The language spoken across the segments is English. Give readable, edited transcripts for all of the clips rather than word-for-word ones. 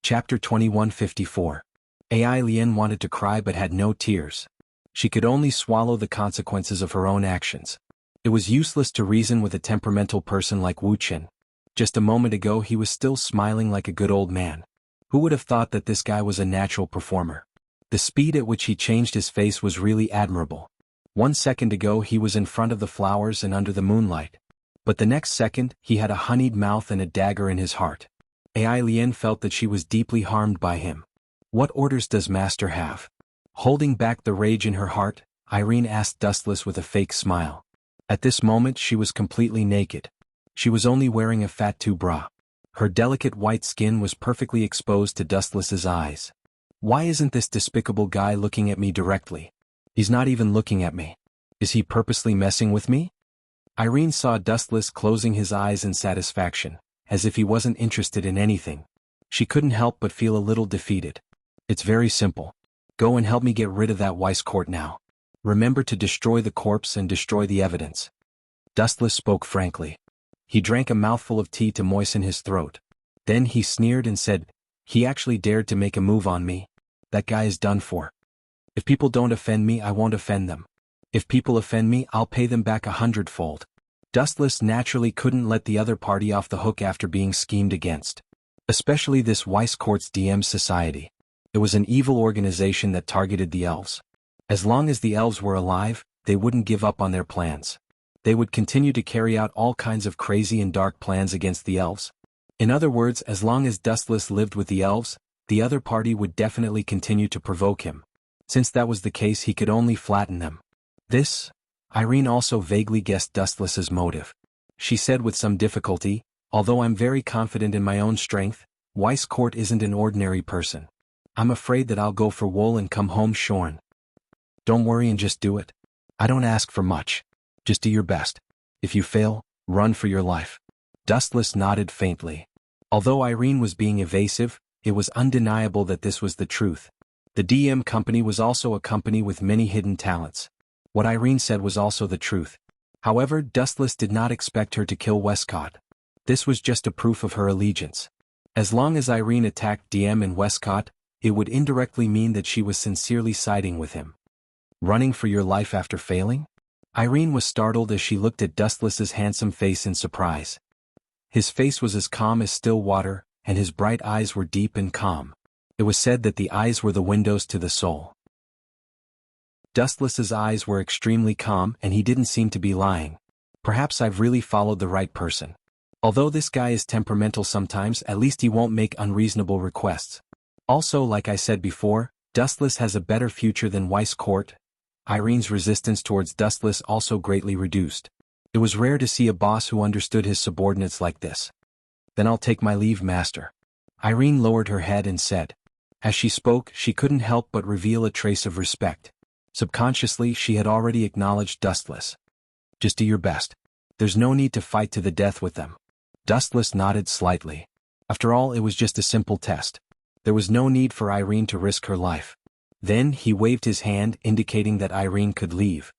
Chapter 2154. Ai Lian wanted to cry but had no tears. She could only swallow the consequences of her own actions. It was useless to reason with a temperamental person like Wuchen. Just a moment ago he was still smiling like a good old man. Who would have thought that this guy was a natural performer? The speed at which he changed his face was really admirable. 1 second ago he was in front of the flowers and under the moonlight. But the next second he had a honeyed mouth and a dagger in his heart. Ai Lian felt that she was deeply harmed by him. What orders does Master have? Holding back the rage in her heart, Irene asked Dustless with a fake smile. At this moment she was completely naked. She was only wearing a fat bra. Her delicate white skin was perfectly exposed to Dustless's eyes. Why isn't this despicable guy looking at me directly? He's not even looking at me. Is he purposely messing with me? Irene saw Dustless closing his eyes in satisfaction, as if he wasn't interested in anything. She couldn't help but feel a little defeated. It's very simple. Go and help me get rid of that Weiss court now. Remember to destroy the corpse and destroy the evidence. Dustless spoke frankly. He drank a mouthful of tea to moisten his throat. Then he sneered and said, "He actually dared to make a move on me. That guy is done for. If people don't offend me, I won't offend them. If people offend me, I'll pay them back 100-fold. Dustless naturally couldn't let the other party off the hook after being schemed against. Especially this Weiss Court's DM society. It was an evil organization that targeted the elves. As long as the elves were alive, they wouldn't give up on their plans. They would continue to carry out all kinds of crazy and dark plans against the elves. In other words, as long as Dustless lived with the elves, the other party would definitely continue to provoke him. Since that was the case, he could only flatten them. Irene also vaguely guessed Dustless's motive. She said with some difficulty, "Although I'm very confident in my own strength, Weiss Court isn't an ordinary person. I'm afraid that I'll go for wool and come home shorn." "Don't worry and just do it. I don't ask for much. Just do your best. If you fail, run for your life." Dustless nodded faintly. Although Irene was being evasive, it was undeniable that this was the truth. The DM company was also a company with many hidden talents. What Irene said was also the truth. However, Dustless did not expect her to kill Westcott. This was just a proof of her allegiance. As long as Irene attacked DM and Westcott, it would indirectly mean that she was sincerely siding with him. Running for your life after failing? Irene was startled as she looked at Dustless's handsome face in surprise. His face was as calm as still water, and his bright eyes were deep and calm. It was said that the eyes were the windows to the soul. Dustless's eyes were extremely calm and he didn't seem to be lying. Perhaps I've really followed the right person. Although this guy is temperamental sometimes, at least he won't make unreasonable requests. Also, like I said before, Dustless has a better future than Weiss Court. Irene's resistance towards Dustless also greatly reduced. It was rare to see a boss who understood his subordinates like this. "Then I'll take my leave, Master." Irene lowered her head and said. As she spoke, she couldn't help but reveal a trace of respect. Subconsciously, she had already acknowledged Dustless. "Just do your best. There's no need to fight to the death with them." Dustless nodded slightly. After all, it was just a simple test. There was no need for Irene to risk her life. Then he waved his hand, indicating that Irene could leave.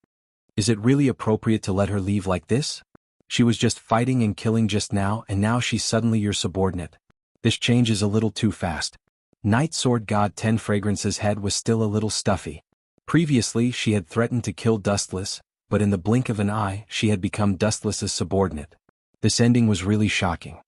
Is it really appropriate to let her leave like this? She was just fighting and killing just now, and now she's suddenly your subordinate. This change is a little too fast. Night Sword God 10 Fragrance's head was still a little stuffy. Previously she had threatened to kill Dustless, but in the blink of an eye she had become Dustless's subordinate. This ending was really shocking.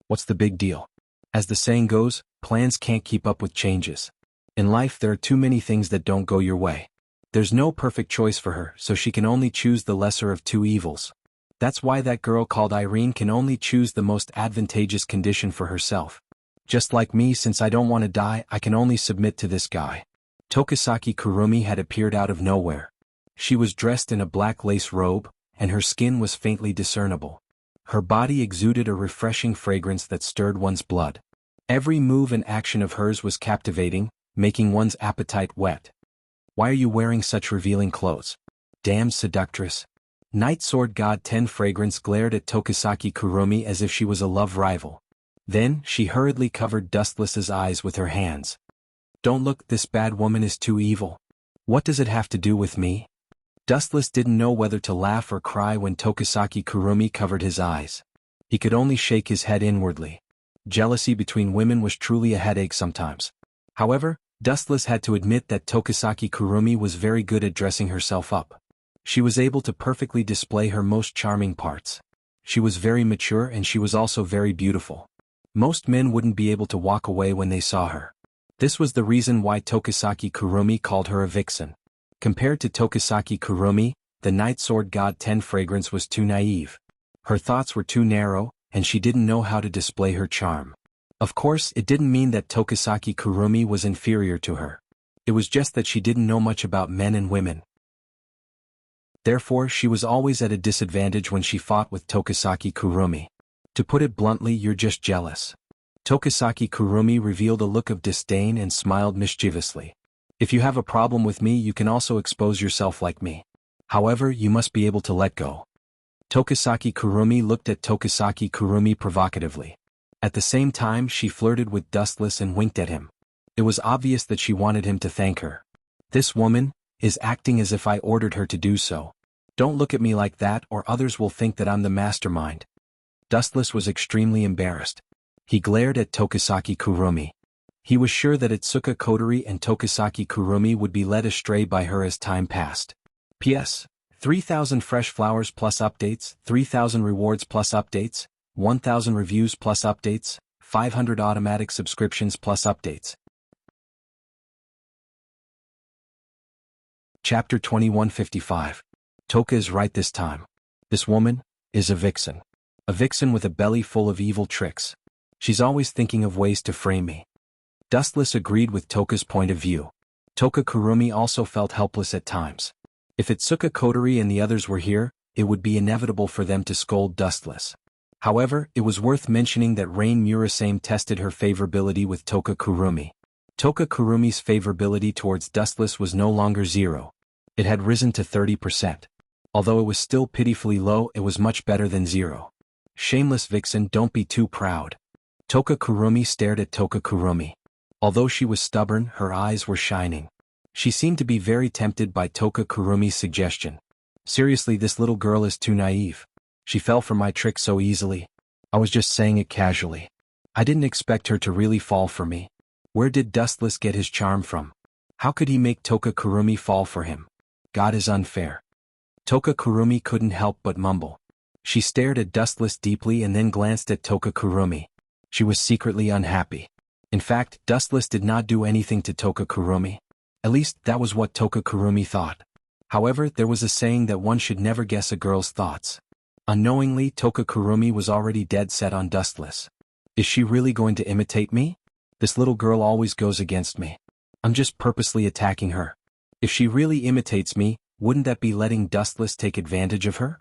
What's the big deal? As the saying goes, plans can't keep up with changes. In life there are too many things that don't go your way. There's no perfect choice for her, so she can only choose the lesser of two evils. That's why that girl called Irene can only choose the most advantageous condition for herself. Just like me, since I don't want to die, I can only submit to this guy. Tokisaki Kurumi had appeared out of nowhere. She was dressed in a black lace robe, and her skin was faintly discernible. Her body exuded a refreshing fragrance that stirred one's blood. Every move and action of hers was captivating, making one's appetite whet. "Why are you wearing such revealing clothes? Damn seductress." Night Sword God 10 Fragrance glared at Tokisaki Kurumi as if she was a love rival. Then she hurriedly covered Dustless's eyes with her hands. "Don't look, this bad woman is too evil. What does it have to do with me?" Dustless didn't know whether to laugh or cry when Tokisaki Kurumi covered his eyes. He could only shake his head inwardly. Jealousy between women was truly a headache sometimes. However, Dustless had to admit that Tokisaki Kurumi was very good at dressing herself up. She was able to perfectly display her most charming parts. She was very mature and she was also very beautiful. Most men wouldn't be able to walk away when they saw her. This was the reason why Tokisaki Kurumi called her a vixen. Compared to Tokisaki Kurumi, the Night Sword God 10 fragrance was too naive. Her thoughts were too narrow, and she didn't know how to display her charm. Of course, it didn't mean that Tokisaki Kurumi was inferior to her. It was just that she didn't know much about men and women. Therefore, she was always at a disadvantage when she fought with Tokisaki Kurumi. To put it bluntly, you're just jealous. Tokisaki Kurumi revealed a look of disdain and smiled mischievously. If you have a problem with me, you can also expose yourself like me. However, you must be able to let go. Tokisaki Kurumi looked at Tokisaki Kurumi provocatively. At the same time, she flirted with Dustless and winked at him. It was obvious that she wanted him to thank her. This woman is acting as if I ordered her to do so. Don't look at me like that or others will think that I'm the mastermind. Dustless was extremely embarrassed. He glared at Tokisaki Kurumi. He was sure that Itsuka Kotori and Tokisaki Kurumi would be led astray by her as time passed. P.S. 3,000 fresh flowers plus updates, 3,000 rewards plus updates, 1,000 reviews plus updates, 500 automatic subscriptions plus updates. Chapter 2155. Toka is right this time. This woman is a vixen. A vixen with a belly full of evil tricks. She's always thinking of ways to frame me. Dustless agreed with Toka's point of view. Toka Kurumi also felt helpless at times. If Itsuka Kotori and the others were here, it would be inevitable for them to scold Dustless. However, it was worth mentioning that Rain Murasame tested her favorability with Toka Kurumi. Toka Kurumi's favorability towards Dustless was no longer 0. It had risen to 30%. Although it was still pitifully low, it was much better than 0. Shameless vixen, don't be too proud. Toka Kurumi stared at Toka Kurumi. Although she was stubborn, her eyes were shining. She seemed to be very tempted by Toka Kurumi's suggestion. Seriously, this little girl is too naive. She fell for my trick so easily. I was just saying it casually. I didn't expect her to really fall for me. Where did Dustless get his charm from? How could he make Toka Kurumi fall for him? God is unfair. Toka Kurumi couldn't help but mumble. She stared at Dustless deeply and then glanced at Toka Kurumi. She was secretly unhappy. In fact, Dustless did not do anything to Toka Kurumi. At least, that was what Toka Kurumi thought. However, there was a saying that one should never guess a girl's thoughts. Unknowingly, Toka Kurumi was already dead set on Dustless. Is she really going to imitate me? This little girl always goes against me. I'm just purposely attacking her. If she really imitates me, wouldn't that be letting Dustless take advantage of her?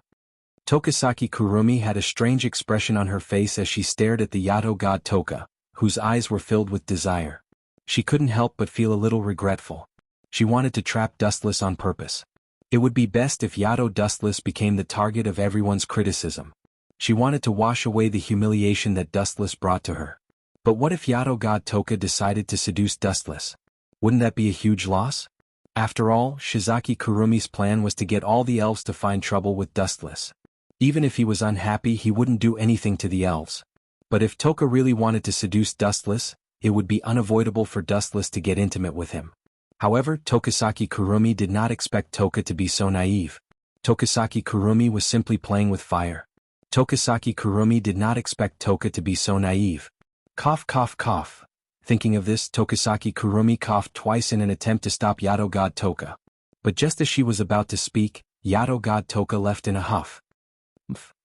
Tokisaki Kurumi had a strange expression on her face as she stared at the Yato god Toka, whose eyes were filled with desire. She couldn't help but feel a little regretful. She wanted to trap Dustless on purpose. It would be best if Yato Dustless became the target of everyone's criticism. She wanted to wash away the humiliation that Dustless brought to her. But what if Yato god Toka decided to seduce Dustless? Wouldn't that be a huge loss? After all, Shizaki Kurumi's plan was to get all the elves to find trouble with Dustless. Even if he was unhappy, he wouldn't do anything to the elves. But if Toka really wanted to seduce Dustless, it would be unavoidable for Dustless to get intimate with him. However, Tokisaki Kurumi did not expect Toka to be so naive. Tokisaki Kurumi was simply playing with fire. Tokisaki Kurumi did not expect Toka to be so naive. Cough cough cough. Thinking of this, Tokisaki Kurumi coughed twice in an attempt to stop Yato god Toka. But just as she was about to speak, Yato god Toka left in a huff.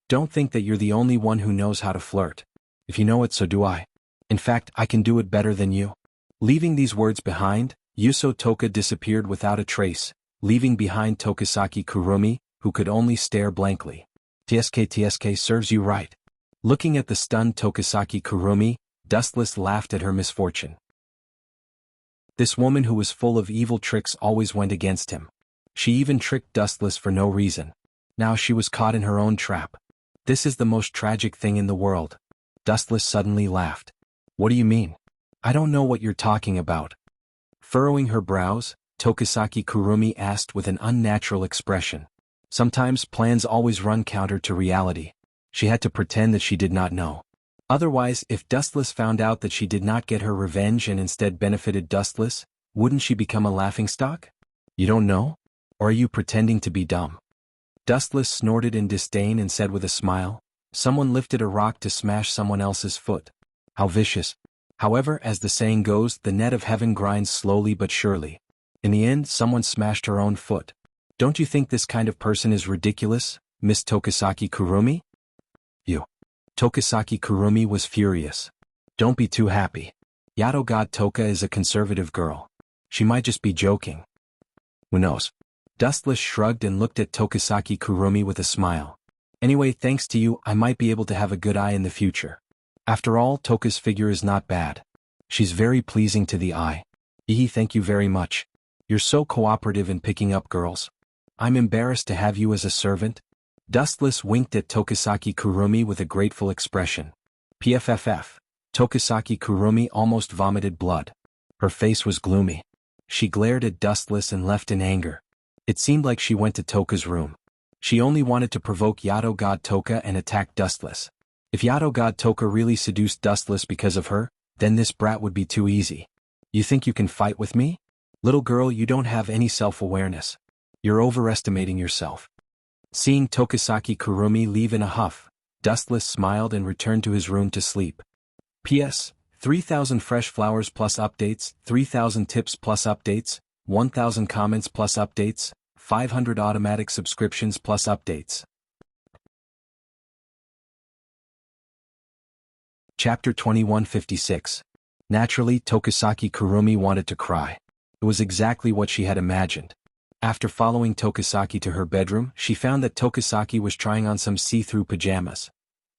Don't think that you're the only one who knows how to flirt. If you know it, so do I. In fact, I can do it better than you. Leaving these words behind, Yuso Toka disappeared without a trace, leaving behind Tokisaki Kurumi, who could only stare blankly. TSK serves you right. Looking at the stunned Tokisaki Kurumi, Dustless laughed at her misfortune. This woman who was full of evil tricks always went against him. She even tricked Dustless for no reason. Now she was caught in her own trap. This is the most tragic thing in the world. Dustless suddenly laughed. What do you mean? I don't know what you're talking about. Furrowing her brows, Tokisaki Kurumi asked with an unnatural expression. Sometimes plans always run counter to reality. She had to pretend that she did not know. Otherwise, if Dustless found out that she did not get her revenge and instead benefited Dustless, wouldn't she become a laughingstock? You don't know? Or are you pretending to be dumb? Dustless snorted in disdain and said with a smile, someone lifted a rock to smash someone else's foot. How vicious. However, as the saying goes, the net of heaven grinds slowly but surely. In the end, someone smashed her own foot. Don't you think this kind of person is ridiculous, Miss Tokisaki Kurumi? You. Tokisaki Kurumi was furious. Don't be too happy. Yato God Toka is a conservative girl. She might just be joking. Who knows? Dustless shrugged and looked at Tokisaki Kurumi with a smile. Anyway, thanks to you, I might be able to have a good eye in the future. After all, Toka's figure is not bad. She's very pleasing to the eye. Thank you very much. You're so cooperative in picking up girls. I'm embarrassed to have you as a servant. Dustless winked at Tokisaki Kurumi with a grateful expression. PFFF. Tokisaki Kurumi almost vomited blood. Her face was gloomy. She glared at Dustless and left in anger. It seemed like she went to Toka's room. She only wanted to provoke Yato God Toka and attack Dustless. If Yato God Toka really seduced Dustless because of her, then this brat would be too easy. You think you can fight with me? Little girl, you don't have any self-awareness. You're overestimating yourself. Seeing Tokisaki Kurumi leave in a huff, Dustless smiled and returned to his room to sleep. P.S. 3,000 fresh flowers plus updates, 3,000 tips plus updates, 1,000 comments plus updates, 500 automatic subscriptions plus updates. Chapter 2156. Naturally, Tokisaki Kurumi wanted to cry. It was exactly what she had imagined. After following Tokisaki to her bedroom, she found that Tokisaki was trying on some see-through pajamas.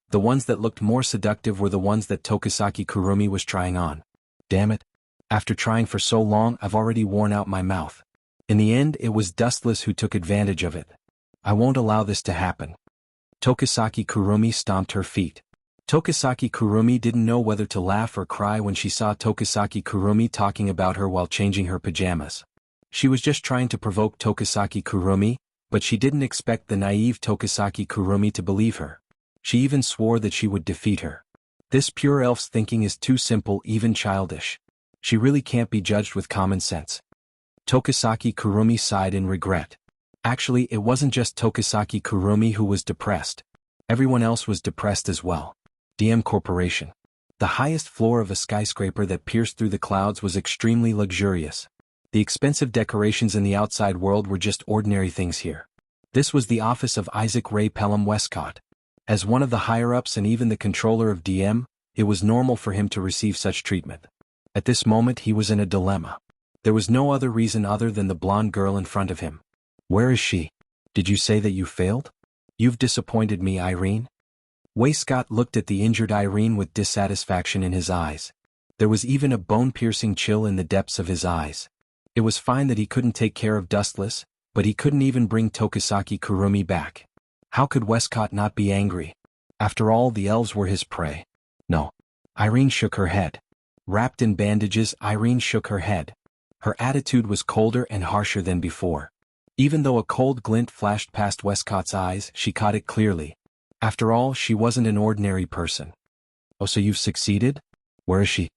The ones that looked more seductive were the ones that Tokisaki Kurumi was trying on. Damn it. After trying for so long, I've already worn out my mouth. In the end, it was Dustless who took advantage of it. I won't allow this to happen. Tokisaki Kurumi stomped her feet. Tokisaki Kurumi didn't know whether to laugh or cry when she saw Tokisaki Kurumi talking about her while changing her pajamas. She was just trying to provoke Tokisaki Kurumi, but she didn't expect the naive Tokisaki Kurumi to believe her. She even swore that she would defeat her. This pure elf's thinking is too simple, even childish. She really can't be judged with common sense. Tokisaki Kurumi sighed in regret. Actually, it wasn't just Tokisaki Kurumi who was depressed. Everyone else was depressed as well. DM Corporation. The highest floor of a skyscraper that pierced through the clouds was extremely luxurious. The expensive decorations in the outside world were just ordinary things here. This was the office of Isaac Ray Pelham Westcott. As one of the higher-ups and even the controller of DM, it was normal for him to receive such treatment. At this moment he was in a dilemma. There was no other reason other than the blonde girl in front of him. Where is she? Did you say that you failed? You've disappointed me, Irene. Westcott looked at the injured Irene with dissatisfaction in his eyes. There was even a bone-piercing chill in the depths of his eyes. It was fine that he couldn't take care of Dustless, but he couldn't even bring Tokisaki Kurumi back. How could Westcott not be angry? After all, the elves were his prey. No. Irene shook her head. Wrapped in bandages, Irene shook her head. Her attitude was colder and harsher than before. Even though a cold glint flashed past Westcott's eyes, she caught it clearly. After all, she wasn't an ordinary person. Oh, so you've succeeded? Where is she?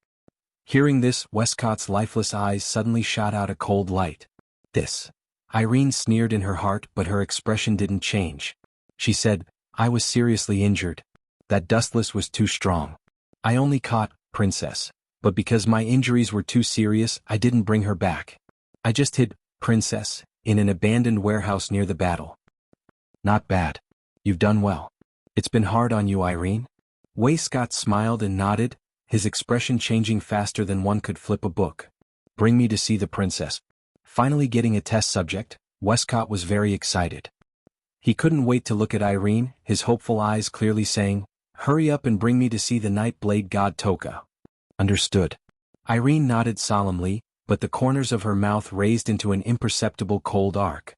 Hearing this, Westcott's lifeless eyes suddenly shot out a cold light. This. Irene sneered in her heart, but her expression didn't change. She said, I was seriously injured. That Dustless was too strong. I only caught, Princess. But because my injuries were too serious, I didn't bring her back. I just hid, Princess, in an abandoned warehouse near the battle. Not bad. You've done well. It's been hard on you, Irene. Westcott smiled and nodded, his expression changing faster than one could flip a book. Bring me to see the princess. Finally getting a test subject, Westcott was very excited. He couldn't wait to look at Irene, his hopeful eyes clearly saying, hurry up and bring me to see the Night Blade God Toka. Understood. Irene nodded solemnly, but the corners of her mouth raised into an imperceptible cold arc.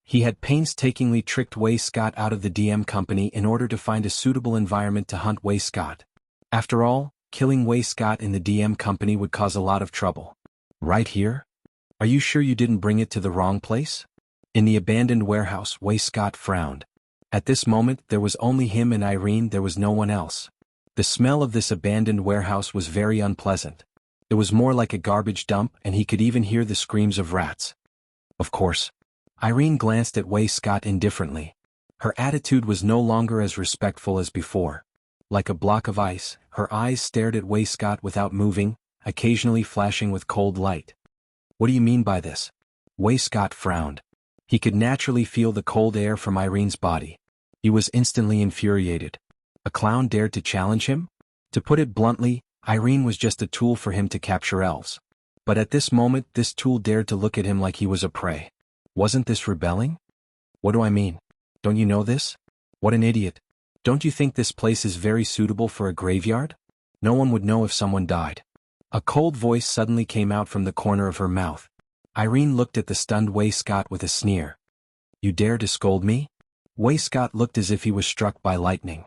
He had painstakingly tricked Westcott out of the DM company in order to find a suitable environment to hunt Westcott. After all, killing Westcott in the DM company would cause a lot of trouble. Right here? Are you sure you didn't bring it to the wrong place? In the abandoned warehouse, Westcott frowned. At this moment there was only him and Irene, there was no one else. The smell of this abandoned warehouse was very unpleasant. It was more like a garbage dump, and he could even hear the screams of rats. Of course. Irene glanced at Wei Scott indifferently. Her attitude was no longer as respectful as before. Like a block of ice, her eyes stared at Wei Scott without moving, occasionally flashing with cold light. What do you mean by this? Wei Scott frowned. He could naturally feel the cold air from Irene's body. He was instantly infuriated. A clown dared to challenge him? To put it bluntly, Irene was just a tool for him to capture elves. But at this moment this tool dared to look at him like he was a prey. Wasn't this rebelling? What do I mean? Don't you know this? What an idiot. Don't you think this place is very suitable for a graveyard? No one would know if someone died. A cold voice suddenly came out from the corner of her mouth. Irene looked at the stunned Wei Scott with a sneer. You dare to scold me? Wei Scott looked as if he was struck by lightning.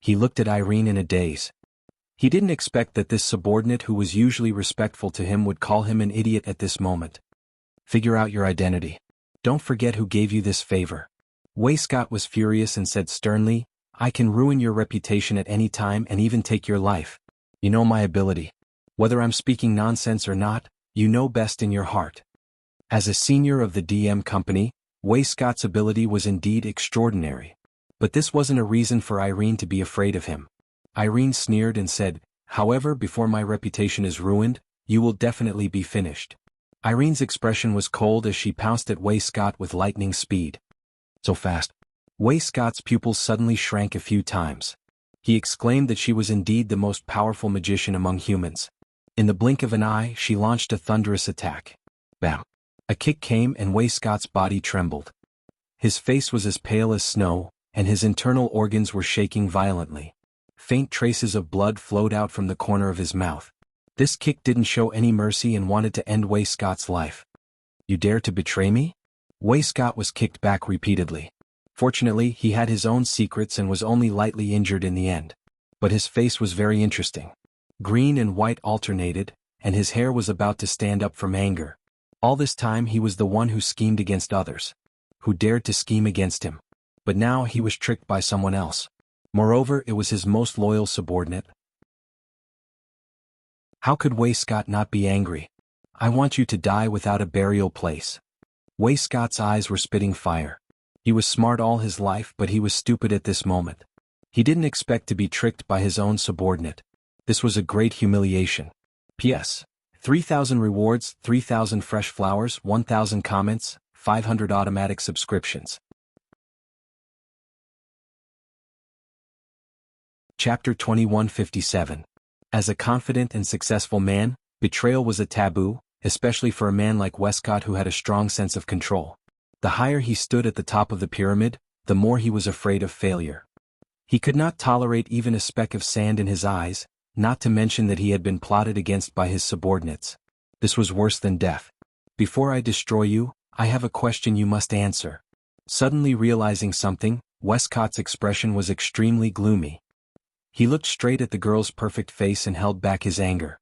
He looked at Irene in a daze. He didn't expect that this subordinate who was usually respectful to him would call him an idiot at this moment. Figure out your identity. Don't forget who gave you this favor. Wei Scott was furious and said sternly, I can ruin your reputation at any time and even take your life. You know my ability. Whether I'm speaking nonsense or not, you know best in your heart. As a senior of the DM company, Wei Scott's ability was indeed extraordinary. But this wasn't a reason for Irene to be afraid of him. Irene sneered and said, however, before my reputation is ruined, you will definitely be finished. Irene's expression was cold as she pounced at Wei Scott with lightning speed. So fast. Wei Scott's pupils suddenly shrank a few times. He exclaimed that she was indeed the most powerful magician among humans. In the blink of an eye, she launched a thunderous attack. Bam! A kick came and Wei Scott's body trembled. His face was as pale as snow, and his internal organs were shaking violently. Faint traces of blood flowed out from the corner of his mouth. This kick didn't show any mercy and wanted to end Wei Scott's life. You dare to betray me? Wei Scott was kicked back repeatedly. Fortunately, he had his own secrets and was only lightly injured in the end. But his face was very interesting. Green and white alternated, and his hair was about to stand up from anger. All this time he was the one who schemed against others. Who dared to scheme against him. But now he was tricked by someone else. Moreover, it was his most loyal subordinate. How could Wei Scott not be angry? I want you to die without a burial place. Wei Scott's eyes were spitting fire. He was smart all his life, but he was stupid at this moment. He didn't expect to be tricked by his own subordinate. This was a great humiliation. P.S. 3,000 rewards, 3,000 fresh flowers, 1,000 comments, 500 automatic subscriptions. Chapter 2157. As a confident and successful man, betrayal was a taboo, especially for a man like Westcott who had a strong sense of control. The higher he stood at the top of the pyramid, the more he was afraid of failure. He could not tolerate even a speck of sand in his eyes, not to mention that he had been plotted against by his subordinates. This was worse than death. Before I destroy you, I have a question you must answer. Suddenly realizing something, Westcott's expression was extremely gloomy. He looked straight at the girl's perfect face and held back his anger.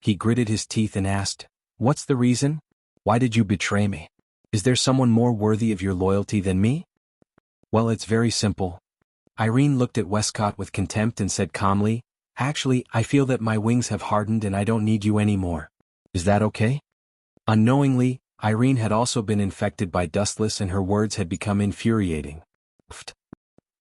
He gritted his teeth and asked, What's the reason? Why did you betray me? Is there someone more worthy of your loyalty than me? Well, it's very simple. Irene looked at Westcott with contempt and said calmly, Actually, I feel that my wings have hardened and I don't need you anymore. Is that okay? Unknowingly, Irene had also been infected by Dustless and her words had become infuriating. Pfft.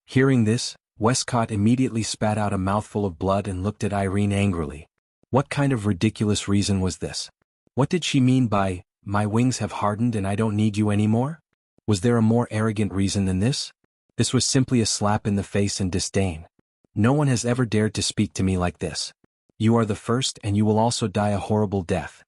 Hearing this, Westcott immediately spat out a mouthful of blood and looked at Irene angrily. What kind of ridiculous reason was this? What did she mean by, my wings have hardened and I don't need you anymore? Was there a more arrogant reason than this? This was simply a slap in the face and disdain. No one has ever dared to speak to me like this. You are the first and you will also die a horrible death.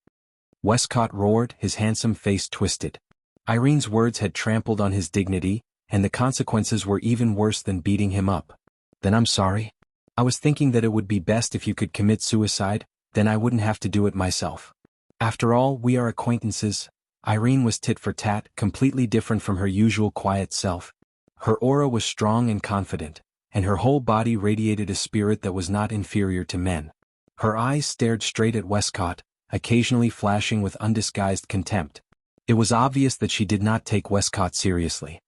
Westcott roared, his handsome face twisted. Irene's words had trampled on his dignity, and the consequences were even worse than beating him up. Then I'm sorry. I was thinking that it would be best if you could commit suicide, then I wouldn't have to do it myself. After all, we are acquaintances. Irene was tit for tat, completely different from her usual quiet self. Her aura was strong and confident, and her whole body radiated a spirit that was not inferior to men. Her eyes stared straight at Westcott, occasionally flashing with undisguised contempt. It was obvious that she did not take Westcott seriously.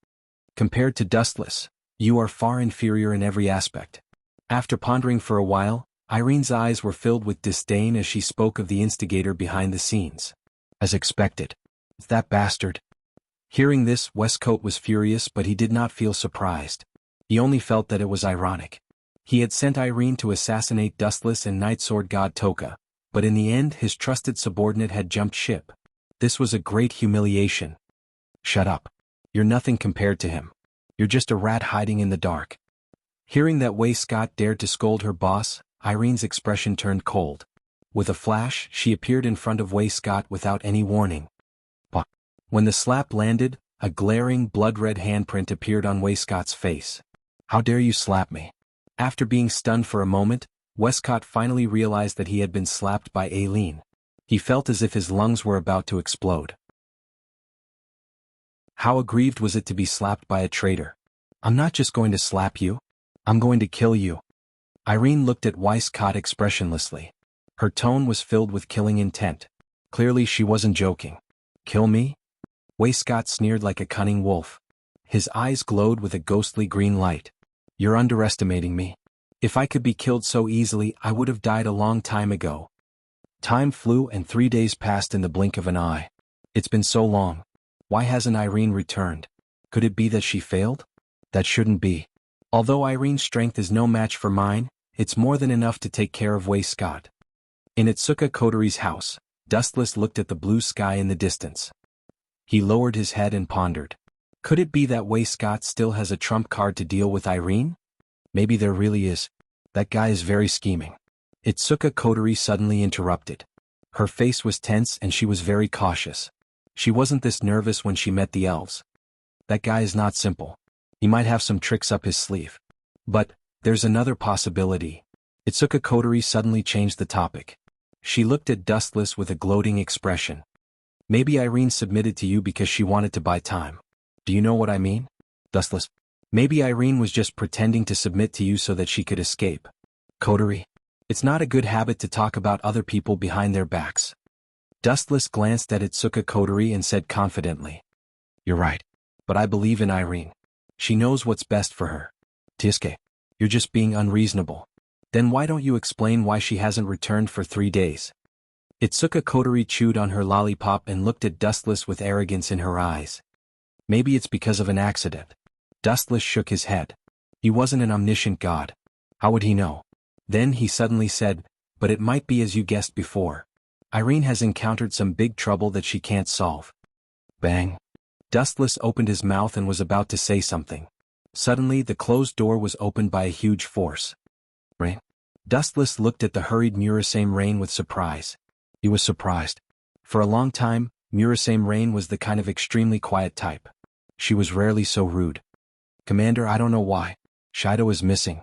Compared to Dustless, You are far inferior in every aspect. After pondering for a while, Irene's eyes were filled with disdain as she spoke of the instigator behind the scenes. As expected. That bastard. Hearing this, Westcote was furious, but he did not feel surprised. He only felt that it was ironic. He had sent Irene to assassinate Dustless and Night Sword God Toka, but in the end his trusted subordinate had jumped ship. This was a great humiliation. Shut up. You're nothing compared to him. You're just a rat hiding in the dark. Hearing that Way Scott dared to scold her boss, Irene's expression turned cold. With a flash, she appeared in front of Way Scott without any warning. But when the slap landed, a glaring blood-red handprint appeared on Way Scott's face. How dare you slap me? After being stunned for a moment, Westcott finally realized that he had been slapped by Aileen. He felt as if his lungs were about to explode. How aggrieved was it to be slapped by a traitor? I'm not just going to slap you. I'm going to kill you. Irene looked at Westcott expressionlessly. Her tone was filled with killing intent. Clearly she wasn't joking. Kill me? Westcott sneered like a cunning wolf. His eyes glowed with a ghostly green light. You're underestimating me. If I could be killed so easily, I would have died a long time ago. Time flew and 3 days passed in the blink of an eye. It's been so long. Why hasn't Irene returned? Could it be that she failed? That shouldn't be. Although Irene's strength is no match for mine, it's more than enough to take care of Westcott. In Itsuka Kotori's house, Dustless looked at the blue sky in the distance. He lowered his head and pondered. Could it be that Westcott still has a trump card to deal with Irene? Maybe there really is. That guy is very scheming. Itsuka Kotori suddenly interrupted. Her face was tense and she was very cautious. She wasn't this nervous when she met the elves. That guy is not simple. He might have some tricks up his sleeve. But there's another possibility. Itsuka Kotori suddenly changed the topic. She looked at Dustless with a gloating expression. Maybe Irene submitted to you because she wanted to buy time. Do you know what I mean? Dustless. Maybe Irene was just pretending to submit to you so that she could escape. Kotori. It's not a good habit to talk about other people behind their backs. Dustless glanced at Itsuka Kotori and said confidently. You're right. But I believe in Irene. She knows what's best for her. Tisuke. You're just being unreasonable. Then why don't you explain why she hasn't returned for 3 days? Itsuka Kotori chewed on her lollipop and looked at Dustless with arrogance in her eyes. Maybe it's because of an accident. Dustless shook his head. He wasn't an omniscient god. How would he know? Then he suddenly said, but it might be as you guessed before. Irene has encountered some big trouble that she can't solve. Bang. Dustless opened his mouth and was about to say something. Suddenly the closed door was opened by a huge force. Rain? Dustless looked at the hurried Murasame Rain with surprise. He was surprised. For a long time, Murasame Rain was the kind of extremely quiet type. She was rarely so rude. Commander, I don't know why. Shido is missing.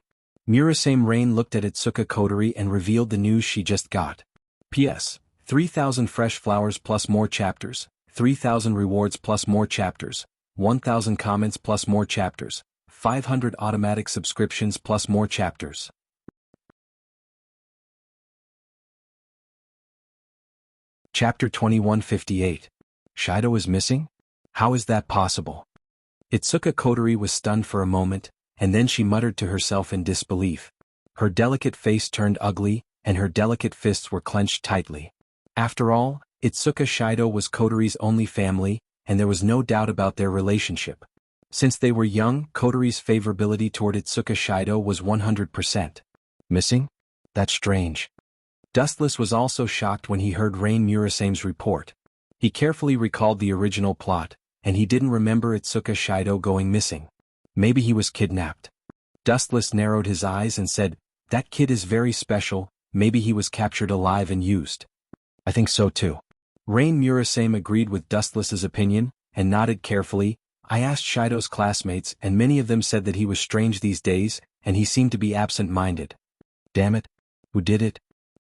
Murasame Rain looked at Itsuka Kotori and revealed the news she just got. P.S. 3,000 fresh flowers plus more chapters, 3,000 rewards plus more chapters, 1,000 comments plus more chapters, 500 automatic subscriptions plus more chapters. Chapter 2158. Shido is missing? How is that possible? Itsuka Kotori was stunned for a moment, and then she muttered to herself in disbelief. Her delicate face turned ugly, and her delicate fists were clenched tightly. After all, Itsuka Shido was Kotori's only family, and there was no doubt about their relationship. Since they were young, Kotori's favorability toward Itsuka Shido was 100%. Missing? That's strange. Dustless was also shocked when he heard Rain Murasame's report. He carefully recalled the original plot, and he didn't remember Itsuka Shido going missing. Maybe he was kidnapped. Dustless narrowed his eyes and said, that kid is very special, maybe he was captured alive and used. I think so too. Rain Murasame agreed with Dustless's opinion, and nodded carefully. I asked Shido's classmates and many of them said that he was strange these days, and he seemed to be absent-minded. Damn it. Who did it?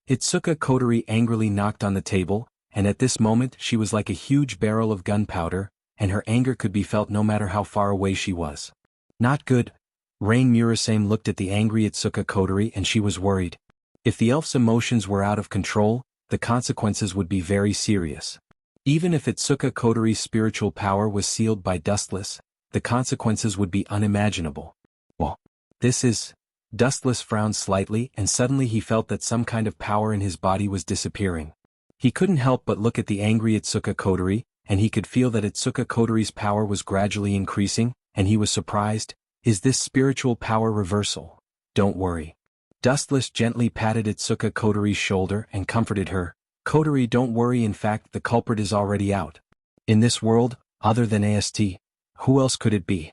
Itsuka Kotori angrily knocked on the table, and at this moment she was like a huge barrel of gunpowder, and her anger could be felt no matter how far away she was. Not good. Rain Murasame looked at the angry Itsuka Kotori and she was worried. If the elf's emotions were out of control, the consequences would be very serious. Even if Itsuka Kotori's spiritual power was sealed by Dustless, the consequences would be unimaginable. Well, this is... Dustless frowned slightly and suddenly he felt that some kind of power in his body was disappearing. He couldn't help but look at the angry Itsuka Kotori, and he could feel that Itsuka Kotori's power was gradually increasing, and he was surprised. Is this spiritual power reversal? Don't worry. Dustless gently patted Itsuka Kotori's shoulder and comforted her. Kotori, don't worry, in fact the culprit is already out. In this world, other than AST, who else could it be?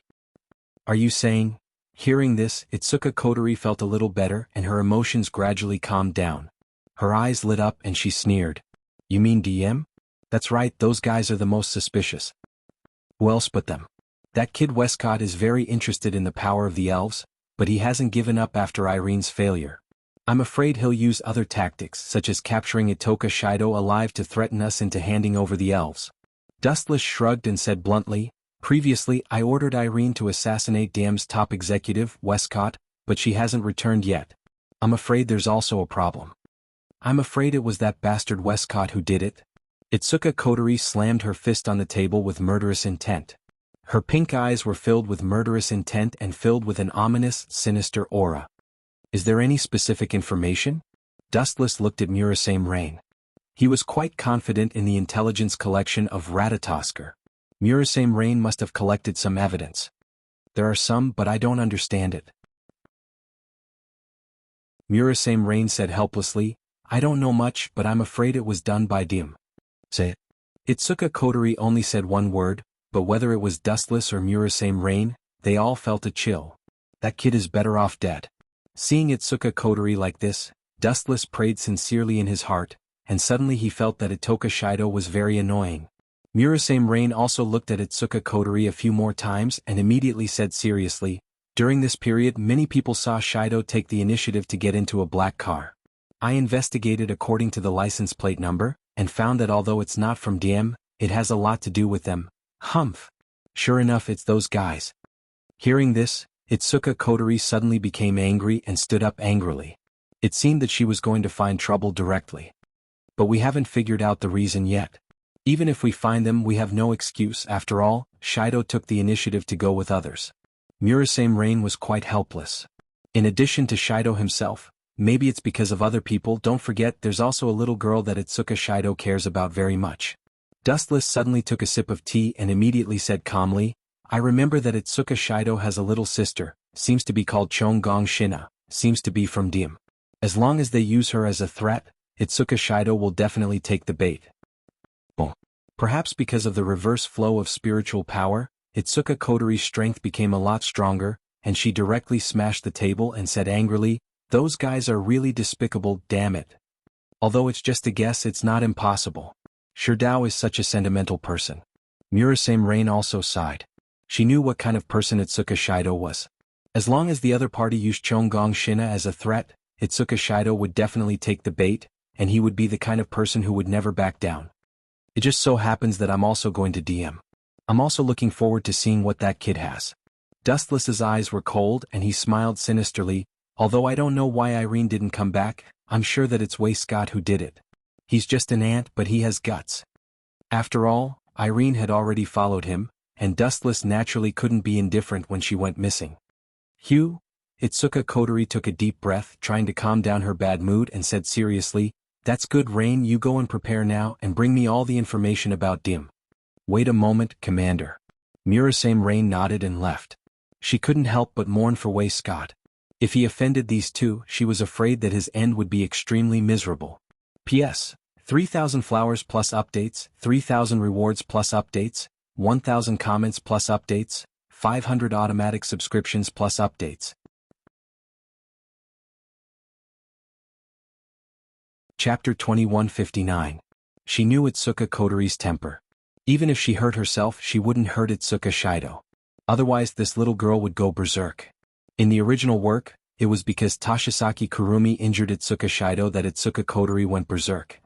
Are you saying? Hearing this, Itsuka Kotori felt a little better and her emotions gradually calmed down. Her eyes lit up and she sneered. You mean DM? That's right, those guys are the most suspicious. Who else but them? That kid Westcott is very interested in the power of the elves, but he hasn't given up after Irene's failure. I'm afraid he'll use other tactics such as capturing Itoka Shido alive to threaten us into handing over the elves. Dustless shrugged and said bluntly, previously I ordered Irene to assassinate DM's top executive, Westcott, but she hasn't returned yet. I'm afraid there's also a problem. I'm afraid it was that bastard Westcott who did it. Itsuka Kotori slammed her fist on the table with murderous intent. Her pink eyes were filled with murderous intent and filled with an ominous, sinister aura. Is there any specific information? Dustless looked at Murasame Rain. He was quite confident in the intelligence collection of Ratatosker. Murasame Rain must have collected some evidence. There are some, but I don't understand it. Murasame Rain said helplessly, I don't know much, but I'm afraid it was done by Dim. Say it. Itsuka Kotori only said one word, but whether it was Dustless or Murasame Rain, they all felt a chill. That kid is better off dead. Seeing Itsuka Kotori like this, Dustless prayed sincerely in his heart, and suddenly he felt that Itoka Shido was very annoying. Murasame Rain also looked at Itsuka Kotori a few more times and immediately said seriously, during this period many people saw Shido take the initiative to get into a black car. I investigated according to the license plate number, and found that although it's not from DM, it has a lot to do with them. Humph. Sure enough, it's those guys. Hearing this, Itsuka Kotori suddenly became angry and stood up angrily. It seemed that she was going to find trouble directly. But we haven't figured out the reason yet. Even if we find them, we have no excuse. After all, Shido took the initiative to go with others. Murasame Rain was quite helpless. In addition to Shido himself, maybe it's because of other people. Don't forget there's also a little girl that Itsuka Shido cares about very much. Dustless suddenly took a sip of tea and immediately said calmly, I remember that Itsuka Shido has a little sister, seems to be called Chonggong Shina, seems to be from Dim. As long as they use her as a threat, Itsuka Shido will definitely take the bait. Well, perhaps because of the reverse flow of spiritual power, Itsuka Kotori's strength became a lot stronger, and she directly smashed the table and said angrily, those guys are really despicable, damn it. Although it's just a guess, it's not impossible. Shurdao is such a sentimental person. Murasame Rain also sighed. She knew what kind of person Itsuka Shido was. As long as the other party used Chonggong Shina as a threat, Itsuka Shido would definitely take the bait, and he would be the kind of person who would never back down. It just so happens that I'm also going to DM. I'm also looking forward to seeing what that kid has. Dustless's eyes were cold and he smiled sinisterly, although I don't know why Irene didn't come back, I'm sure that it's Scott who did it. He's just an ant, but he has guts. After all, Irene had already followed him, and Dustless naturally couldn't be indifferent when she went missing. Hugh? Itsuka Kotori took a deep breath, trying to calm down her bad mood, and said seriously, that's good, Rain, you go and prepare now and bring me all the information about Dim. Wait a moment, Commander. Murasame Rain nodded and left. She couldn't help but mourn for Scott. If he offended these two, she was afraid that his end would be extremely miserable. P.S. 3,000 flowers plus updates, 3,000 rewards plus updates, 1,000 comments plus updates, 500 automatic subscriptions plus updates. Chapter 2159. She knew Itsuka Kotori's temper. Even if she hurt herself, she wouldn't hurt Itsuka Shido. Otherwise this little girl would go berserk. In the original work, it was because Tashisaki Kurumi injured Itsuka Shido that Itsuka Kotori went berserk.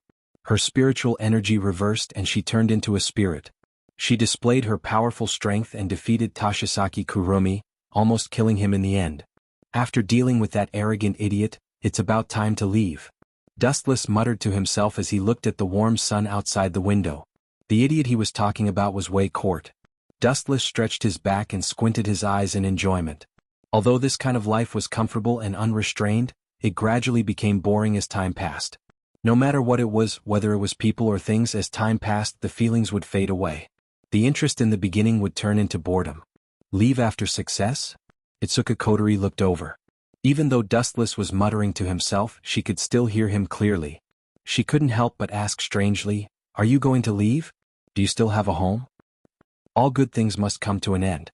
Her spiritual energy reversed and she turned into a spirit. She displayed her powerful strength and defeated Tashisaki Kurumi, almost killing him in the end. After dealing with that arrogant idiot, it's about time to leave. Dustless muttered to himself as he looked at the warm sun outside the window. The idiot he was talking about was Wei Court. Dustless stretched his back and squinted his eyes in enjoyment. Although this kind of life was comfortable and unrestrained, it gradually became boring as time passed. No matter what it was, whether it was people or things, as time passed, the feelings would fade away. The interest in the beginning would turn into boredom. Leave after success? Itsuka Kotori looked over. Even though Dustless was muttering to himself, she could still hear him clearly. She couldn't help but ask strangely, "Are you going to leave? Do you still have a home?" All good things must come to an end.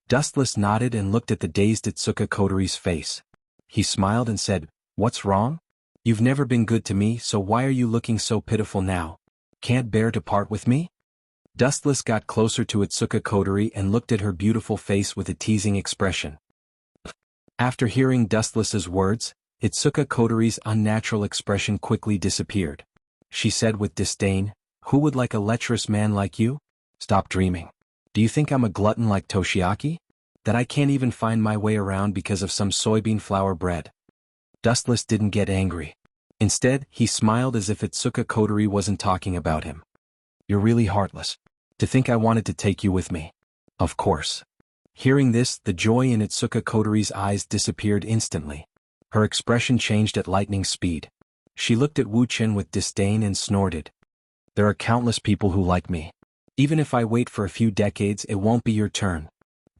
Dustless nodded and looked at the dazed Itsuka Kotori's face. He smiled and said, "What's wrong? You've never been good to me, so why are you looking so pitiful now? Can't bear to part with me?" Dustless got closer to Itsuka Kotori and looked at her beautiful face with a teasing expression. After hearing Dustless's words, Itsuka Kotori's unnatural expression quickly disappeared. She said with disdain, "Who would like a lecherous man like you? Stop dreaming. Do you think I'm a glutton like Toshiaki? That I can't even find my way around because of some soybean flour bread?" Dustless didn't get angry. Instead, he smiled as if Itsuka Kotori wasn't talking about him. "You're really heartless. To think I wanted to take you with me. Of course." Hearing this, the joy in Itsuka Kotori's eyes disappeared instantly. Her expression changed at lightning speed. She looked at Wu Chen with disdain and snorted. "There are countless people who like me. Even if I wait for a few decades, it won't be your turn.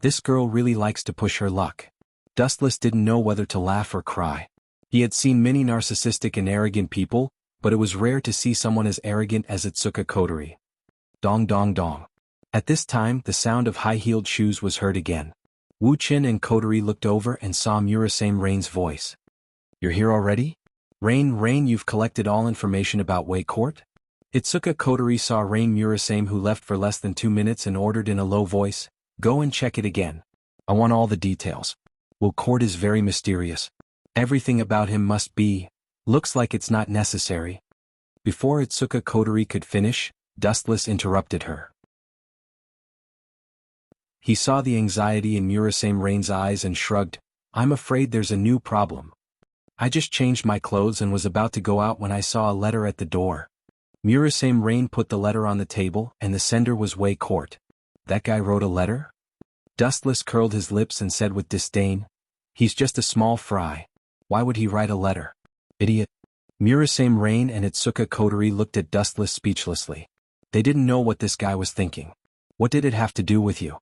This girl really likes to push her luck." Dustless didn't know whether to laugh or cry. He had seen many narcissistic and arrogant people, but it was rare to see someone as arrogant as Itsuka Kotori. Dong dong dong. At this time, the sound of high-heeled shoes was heard again. Wu Chen and Kotori looked over and saw Murasame Rain's voice. "You're here already? Rain, you've collected all information about Wei Court?" Itsuka Kotori saw Rain Murasame, who left for less than 2 minutes, and ordered in a low voice, "Go and check it again. I want all the details. Wei Court is very mysterious. Everything about him must be. Looks like it's not necessary." Before Itsuka Kotori could finish, Dustless interrupted her. He saw the anxiety in Murasame Rain's eyes and shrugged, "I'm afraid there's a new problem. I just changed my clothes and was about to go out when I saw a letter at the door." Murasame Rain put the letter on the table, and the sender was Wei Court. "That guy wrote a letter?" Dustless curled his lips and said with disdain, "He's just a small fry. Why would he write a letter? Idiot." Murasame Rain and Itsuka Kotori looked at Dustless speechlessly. They didn't know what this guy was thinking. "What did it have to do with you?"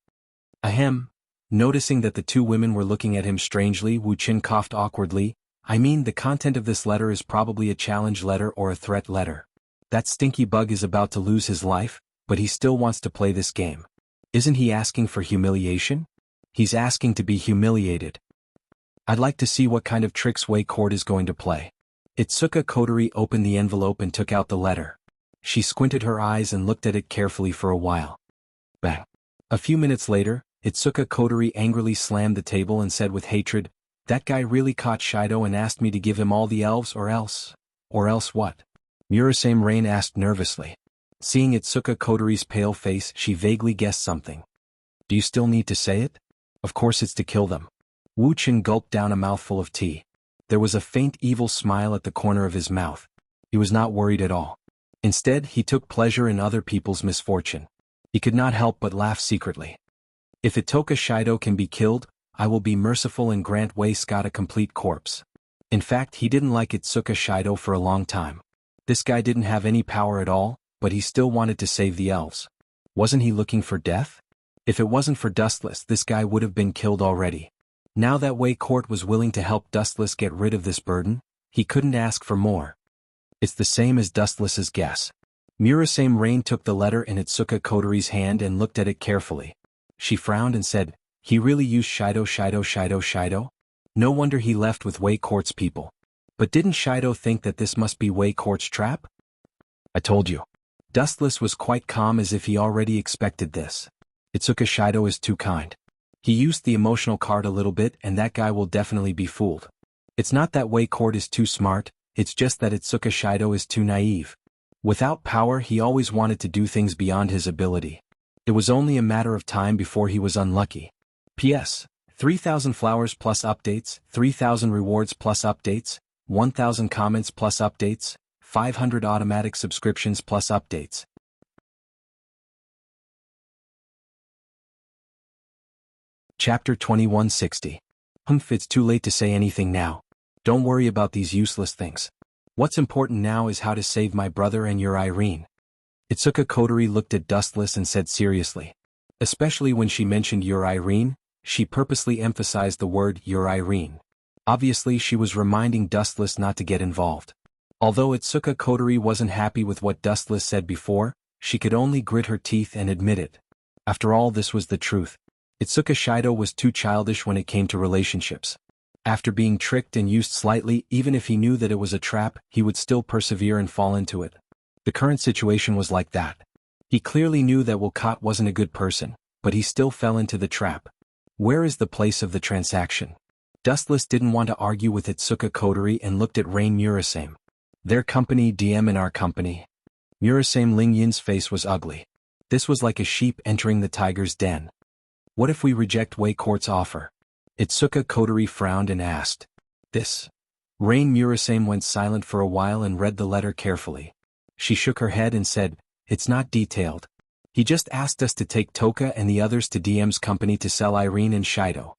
Ahem. Noticing that the two women were looking at him strangely, Wu Chen coughed awkwardly. "I mean, the content of this letter is probably a challenge letter or a threat letter. That stinky bug is about to lose his life, but he still wants to play this game. Isn't he asking for humiliation? He's asking to be humiliated. I'd like to see what kind of tricks Wei Court is going to play." Itsuka Kotori opened the envelope and took out the letter. She squinted her eyes and looked at it carefully for a while. Bang. A few minutes later, Itsuka Kotori angrily slammed the table and said with hatred, "That guy really caught Shido and asked me to give him all the elves, or else what?" Murasame Rain asked nervously. Seeing Itsuka Kotori's pale face, she vaguely guessed something. "Do you still need to say it?" "Of course it's to kill them." Wu Chen gulped down a mouthful of tea. There was a faint evil smile at the corner of his mouth. He was not worried at all. Instead, he took pleasure in other people's misfortune. He could not help but laugh secretly. "If Itoka Shido can be killed, I will be merciful and grant Wei Scott a complete corpse." In fact, he didn't like Itsuka Shido for a long time. This guy didn't have any power at all, but he still wanted to save the elves. Wasn't he looking for death? If it wasn't for Dustless, this guy would have been killed already. Now that Wei Court was willing to help Dustless get rid of this burden, he couldn't ask for more. It's the same as Dustless's guess. Murasame Rain took the letter in Itsuka Kotori's hand and looked at it carefully. She frowned and said, "He really used Shido? No wonder he left with Wei Court's people. But didn't Shido think that this must be Wei Court's trap?" "I told you." Dustless was quite calm, as if he already expected this. "Itsuka Shido is too kind. He used the emotional card a little bit, and that guy will definitely be fooled. It's not that Wei Court is too smart, it's just that Itsuka Shido is too naive. Without power, he always wanted to do things beyond his ability. It was only a matter of time before he was unlucky. P.S. 3,000 flowers plus updates, 3,000 rewards plus updates, 1,000 comments plus updates, 500 automatic subscriptions plus updates. Chapter 2160. It's too late to say anything now. Don't worry about these useless things. What's important now is how to save my brother and your Irene. Itsuka Kotori looked at Dustless and said seriously. Especially when she mentioned your Irene, she purposely emphasized the word your Irene. Obviously she was reminding Dustless not to get involved. Although Itsuka Kotori wasn't happy with what Dustless said before, she could only grit her teeth and admit it. After all, this was the truth. Itsuka Shido was too childish when it came to relationships. After being tricked and used slightly, even if he knew that it was a trap, he would still persevere and fall into it. The current situation was like that. He clearly knew that Wuxia wasn't a good person, but he still fell into the trap. Where is the place of the transaction? Dustless didn't want to argue with Itsuka Kotori and looked at Rain Murasame. Their company DM and our company. Murasame Lingyin's face was ugly. This was like a sheep entering the tiger's den. What if we reject Wei Court's offer? Itsuka Kotori frowned and asked. This? Rain Murasame went silent for a while and read the letter carefully. She shook her head and said, it's not detailed. He just asked us to take Toka and the others to DM's company to sell Irene and Shido.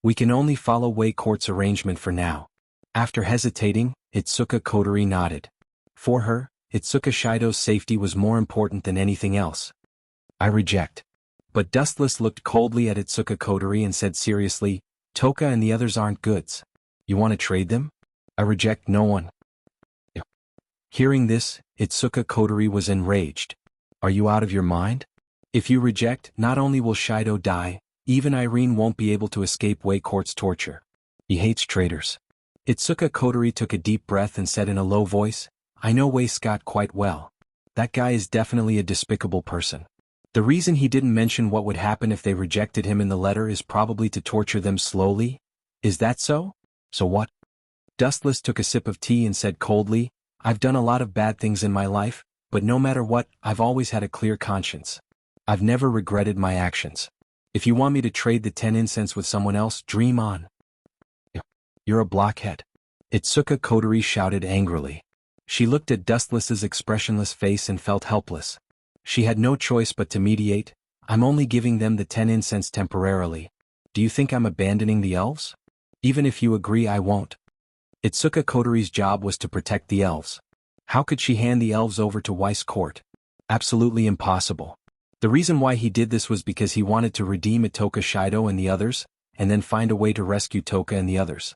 We can only follow Wei Court's arrangement for now. After hesitating, Itsuka Kotori nodded. For her, Itsuka Shido's safety was more important than anything else. I reject. But Dustless looked coldly at Itsuka Kotori and said seriously, Toka and the others aren't goods. You want to trade them? I reject no one. Hearing this, Itsuka Kotori was enraged. Are you out of your mind? If you reject, not only will Shido die, even Irene won't be able to escape Wei Court's torture. He hates traitors. Itsuka Kotori took a deep breath and said in a low voice, I know Wei Scott quite well. That guy is definitely a despicable person. The reason he didn't mention what would happen if they rejected him in the letter is probably to torture them slowly. Is that so? So what? Dustless took a sip of tea and said coldly, I've done a lot of bad things in my life, but no matter what, I've always had a clear conscience. I've never regretted my actions. If you want me to trade the 10 incense with someone else, dream on. You're a blockhead. Itsuka Kotori shouted angrily. She looked at Dustless's expressionless face and felt helpless. She had no choice but to mediate. I'm only giving them the 10 incense temporarily. Do you think I'm abandoning the elves? Even if you agree, I won't. Itsuka Kotori's job was to protect the elves. How could she hand the elves over to Weiss Court? Absolutely impossible. The reason why he did this was because he wanted to redeem Toka Shido and the others, and then find a way to rescue Toka and the others.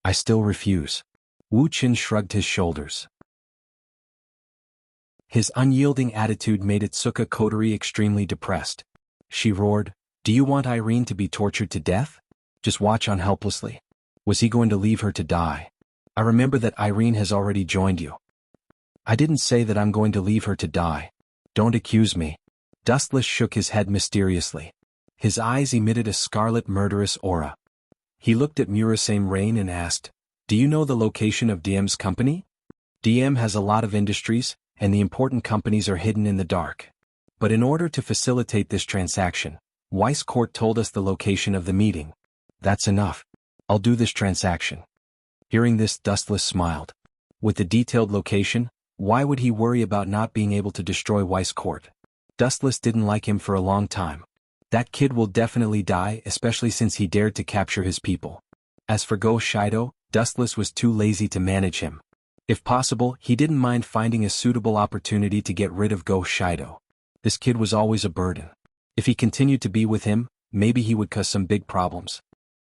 I still refuse. Wu Qin shrugged his shoulders. His unyielding attitude made Itsuka Kotori extremely depressed. She roared, Do you want Irene to be tortured to death? Just watch on helplessly. Was he going to leave her to die? I remember that Irene has already joined you. I didn't say that I'm going to leave her to die. Don't accuse me. Dustless shook his head mysteriously. His eyes emitted a scarlet murderous aura. He looked at Murasame Rain and asked, Do you know the location of DM's company? DM has a lot of industries, and the important companies are hidden in the dark. But in order to facilitate this transaction, Weiss Court told us the location of the meeting. That's enough. I'll do this transaction. Hearing this, Dustless smiled. With the detailed location, why would he worry about not being able to destroy Weiss Court? Dustless didn't like him for a long time. That kid will definitely die, especially since he dared to capture his people. As for Go Shido, Dustless was too lazy to manage him. If possible, he didn't mind finding a suitable opportunity to get rid of Go Shido. This kid was always a burden. If he continued to be with him, maybe he would cause some big problems.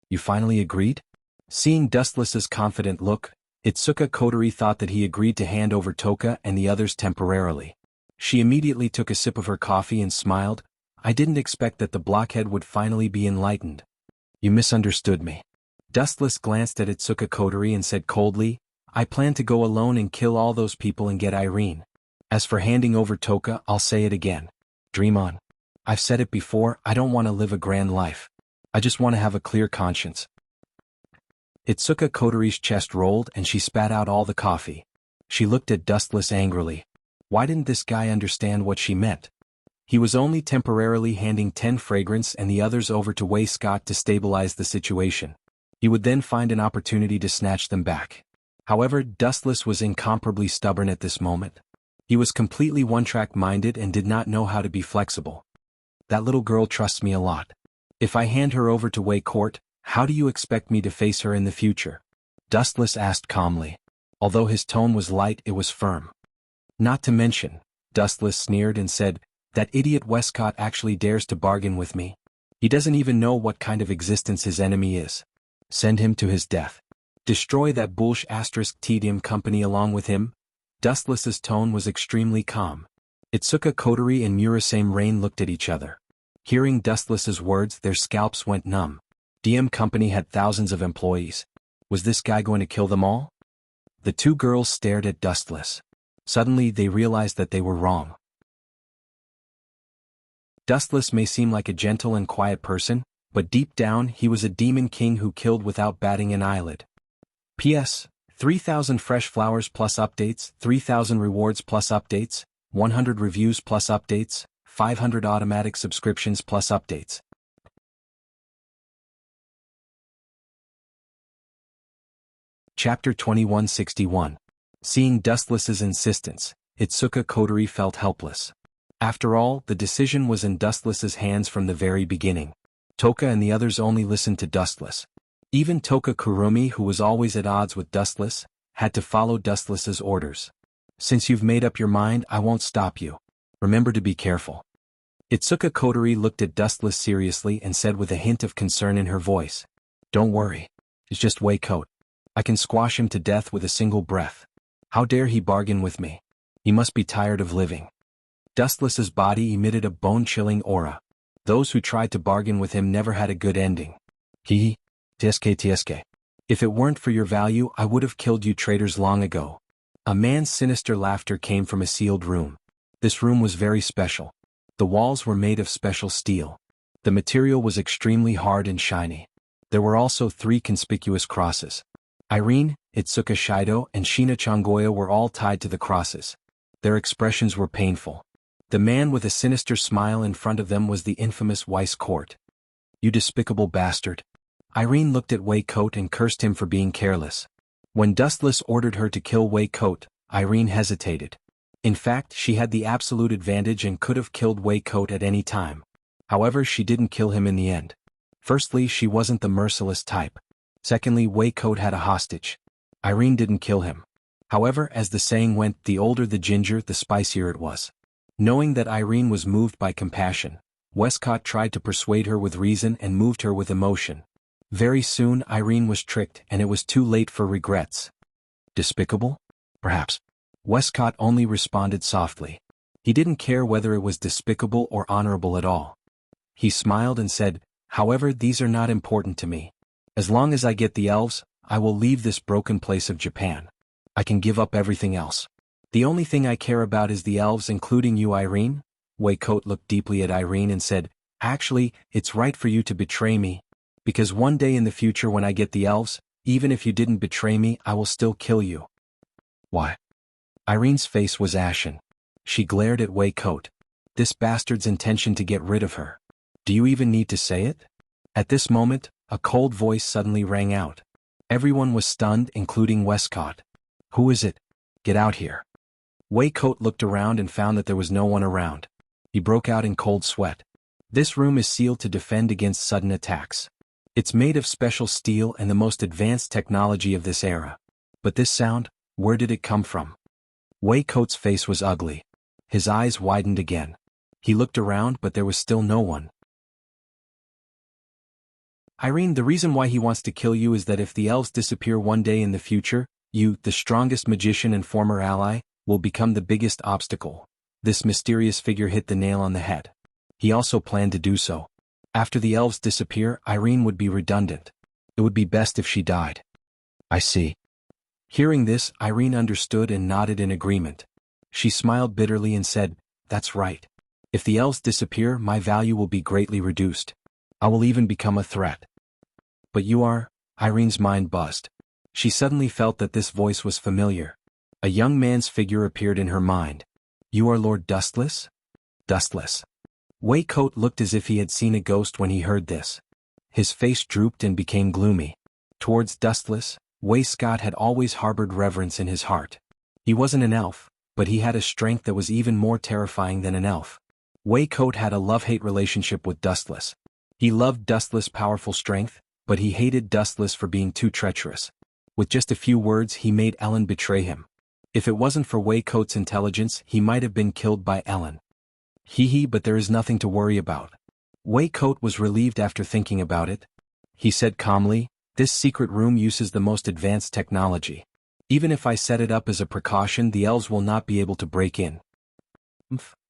You finally agreed? Seeing Dustless's confident look, Itsuka Kotori thought that he agreed to hand over Toka and the others temporarily. She immediately took a sip of her coffee and smiled. I didn't expect that the blockhead would finally be enlightened. You misunderstood me. Dustless glanced at Itsuka Kotori and said coldly, I plan to go alone and kill all those people and get Irene. As for handing over Toka, I'll say it again. Dream on. I've said it before, I don't want to live a grand life. I just want to have a clear conscience. Itsuka Kotori's chest rolled and she spat out all the coffee. She looked at Dustless angrily. Why didn't this guy understand what she meant? He was only temporarily handing 10 fragrance and the others over to Wei Scott to stabilize the situation. He would then find an opportunity to snatch them back. However, Dustless was incomparably stubborn at this moment. He was completely one-track minded and did not know how to be flexible. That little girl trusts me a lot. If I hand her over to Wei Court, How do you expect me to face her in the future? Dustless asked calmly. Although his tone was light, it was firm. Not to mention, Dustless sneered and said, that idiot Westcott actually dares to bargain with me. He doesn't even know what kind of existence his enemy is. Send him to his death. Destroy that tedium company along with him? Dustless's tone was extremely calm. Itsuka Kodari and Murasame Rain looked at each other. Hearing Dustless's words, their scalps went numb. DM Company had thousands of employees. Was this guy going to kill them all? The two girls stared at Dustless. Suddenly they realized that they were wrong. Dustless may seem like a gentle and quiet person, but deep down he was a demon king who killed without batting an eyelid. P.S. 3,000 fresh flowers plus updates, 3,000 rewards plus updates, 100 reviews plus updates, 500 automatic subscriptions plus updates. Chapter 2161. Seeing Dustless's insistence, Itsuka Kodari felt helpless. After all, the decision was in Dustless's hands from the very beginning. Toka and the others only listened to Dustless. Even Toka Kurumi, who was always at odds with Dustless, had to follow Dustless's orders. Since you've made up your mind, I won't stop you. Remember to be careful. Itsuka Kodari looked at Dustless seriously and said with a hint of concern in her voice, Don't worry. It's just Waycoat. I can squash him to death with a single breath. How dare he bargain with me? He must be tired of living. Dustless's body emitted a bone-chilling aura. Those who tried to bargain with him never had a good ending. Tsk. If it weren't for your value, I would have killed you traitors long ago. A man's sinister laughter came from a sealed room. This room was very special. The walls were made of special steel. The material was extremely hard and shiny. There were also 3 conspicuous crosses. Irene, Itsuka Shido, and Shina Changoya were all tied to the crosses. Their expressions were painful. The man with a sinister smile in front of them was the infamous Weiss Court. You despicable bastard. Irene looked at Waycoat and cursed him for being careless. When Dustless ordered her to kill Waycoat, Irene hesitated. In fact, she had the absolute advantage and could have killed Waycoat at any time. However, she didn't kill him in the end. Firstly, she wasn't the merciless type. Secondly, Waycoat had a hostage. Irene didn't kill him. However, as the saying went, the older the ginger, the spicier it was. Knowing that Irene was moved by compassion, Westcott tried to persuade her with reason and moved her with emotion. Very soon Irene was tricked and it was too late for regrets. Despicable? Perhaps. Westcott only responded softly. He didn't care whether it was despicable or honorable at all. He smiled and said, However, these are not important to me. As long as I get the elves, I will leave this broken place of Japan. I can give up everything else. The only thing I care about is the elves, including you, Irene. Waycoat looked deeply at Irene and said, Actually, it's right for you to betray me. Because one day in the future when I get the elves, even if you didn't betray me, I will still kill you. Why? Irene's face was ashen. She glared at Waycoat. This bastard's intention to get rid of her. Do you even need to say it? At this moment, a cold voice suddenly rang out. Everyone was stunned, including Westcott. Who is it? Get out here. Waycoat looked around and found that there was no one around. He broke out in cold sweat. This room is sealed to defend against sudden attacks. It's made of special steel and the most advanced technology of this era. But this sound, where did it come from? Waycoat's face was ugly. His eyes widened again. He looked around, but there was still no one. Irene, the reason why he wants to kill you is that if the elves disappear one day in the future, you, the strongest magician and former ally, will become the biggest obstacle. This mysterious figure hit the nail on the head. He also planned to do so. After the elves disappear, Irene would be redundant. It would be best if she died. I see. Hearing this, Irene understood and nodded in agreement. She smiled bitterly and said, That's right. If the elves disappear, my value will be greatly reduced. I will even become a threat. But you are? Irene's mind buzzed. She suddenly felt that this voice was familiar. A young man's figure appeared in her mind. You are Lord Dustless? Dustless. Waycoat looked as if he had seen a ghost when he heard this. His face drooped and became gloomy. Towards Dustless, Westcott had always harbored reverence in his heart. He wasn't an elf, but he had a strength that was even more terrifying than an elf. Waycoat had a love-hate relationship with Dustless. He loved Dustless' powerful strength, but he hated Dustless for being too treacherous. With just a few words he made Ellen betray him. If it wasn't for Wei Coat's intelligence he might have been killed by Ellen. But there is nothing to worry about. Wei Coat was relieved after thinking about it. He said calmly, "This secret room uses the most advanced technology. Even if I set it up as a precaution the elves will not be able to break in.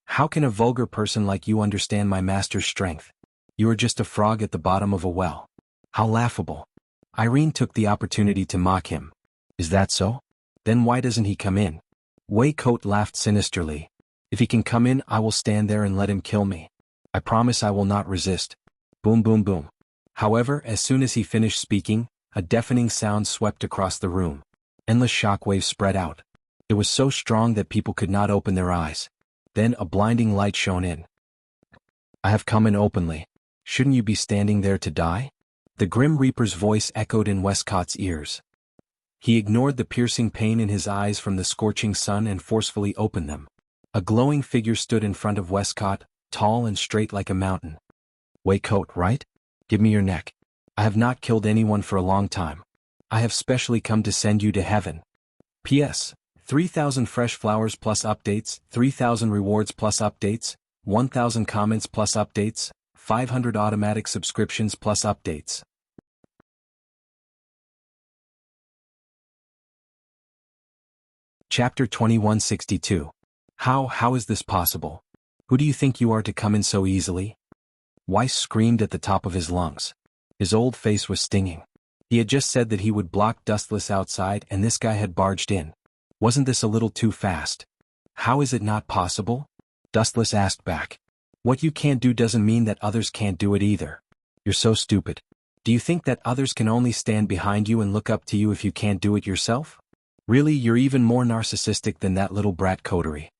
How can a vulgar person like you understand my master's strength? You are just a frog at the bottom of a well. How laughable." Irene took the opportunity to mock him. "Is that so? Then why doesn't he come in?" Wei Coat laughed sinisterly. "If he can come in I will stand there and let him kill me. I promise I will not resist." Boom boom boom. However, as soon as he finished speaking, a deafening sound swept across the room. Endless shockwaves spread out. It was so strong that people could not open their eyes. Then a blinding light shone in. "I have come in openly. Shouldn't you be standing there to die?" The Grim Reaper's voice echoed in Westcott's ears. He ignored the piercing pain in his eyes from the scorching sun and forcefully opened them. A glowing figure stood in front of Westcott, tall and straight like a mountain. "Wei Coat, right? Give me your neck. I have not killed anyone for a long time. I have specially come to send you to heaven. P.S. 3,000 fresh flowers plus updates, 3,000 rewards plus updates, 1,000 comments plus updates, 500 automatic subscriptions plus updates." Chapter 2162. How is this possible? Who do you think you are to come in so easily? Weiss screamed at the top of his lungs. His old face was stinging. He had just said that he would block Dustless outside and this guy had barged in. Wasn't this a little too fast? "How is it not possible?" Dustless asked back. "What you can't do doesn't mean that others can't do it either. You're so stupid. Do you think that others can only stand behind you and look up to you if you can't do it yourself? Really, you're even more narcissistic than that little brat coterie."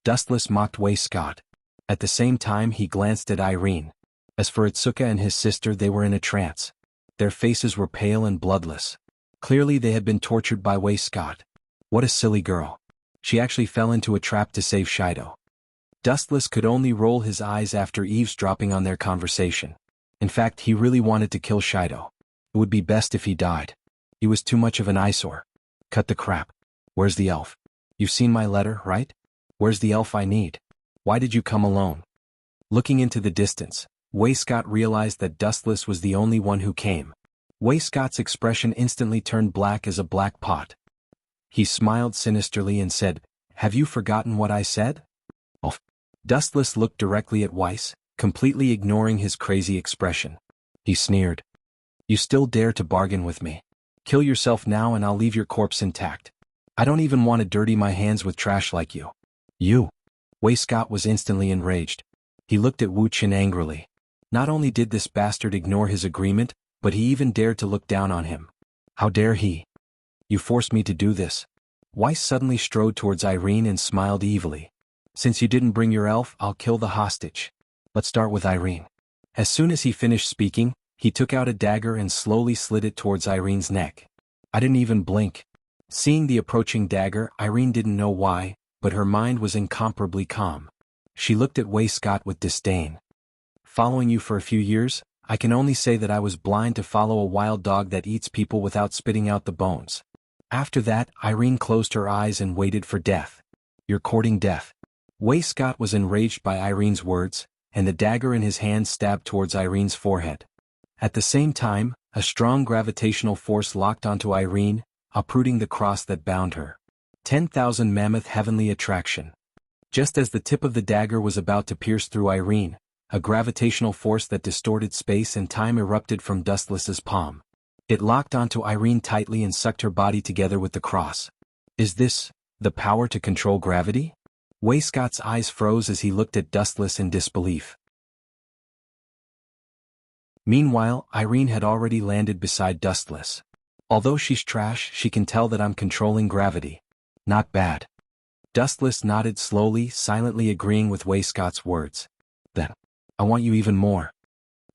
Dustless mocked Westcott. At the same time he glanced at Irene. As for Itsuka and his sister they were in a trance. Their faces were pale and bloodless. Clearly they had been tortured by Westcott. What a silly girl. She actually fell into a trap to save Shido. Dustless could only roll his eyes after eavesdropping on their conversation. In fact, he really wanted to kill Shido. It would be best if he died. He was too much of an eyesore. Cut the crap. Where's the elf? You've seen my letter, right? Where's the elf I need? Why did you come alone? Looking into the distance, Westcott realized that Dustless was the only one who came. Westcott's expression instantly turned black as a black pot. He smiled sinisterly and said, "Have you forgotten what I said?" Oh. Dustless looked directly at Weiss, completely ignoring his crazy expression. He sneered. "You still dare to bargain with me? Kill yourself now and I'll leave your corpse intact. I don't even want to dirty my hands with trash like you." "You?" Westcott was instantly enraged. He looked at Wuxia angrily. Not only did this bastard ignore his agreement, but he even dared to look down on him. How dare he? "You forced me to do this." Weiss suddenly strode towards Irene and smiled evilly. "Since you didn't bring your elf, I'll kill the hostage. Let's start with Irene." As soon as he finished speaking, he took out a dagger and slowly slid it towards Irene's neck. I didn't even blink. Seeing the approaching dagger, Irene didn't know why, but her mind was incomparably calm. She looked at Westcott with disdain. "Following you for a few years, I can only say that I was blind to follow a wild dog that eats people without spitting out the bones." After that, Irene closed her eyes and waited for death. "You're courting death." Westcott was enraged by Irene's words, and the dagger in his hand stabbed towards Irene's forehead. At the same time, a strong gravitational force locked onto Irene, uprooting the cross that bound her. 10,000 mammoth heavenly attraction. Just as the tip of the dagger was about to pierce through Irene, a gravitational force that distorted space and time erupted from Dustless's palm. It locked onto Irene tightly and sucked her body together with the cross. Is this the power to control gravity? Westcott's eyes froze as he looked at Dustless in disbelief. Meanwhile, Irene had already landed beside Dustless. "Although she's trash, she can tell that I'm controlling gravity. Not bad." Dustless nodded slowly, silently agreeing with Westcott's words. "Then, I want you even more."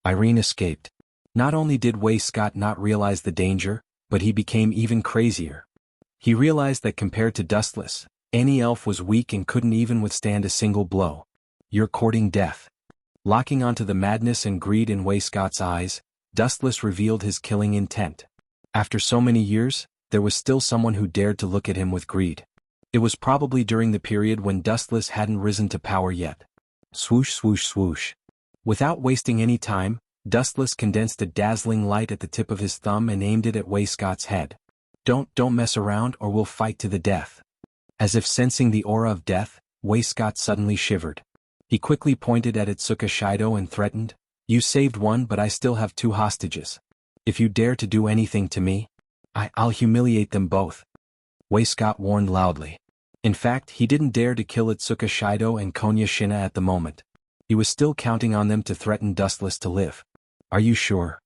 Irene escaped. Not only did Westcott not realize the danger, but he became even crazier. He realized that compared to Dustless, any elf was weak and couldn't even withstand a single blow. "You're courting death." Locking onto the madness and greed in Westcott's eyes, Dustless revealed his killing intent. After so many years, there was still someone who dared to look at him with greed. It was probably during the period when Dustless hadn't risen to power yet. Swoosh swoosh swoosh. Without wasting any time, Dustless condensed a dazzling light at the tip of his thumb and aimed it at Wayscott's head. Don't mess around or we'll fight to the death. As if sensing the aura of death, Wayscott suddenly shivered. He quickly pointed at Itsuka Shido and threatened, "You saved one but I still have 2 hostages. If you dare to do anything to me, I'll humiliate them both." Wayscott warned loudly. In fact, he didn't dare to kill Itsuka Shido and Konya Shina at the moment. He was still counting on them to threaten Dustless to live. "Are you sure?"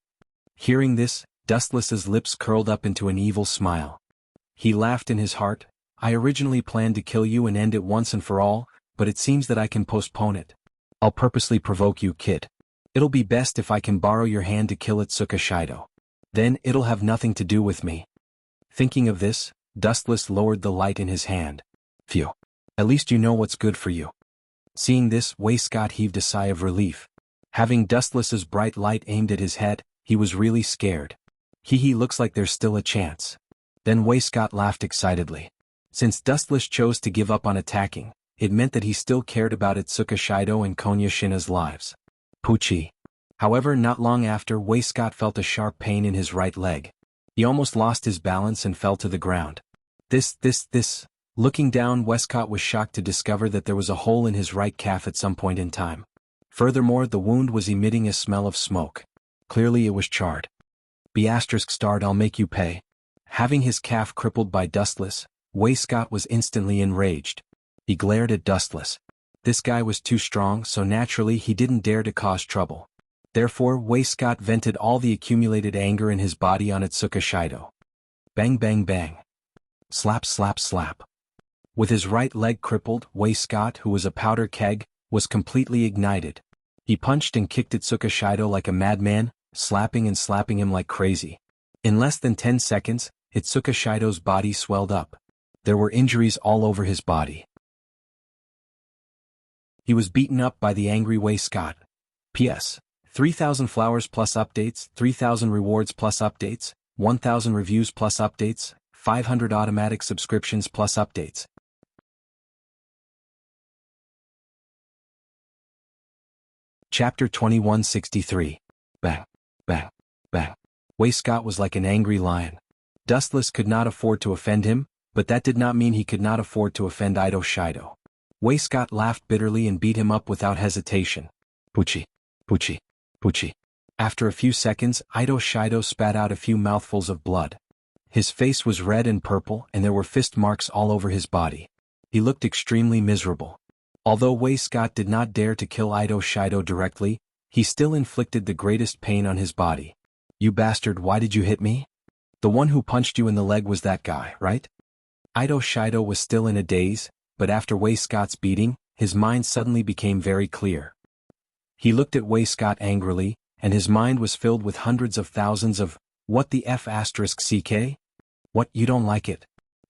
Hearing this, Dustless's lips curled up into an evil smile. He laughed in his heart. "I originally planned to kill you and end it once and for all, but it seems that I can postpone it. I'll purposely provoke you, kid. It'll be best if I can borrow your hand to kill Itsuka Shido. Then it'll have nothing to do with me." Thinking of this, Dustless lowered the light in his hand. "Phew. At least you know what's good for you." Seeing this, Wayscott heaved a sigh of relief. Having Dustless's bright light aimed at his head, he was really scared. He looks like there's still a chance." Then Wayscott laughed excitedly. Since Dustless chose to give up on attacking, it meant that he still cared about Itsuka Shido and Konya Shina's lives. Poochie. However, not long after, Wayscott felt a sharp pain in his right leg. He almost lost his balance and fell to the ground. This. Looking down, Westcott was shocked to discover that there was a hole in his right calf at some point in time. Furthermore, the wound was emitting a smell of smoke. Clearly it was charred. ****, I'll make you pay. Having his calf crippled by Dustless, Wayscott was instantly enraged. He glared at Dustless. This guy was too strong, so naturally he didn't dare to cause trouble. Therefore, Wayscott vented all the accumulated anger in his body on Itsuka Shido. Bang bang bang. Slap slap slap. With his right leg crippled, Wayscott, who was a powder keg, was completely ignited. He punched and kicked Itsuka Shido like a madman, slapping and slapping him like crazy. In less than 10 seconds, Itsuka Shido's body swelled up. There were injuries all over his body. He was beaten up by the angry Wayscott. P.S. 3,000 flowers plus updates, 3,000 rewards plus updates, 1,000 reviews plus updates, 500 automatic subscriptions plus updates. Chapter 2163. Bang, bang, bang. Wayscott was like an angry lion. Dustless could not afford to offend him, but that did not mean he could not afford to offend Ito Shido. Wayscott laughed bitterly and beat him up without hesitation. Poochie, poochie, poochie. After a few seconds, Ito Shido spat out a few mouthfuls of blood. His face was red and purple and there were fist marks all over his body. He looked extremely miserable. Although Wayscott did not dare to kill Ito Shido directly, he still inflicted the greatest pain on his body. "You bastard, why did you hit me? The one who punched you in the leg was that guy, right?" Ito Shido was still in a daze, but after Wayscott's beating, his mind suddenly became very clear. He looked at Wayscott angrily, and his mind was filled with hundreds of thousands of, "What the F***CK? What, you don't like it?"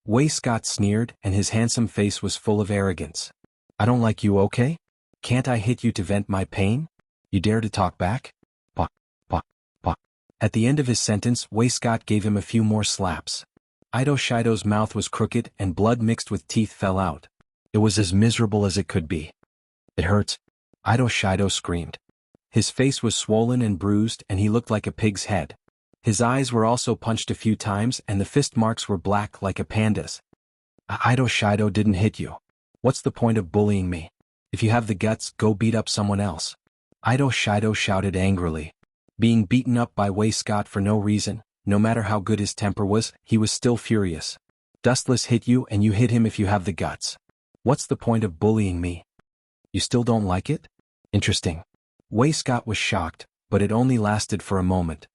Wayscott sneered, and his handsome face was full of arrogance. "I don't like you, okay? Can't I hit you to vent my pain? You dare to talk back?" Pah, pah, pah. At the end of his sentence, Wayscott gave him a few more slaps. Ito Shido's mouth was crooked and blood mixed with teeth fell out. It was as miserable as it could be. "It hurts," Ito Shido screamed. His face was swollen and bruised and he looked like a pig's head. His eyes were also punched a few times and the fist marks were black like a panda's. "Ito Shido didn't hit you. What's the point of bullying me? If you have the guts, go beat up someone else." Ito Shido shouted angrily. Being beaten up by Wayscott for no reason, no matter how good his temper was, he was still furious. "Dustless hit you and you hit him if you have the guts. What's the point of bullying me? You still don't like it? Interesting." Wayscott was shocked, but it only lasted for a moment.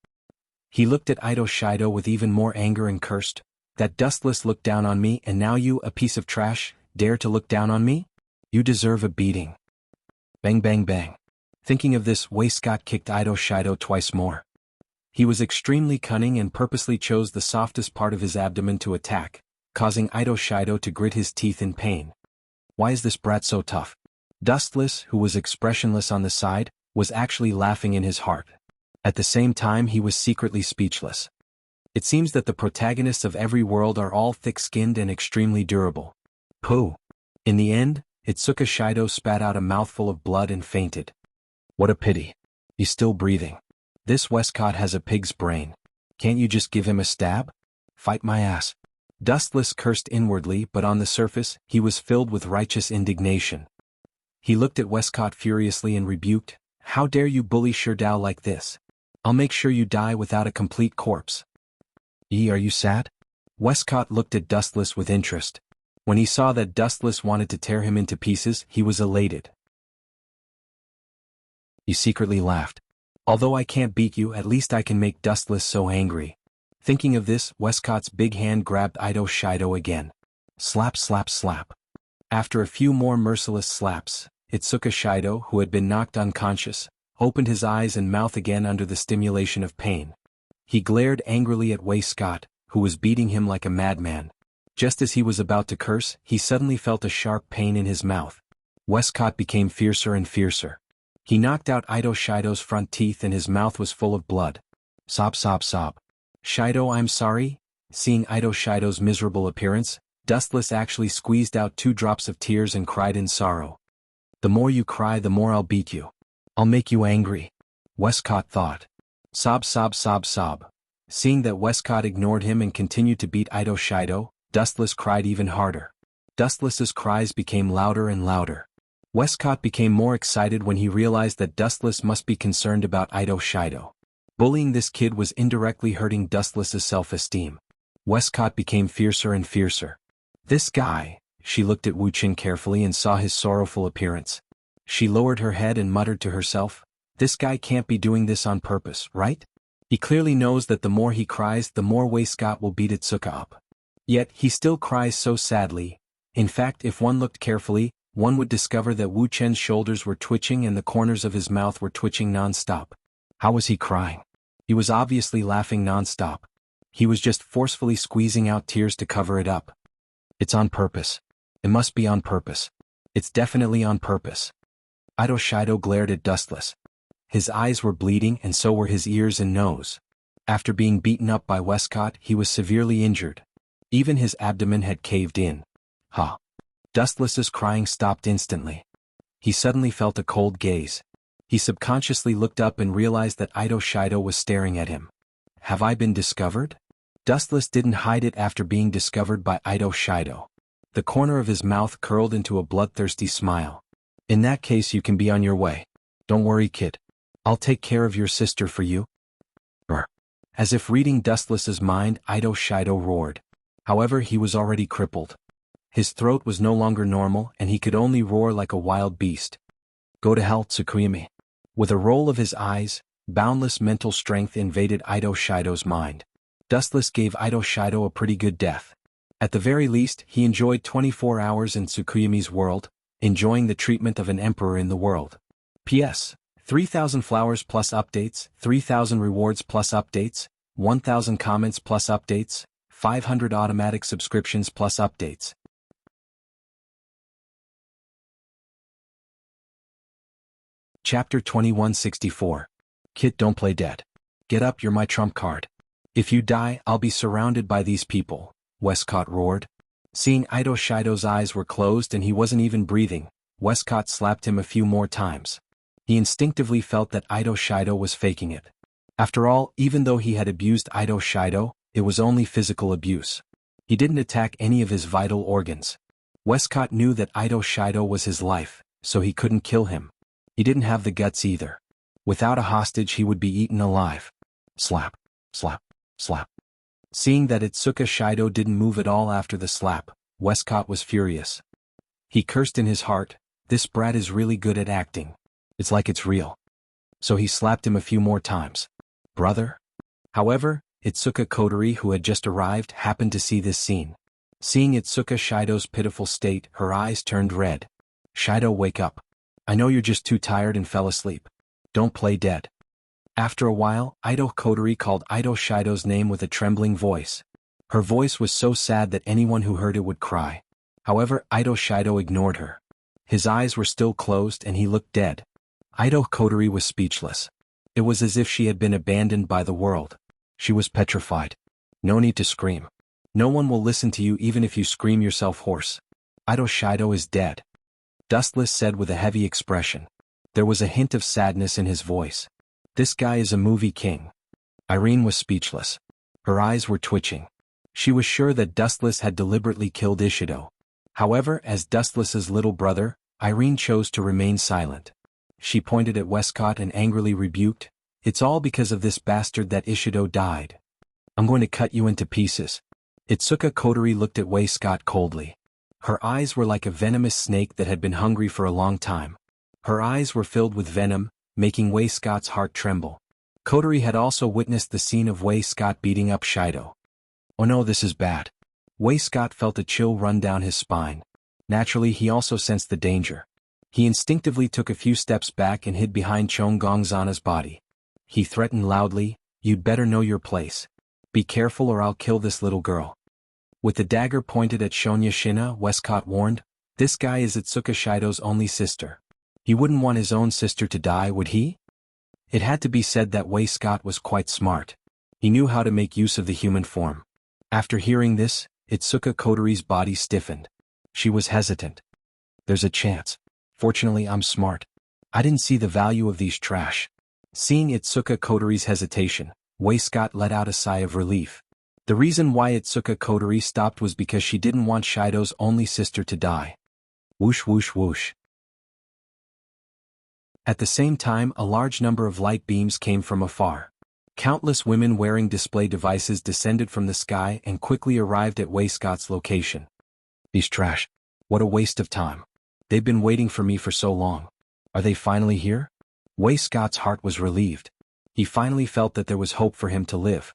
He looked at Ito Shido with even more anger and cursed, "That Dustless looked down on me and now you, a piece of trash, dare to look down on me? You deserve a beating." Bang bang bang. Thinking of this, Wayscott kicked Ito Shido twice more. He was extremely cunning and purposely chose the softest part of his abdomen to attack, causing Ito Shido to grit his teeth in pain. Why is this brat so tough? Dustless, who was expressionless on the side, was actually laughing in his heart. At the same time he was secretly speechless. It seems that the protagonists of every world are all thick-skinned and extremely durable. Pooh. In the end, Itsuka Shido spat out a mouthful of blood and fainted. What a pity. He's still breathing. This Westcott has a pig's brain. Can't you just give him a stab? Fight my ass. Dustless cursed inwardly, but on the surface, he was filled with righteous indignation. He looked at Westcott furiously and rebuked, "How dare you bully Sherdao like this? I'll make sure you die without a complete corpse." Are you sad? Westcott looked at Dustless with interest. When he saw that Dustless wanted to tear him into pieces, he was elated. He secretly laughed. "Although I can't beat you, at least I can make Dustless so angry." Thinking of this, Westcott's big hand grabbed Ito Shido again. Slap, slap, slap. After a few more merciless slaps, Itsuka Shido, who had been knocked unconscious, opened his eyes and mouth again under the stimulation of pain. He glared angrily at Westcott, who was beating him like a madman. Just as he was about to curse, he suddenly felt a sharp pain in his mouth. Westcott became fiercer and fiercer. He knocked out Ito Shido's front teeth and his mouth was full of blood. Sob, sob, sob. "Shido, I'm sorry." Seeing Ito Shido's miserable appearance, Dustless actually squeezed out 2 drops of tears and cried in sorrow. "The more you cry, the more I'll beat you. I'll make you angry," Westcott thought. Sob, sob, sob, sob. Seeing that Westcott ignored him and continued to beat Ito Shido, Dustless cried even harder. Dustless's cries became louder and louder. Westcott became more excited when he realized that Dustless must be concerned about Ito Shido. Bullying this kid was indirectly hurting Dustless's self-esteem. Westcott became fiercer and fiercer. "This guy," she looked at Wuxia carefully and saw his sorrowful appearance. She lowered her head and muttered to herself, "This guy can't be doing this on purpose, right? He clearly knows that the more he cries, the more Westcott will beat Itsuka up. Yet, he still cries so sadly. In fact, if one looked carefully, one would discover that Wuxia's shoulders were twitching and the corners of his mouth were twitching non-stop. How was he crying? He was obviously laughing non-stop. He was just forcefully squeezing out tears to cover it up. It's on purpose. It must be on purpose. It's definitely on purpose." Ito Shido glared at Dustless. His eyes were bleeding and so were his ears and nose. After being beaten up by Westcott, he was severely injured. Even his abdomen had caved in. Ha! Dustless's crying stopped instantly. He suddenly felt a cold gaze. He subconsciously looked up and realized that Ito Shido was staring at him. "Have I been discovered?" Dustless didn't hide it after being discovered by Ito Shido. The corner of his mouth curled into a bloodthirsty smile. "In that case you can be on your way. Don't worry, kid. I'll take care of your sister for you." Brr. As if reading Dustless's mind, Ito Shido roared. However, he was already crippled. His throat was no longer normal and he could only roar like a wild beast. "Go to hell, Tsukuyami." With a roll of his eyes, boundless mental strength invaded Ito Shido's mind. Dustless gave Ito Shido a pretty good death. At the very least, he enjoyed 24 hours in Tsukuyami's world, enjoying the treatment of an emperor in the world. P.S. 3,000 flowers plus updates, 3,000 rewards plus updates, 1,000 comments plus updates, 500 automatic subscriptions plus updates. Chapter 2164. Kid, don't play dead. Get up, you're my trump card. If you die, I'll be surrounded by these people, Westcott roared. Seeing Ito Shido's eyes were closed and he wasn't even breathing, Westcott slapped him a few more times. He instinctively felt that Ito Shido was faking it. After all, even though he had abused Ito Shido, it was only physical abuse. He didn't attack any of his vital organs. Westcott knew that Ito Shido was his life, so he couldn't kill him. He didn't have the guts either. Without a hostage he would be eaten alive. Slap, slap, slap. Seeing that Itsuka Shido didn't move at all after the slap, Westcott was furious. He cursed in his heart, "This brat is really good at acting. It's like it's real." So he slapped him a few more times. "Brother?" However, Itsuka Kotori, who had just arrived, happened to see this scene. Seeing Itsuka Shido's pitiful state, her eyes turned red. "Shido, wake up. I know you're just too tired and fell asleep. Don't play dead." After a while, Ito Kotori called Ito Shido's name with a trembling voice. Her voice was so sad that anyone who heard it would cry. However, Ito Shido ignored her. His eyes were still closed and he looked dead. Ito Kotori was speechless. It was as if she had been abandoned by the world. She was petrified. No need to scream. No one will listen to you even if you scream yourself hoarse. Ido Shido is dead. Dustless said with a heavy expression. There was a hint of sadness in his voice. This guy is a movie king. Irene was speechless. Her eyes were twitching. She was sure that Dustless had deliberately killed Ishido. However, as Dustless's little brother, Irene chose to remain silent. She pointed at Westcott and angrily rebuked, "It's all because of this bastard that Ishido died. I'm going to cut you into pieces." Itsuka Kotori looked at Westcott coldly. Her eyes were like a venomous snake that had been hungry for a long time. Her eyes were filled with venom, making Westcott's heart tremble. Kotori had also witnessed the scene of Westcott beating up Shido. Oh no, this is bad. Westcott felt a chill run down his spine. Naturally, he also sensed the danger. He instinctively took a few steps back and hid behind Chong Gongzana's body. He threatened loudly, "You'd better know your place. Be careful or I'll kill this little girl." With the dagger pointed at Shonya Shina, Westcott warned, "This guy is Itsuka Shido's only sister. He wouldn't want his own sister to die, would he?" It had to be said that Westcott was quite smart. He knew how to make use of the human form. After hearing this, Itsuka Kotori's body stiffened. She was hesitant. "There's a chance. Fortunately, I'm smart. I didn't see the value of these trash." Seeing Itsuka Kotori's hesitation, Westcott let out a sigh of relief. The reason why Itsuka Kotori stopped was because she didn't want Shido's only sister to die. Whoosh whoosh whoosh. At the same time, a large number of light beams came from afar. Countless women wearing display devices descended from the sky and quickly arrived at Westcott's location. "These trash. What a waste of time. They've been waiting for me for so long. Are they finally here?" Westcott's heart was relieved. He finally felt that there was hope for him to live.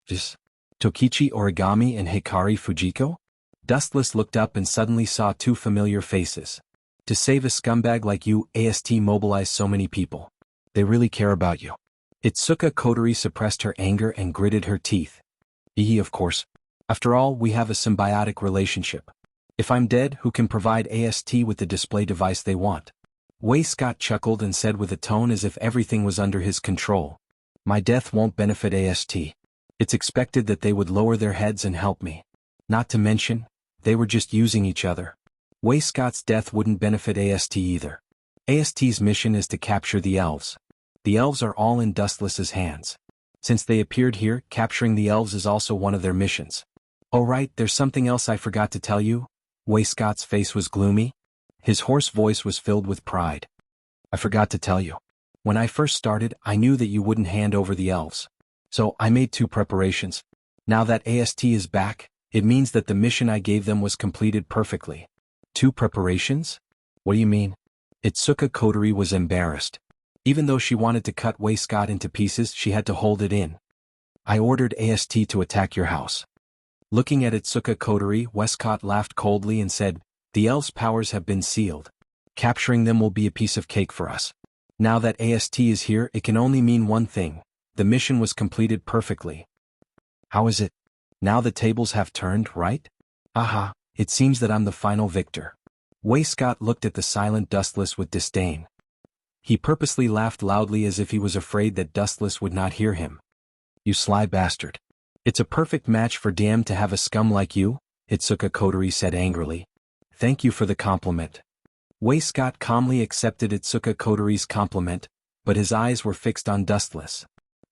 Just Tokichi Origami and Hikari Fujiko? Dustless looked up and suddenly saw two familiar faces. To save a scumbag like you, AST mobilized so many people. They really care about you. Itsuka Kotori suppressed her anger and gritted her teeth. Of course. After all, we have a symbiotic relationship. If I'm dead, who can provide AST with the display device they want? Westcott chuckled and said with a tone as if everything was under his control. My death won't benefit AST. It's expected that they would lower their heads and help me. Not to mention, they were just using each other. Westcott's death wouldn't benefit AST either. AST's mission is to capture the elves. The elves are all in Dustless's hands. Since they appeared here, capturing the elves is also one of their missions. Oh right, there's something else I forgot to tell you. Westcott's face was gloomy. His hoarse voice was filled with pride. I forgot to tell you. When I first started, I knew that you wouldn't hand over the elves. So I made 2 preparations. Now that AST is back, it means that the mission I gave them was completed perfectly. 2 preparations? What do you mean? Itsuka Kotori was embarrassed. Even though she wanted to cut Westcott into pieces, she had to hold it in. I ordered AST to attack your house. Looking at Itsuka Kotori, Westcott laughed coldly and said, the elves' powers have been sealed. Capturing them will be a piece of cake for us. Now that AST is here, it can only mean one thing. The mission was completed perfectly. How is it? Now the tables have turned, right? Aha, it seems that I'm the final victor. Westcott looked at the silent Dustless with disdain. He purposely laughed loudly as if he was afraid that Dustless would not hear him. You sly bastard. It's a perfect match for Dam to have a scum like you, Itsuka Kotori said angrily. Thank you for the compliment. Westcott calmly accepted Itsuka Kotori's compliment, but his eyes were fixed on Dustless.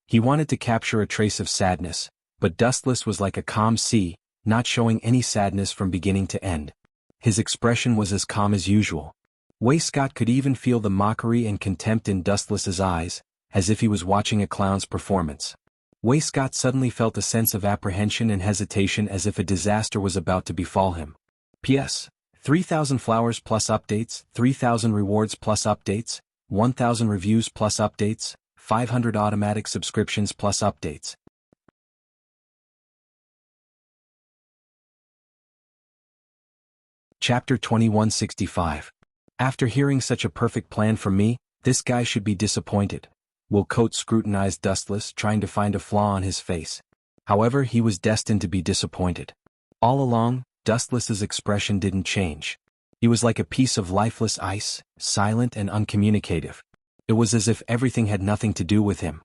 He wanted to capture a trace of sadness, but Dustless was like a calm sea, not showing any sadness from beginning to end. His expression was as calm as usual. Westcott could even feel the mockery and contempt in Dustless's eyes, as if he was watching a clown's performance. Westcott suddenly felt a sense of apprehension and hesitation as if a disaster was about to befall him. P.S. 3,000 flowers plus updates, 3,000 rewards plus updates, 1,000 reviews plus updates, 500 automatic subscriptions plus updates. Chapter 2165. After hearing such a perfect plan from me, this guy should be disappointed. Will Coate scrutinized Dustless, trying to find a flaw on his face. However, he was destined to be disappointed. All along, Dustless's expression didn't change. He was like a piece of lifeless ice, silent and uncommunicative. It was as if everything had nothing to do with him.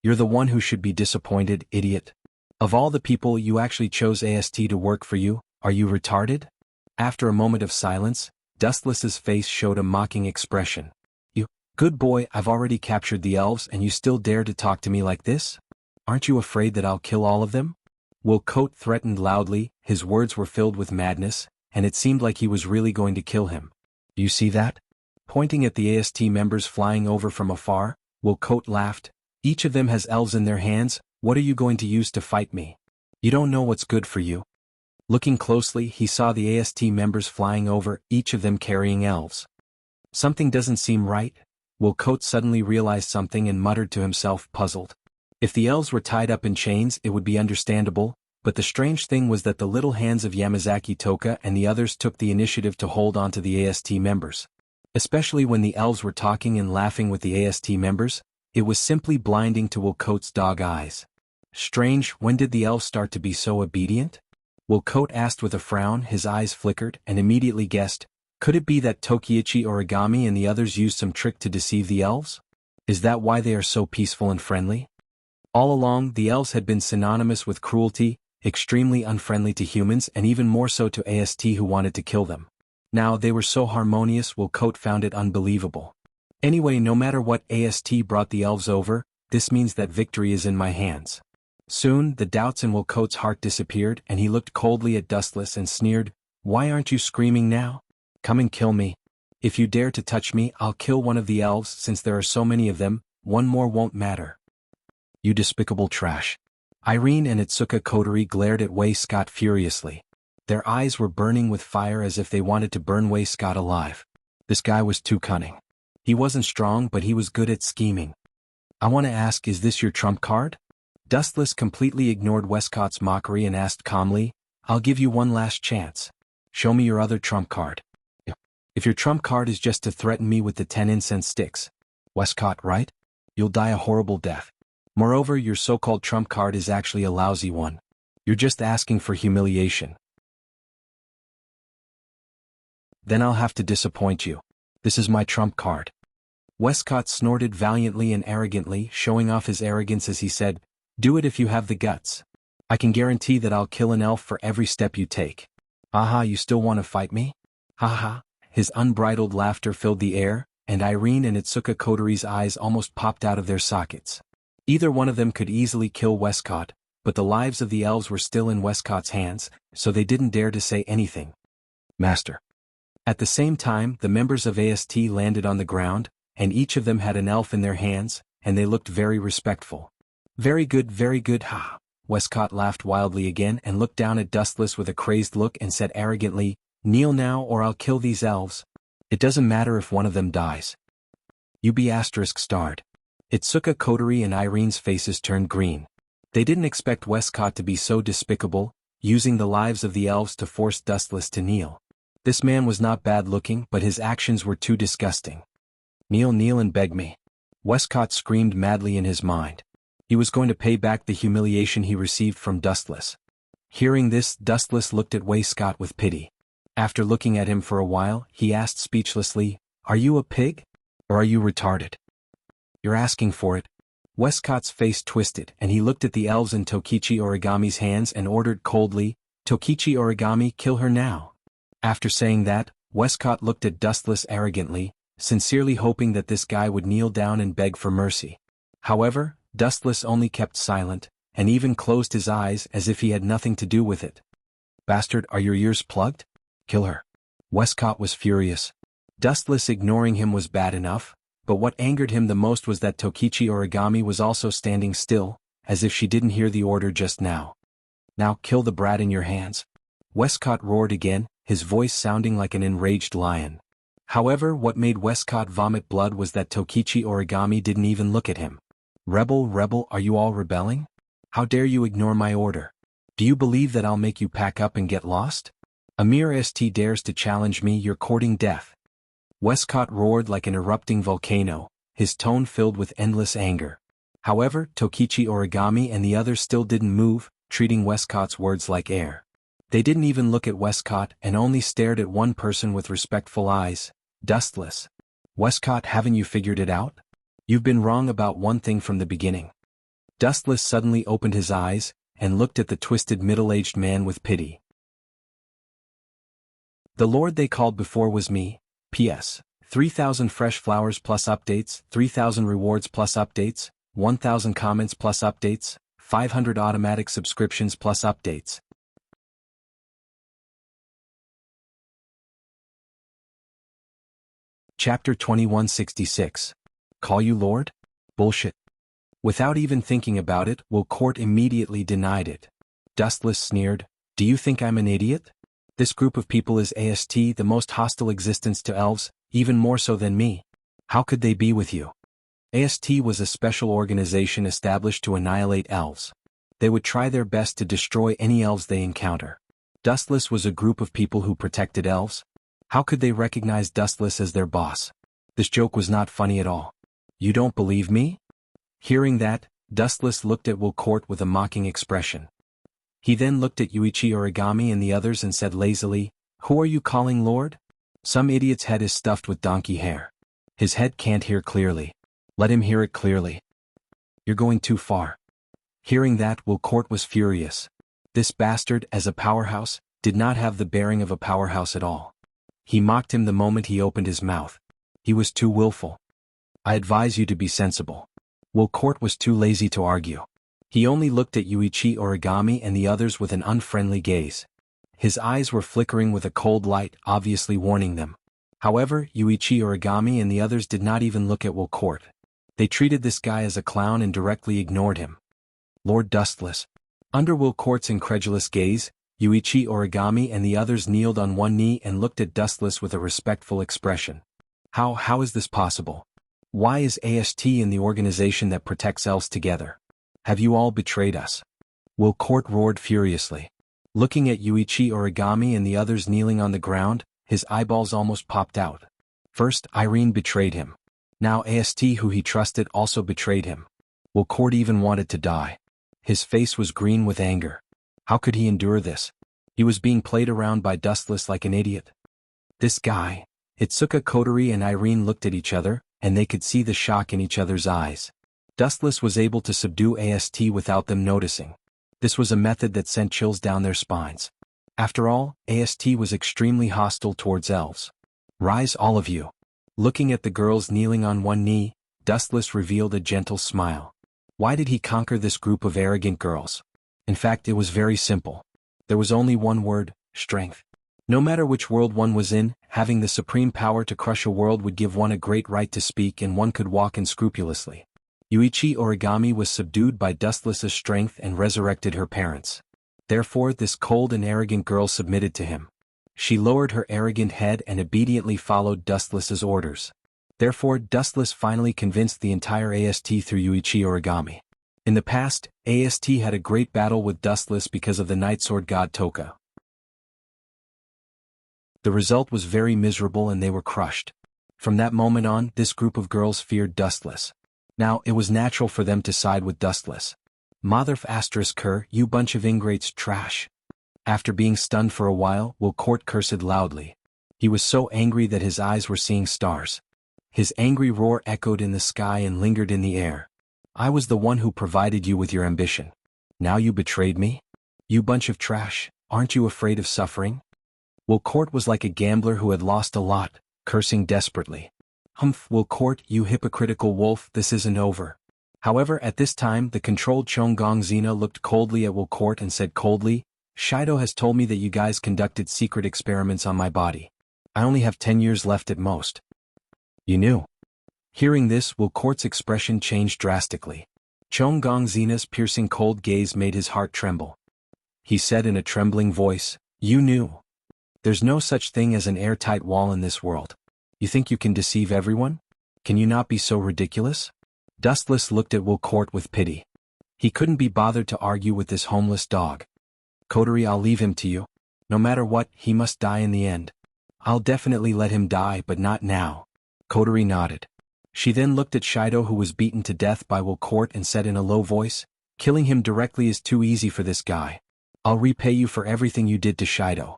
You're the one who should be disappointed, idiot. Of all the people you actually chose AST to work for you, are you retarded? After a moment of silence, Dustless's face showed a mocking expression. You, good boy, I've already captured the elves and you still dare to talk to me like this? Aren't you afraid that I'll kill all of them? Wuxia threatened loudly, his words were filled with madness, and it seemed like he was really going to kill him. You see that? Pointing at the AST members flying over from afar, Wuxia laughed. Each of them has elves in their hands, what are you going to use to fight me? You don't know what's good for you. Looking closely, he saw the AST members flying over, each of them carrying elves. Something doesn't seem right. Wuxia suddenly realized something and muttered to himself, puzzled. If the elves were tied up in chains, it would be understandable, but the strange thing was that the little hands of Yamazaki Toka and the others took the initiative to hold on to the AST members. Especially when the elves were talking and laughing with the AST members, it was simply blinding to Wuxia's dog eyes. Strange, when did the elves start to be so obedient? Wuxia asked with a frown, his eyes flickered, and immediately guessed, could it be that Tokiichi Origami and the others used some trick to deceive the elves? Is that why they are so peaceful and friendly? All along, the elves had been synonymous with cruelty, extremely unfriendly to humans and even more so to AST who wanted to kill them. Now they were so harmonious, Wuxia found it unbelievable. Anyway, no matter what AST brought the elves over, this means that victory is in my hands. Soon, the doubts in Wuxia's heart disappeared and he looked coldly at Dustless and sneered, why aren't you screaming now? Come and kill me. If you dare to touch me, I'll kill one of the elves since there are so many of them, one more won't matter. You despicable trash. Irene and Itsuka Kotori glared at Wei Scott furiously. Their eyes were burning with fire as if they wanted to burn Wei Scott alive. This guy was too cunning. He wasn't strong, but he was good at scheming. I want to ask, is this your trump card? Dustless completely ignored Westcott's mockery and asked calmly, I'll give you one last chance. Show me your other trump card. If your trump card is just to threaten me with the 10 incense sticks, Westcott, right? You'll die a horrible death. Moreover, your so-called trump card is actually a lousy one. You're just asking for humiliation. Then I'll have to disappoint you. This is my trump card. Westcott snorted valiantly and arrogantly, showing off his arrogance as he said, do it if you have the guts. I can guarantee that I'll kill an elf for every step you take. Aha, you still want to fight me? Haha. His unbridled laughter filled the air, and Irene and Itsuka Kotori's eyes almost popped out of their sockets. Either one of them could easily kill Westcott, but the lives of the elves were still in Westcott's hands, so they didn't dare to say anything. Master. At the same time, the members of AST landed on the ground, and each of them had an elf in their hands, and they looked very respectful. Very good, ha. Westcott laughed wildly again and looked down at Dustless with a crazed look and said arrogantly, kneel now or I'll kill these elves. It doesn't matter if one of them dies. You be *****. Itsuka Kotori and Irene's faces turned green. They didn't expect Westcott to be so despicable, using the lives of the elves to force Dustless to kneel. This man was not bad looking, but his actions were too disgusting. Kneel and beg me. Westcott screamed madly in his mind. He was going to pay back the humiliation he received from Dustless. Hearing this, Dustless looked at Wei Scott with pity. After looking at him for a while, he asked speechlessly, are you a pig? Or are you retarded? You're asking for it. Westcott's face twisted and he looked at the elves in Tokichi Origami's hands and ordered coldly, Tokichi Origami, kill her now. After saying that, Westcott looked at Dustless arrogantly, sincerely hoping that this guy would kneel down and beg for mercy. However, Dustless only kept silent, and even closed his eyes as if he had nothing to do with it. Bastard, are your ears plugged? Kill her. Westcott was furious. Dustless ignoring him was bad enough, but what angered him the most was that Tokichi Origami was also standing still, as if she didn't hear the order just now. Now kill the brat in your hands. Westcott roared again, his voice sounding like an enraged lion. However, what made Westcott vomit blood was that Tokichi Origami didn't even look at him. Rebel, are you all rebelling? How dare you ignore my order? Do you believe that I'll make you pack up and get lost? A mere ST dares to challenge me, you're courting death. Westcott roared like an erupting volcano, his tone filled with endless anger. However, Tokichi Origami and the others still didn't move, treating Westcott's words like air. They didn't even look at Westcott and only stared at one person with respectful eyes, Dustless. Westcott, haven't you figured it out? You've been wrong about one thing from the beginning. Dustless suddenly opened his eyes, and looked at the twisted middle-aged man with pity. The lord they called before was me. P.S. 3,000 fresh flowers plus updates, 3,000 rewards plus updates, 1,000 comments plus updates, 500 automatic subscriptions plus updates. Chapter 2166. Call you Lord? Bullshit. Without even thinking about it, Wuxia immediately denied it. Dustless sneered, "Do you think I'm an idiot? This group of people is the most hostile existence to elves, even more so than me. How could they be with you?" Was a special organization established to annihilate elves. They would try their best to destroy any elves they encounter. Dustless was a group of people who protected elves. How could they recognize Dustless as their boss? This joke was not funny at all. You don't believe me? Hearing that, Dustless looked at Wuxia with a mocking expression. He then looked at Yuichi Origami and the others and said lazily, "Who are you calling Lord? Some idiot's head is stuffed with donkey hair. His head can't hear clearly. Let him hear it clearly. You're going too far." Hearing that, Wuxia was furious. This bastard, as a powerhouse, did not have the bearing of a powerhouse at all. He mocked him the moment he opened his mouth. He was too willful. "I advise you to be sensible." Wuxia was too lazy to argue. He only looked at Yuichi Origami and the others with an unfriendly gaze. His eyes were flickering with a cold light, obviously warning them. However, Yuichi Origami and the others did not even look at Wuxia. They treated this guy as a clown and directly ignored him. Lord Dustless. Under Wuxia's incredulous gaze, Yuichi Origami and the others kneeled on one knee and looked at Dustless with a respectful expression. How is this possible? Why is in the organization that protects elves together? Have you all betrayed us? Wuxia roared furiously. Looking at Yuichi Origami and the others kneeling on the ground, his eyeballs almost popped out. First, Irene betrayed him. Now who he trusted also betrayed him. Wuxia even wanted to die. His face was green with anger. How could he endure this? He was being played around by Dustless like an idiot. This guy. Itsuka Kotori and Irene looked at each other, and they could see the shock in each other's eyes. Dustless was able to subdue without them noticing. This was a method that sent chills down their spines. After all, was extremely hostile towards elves. "Rise all of you." Looking at the girls kneeling on one knee, Dustless revealed a gentle smile. Why did he conquer this group of arrogant girls? In fact, it was very simple. There was only one word: strength. No matter which world one was in, having the supreme power to crush a world would give one a great right to speak, and one could walk unscrupulously. Yuichi Origami was subdued by Dustless's strength and resurrected her parents. Therefore, this cold and arrogant girl submitted to him. She lowered her arrogant head and obediently followed Dustless's orders. Therefore, Dustless finally convinced the entire through Yuichi Origami. In the past, had a great battle with Dustless because of the Nightsword god Toka. The result was very miserable and they were crushed. From that moment on, this group of girls feared Dustless. Now, it was natural for them to side with Dustless. Motherf ***, you bunch of ingrates, trash. After being stunned for a while, Wuxia cursed loudly. He was so angry that his eyes were seeing stars. His angry roar echoed in the sky and lingered in the air. "I was the one who provided you with your ambition. Now you betrayed me? You bunch of trash, aren't you afraid of suffering?" Wuxia was like a gambler who had lost a lot, cursing desperately. "Humph, Wuxia, you hypocritical wolf, this isn't over." However, at this time the controlled Chonggongzina looked coldly at Wuxia and said coldly, "Shido has told me that you guys conducted secret experiments on my body. I only have 10 years left at most." "You knew?" Hearing this, Wuxia's expression changed drastically. Chonggongzina's piercing cold gaze made his heart tremble. He said in a trembling voice, "You knew. There's no such thing as an airtight wall in this world. You think you can deceive everyone? Can you not be so ridiculous?" Dustless looked at Wuxia with pity. He couldn't be bothered to argue with this homeless dog. "Kotori, I'll leave him to you. No matter what, he must die in the end." "I'll definitely let him die, but not now." Kotori nodded. She then looked at Shido, who was beaten to death by Wuxia, and said in a low voice, "Killing him directly is too easy for this guy. I'll repay you for everything you did to Shido.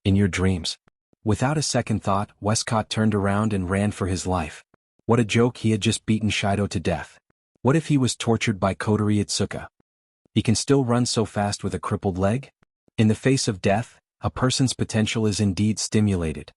In your dreams." Without a second thought, Westcott turned around and ran for his life. What a joke, he had just beaten Shido to death. What if he was tortured by Kotori Itsuka? He can still run so fast with a crippled leg? In the face of death, a person's potential is indeed stimulated.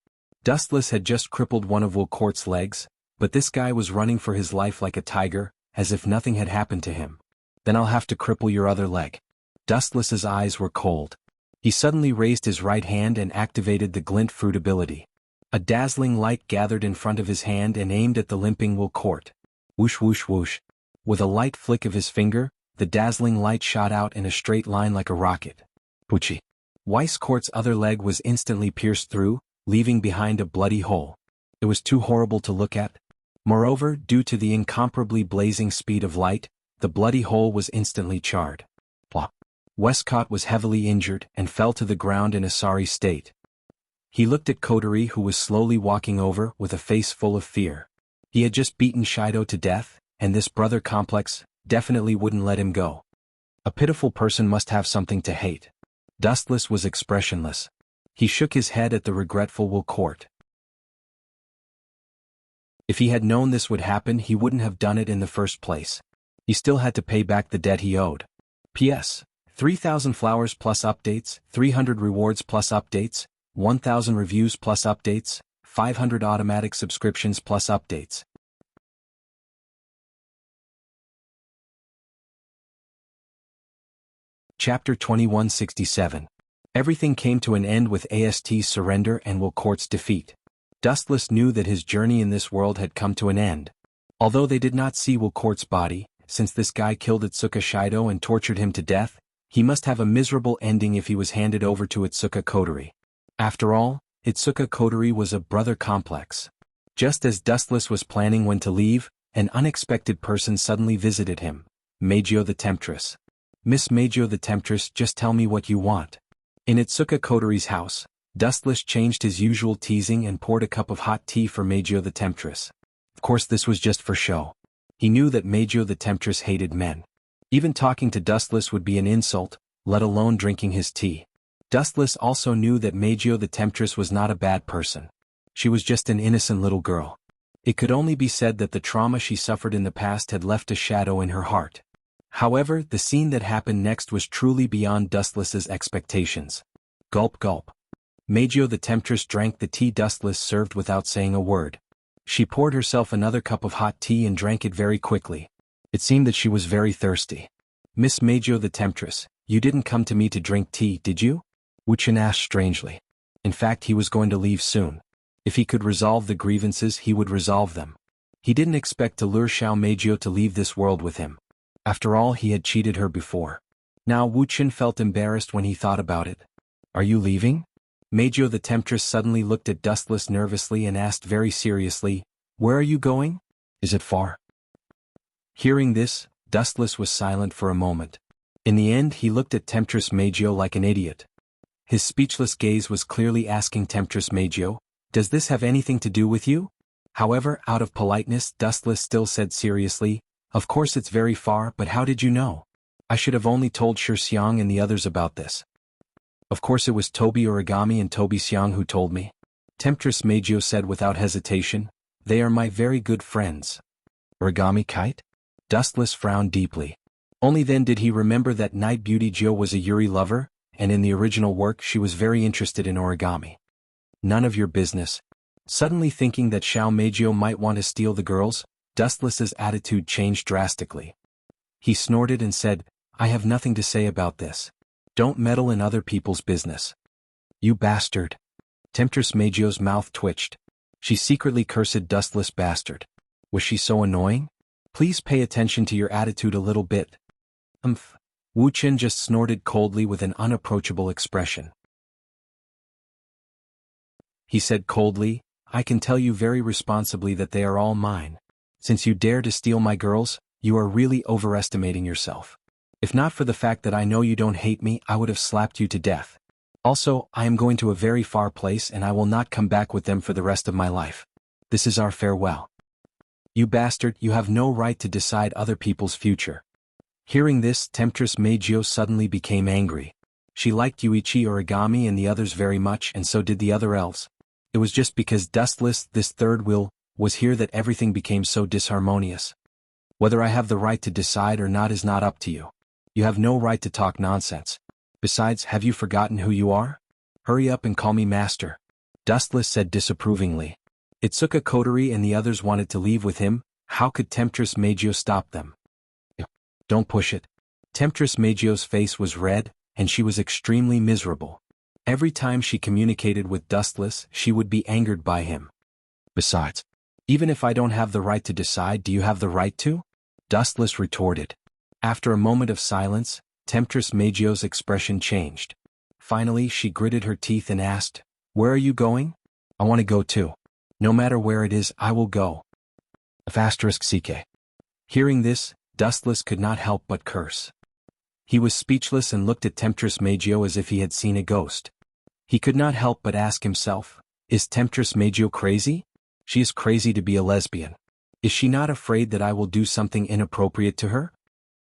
Dustless had just crippled one of Wilcourt's legs, but this guy was running for his life like a tiger, as if nothing had happened to him. Then I'll have to cripple your other leg. Dustless's eyes were cold. He suddenly raised his right hand and activated the glint fruit ability. A dazzling light gathered in front of his hand and aimed at the limping Wilcourt. Whoosh whoosh whoosh. With a light flick of his finger, the dazzling light shot out in a straight line like a rocket. Poochie. Weiscourt's other leg was instantly pierced through, leaving behind a bloody hole. It was too horrible to look at. Moreover, due to the incomparably blazing speed of light, the bloody hole was instantly charred. Plop. Westcott was heavily injured and fell to the ground in a sorry state. He looked at Kotori, who was slowly walking over with a face full of fear. He had just beaten Shido to death, and this brother complex definitely wouldn't let him go. A pitiful person must have something to hate. Dustless was expressionless. He shook his head at the regretful Wilcourt. If he had known this would happen, he wouldn't have done it in the first place. He still had to pay back the debt he owed. P.S. 3,000 flowers plus updates, 300 rewards plus updates, 1,000 reviews plus updates, 500 automatic subscriptions plus updates. Chapter 2167. Everything came to an end with AST's surrender and Wilcourt's defeat. Dustless knew that his journey in this world had come to an end. Although they did not see Wilcourt's body, since this guy killed Itsuka Shido and tortured him to death, he must have a miserable ending if he was handed over to Itsuka Kotori. After all, Itsuka Kotori was a brother complex. Just as Dustless was planning when to leave, an unexpected person suddenly visited him. Meijio the Temptress. Miss Meijio the Temptress, just tell me what you want. In Itsuka Kotori's house, Dustless changed his usual teasing and poured a cup of hot tea for Meijio the Temptress. Of course this was just for show. He knew that Meijio the Temptress hated men. Even talking to Dustless would be an insult, let alone drinking his tea. Dustless also knew that Meijio the Temptress was not a bad person. She was just an innocent little girl. It could only be said that the trauma she suffered in the past had left a shadow in her heart. However, the scene that happened next was truly beyond Dustless's expectations. Gulp gulp. Meijio the Temptress drank the tea Dustless served without saying a word. She poured herself another cup of hot tea and drank it very quickly. It seemed that she was very thirsty. Miss Meijio the Temptress, you didn't come to me to drink tea, did you? Wuxia asked strangely. In fact, he was going to leave soon. If he could resolve the grievances, he would resolve them. He didn't expect to lure Xiao Meijio to leave this world with him. After all, he had cheated her before. Now Wuxia felt embarrassed when he thought about it. Are you leaving? Meijio the Temptress suddenly looked at Dustless nervously and asked very seriously, where are you going? Is it far? Hearing this, Dustless was silent for a moment. In the end, he looked at Temptress Meijio like an idiot. His speechless gaze was clearly asking Temptress Meijio, does this have anything to do with you? However, out of politeness, Dustless still said seriously, of course it's very far, but how did you know? I should have only told Shi Xiang and the others about this. Of course it was Tobi Origami and Tobi Xiang who told me. Temptress Meijio said without hesitation, they are my very good friends. Origami Kite? Dustless frowned deeply. Only then did he remember that Night Beauty Jo was a Yuri lover, and in the original work she was very interested in origami. None of your business. Suddenly thinking that Xiao Meijio might want to steal the girls, Dustless's attitude changed drastically. He snorted and said, I have nothing to say about this. Don't meddle in other people's business. You bastard. Temptress Meijio's mouth twitched. She secretly cursed Dustless bastard. Was she so annoying? Please pay attention to your attitude a little bit. Wuxia just snorted coldly with an unapproachable expression. He said coldly, I can tell you very responsibly that they are all mine. Since you dare to steal my girls, you are really overestimating yourself. If not for the fact that I know you don't hate me, I would have slapped you to death. Also, I am going to a very far place and I will not come back with them for the rest of my life. This is our farewell. You bastard, you have no right to decide other people's future. Hearing this, Temptress Meijio suddenly became angry. She liked Yuichi Origami and the others very much, and so did the other elves. It was just because Dustless, this third wheel, was here that everything became so disharmonious. Whether I have the right to decide or not is not up to you. You have no right to talk nonsense. Besides, have you forgotten who you are? Hurry up and call me master, Dustless said disapprovingly. Itsuka Kotori and the others wanted to leave with him. How could Temptress Meijio stop them? Don't push it. Temptress Meijio's face was red, and she was extremely miserable. Every time she communicated with Dustless, she would be angered by him. Besides, even if I don't have the right to decide, do you have the right to? Dustless retorted. After a moment of silence, Temptress Meijio's expression changed. Finally, she gritted her teeth and asked, "Where are you going?" "I want to go too. No matter where it is, I will go." *CK. Hearing this, Dustless could not help but curse. He was speechless and looked at Temptress Meijio as if he had seen a ghost. He could not help but ask himself, is Temptress Meijio crazy? She is crazy to be a lesbian. Is she not afraid that I will do something inappropriate to her?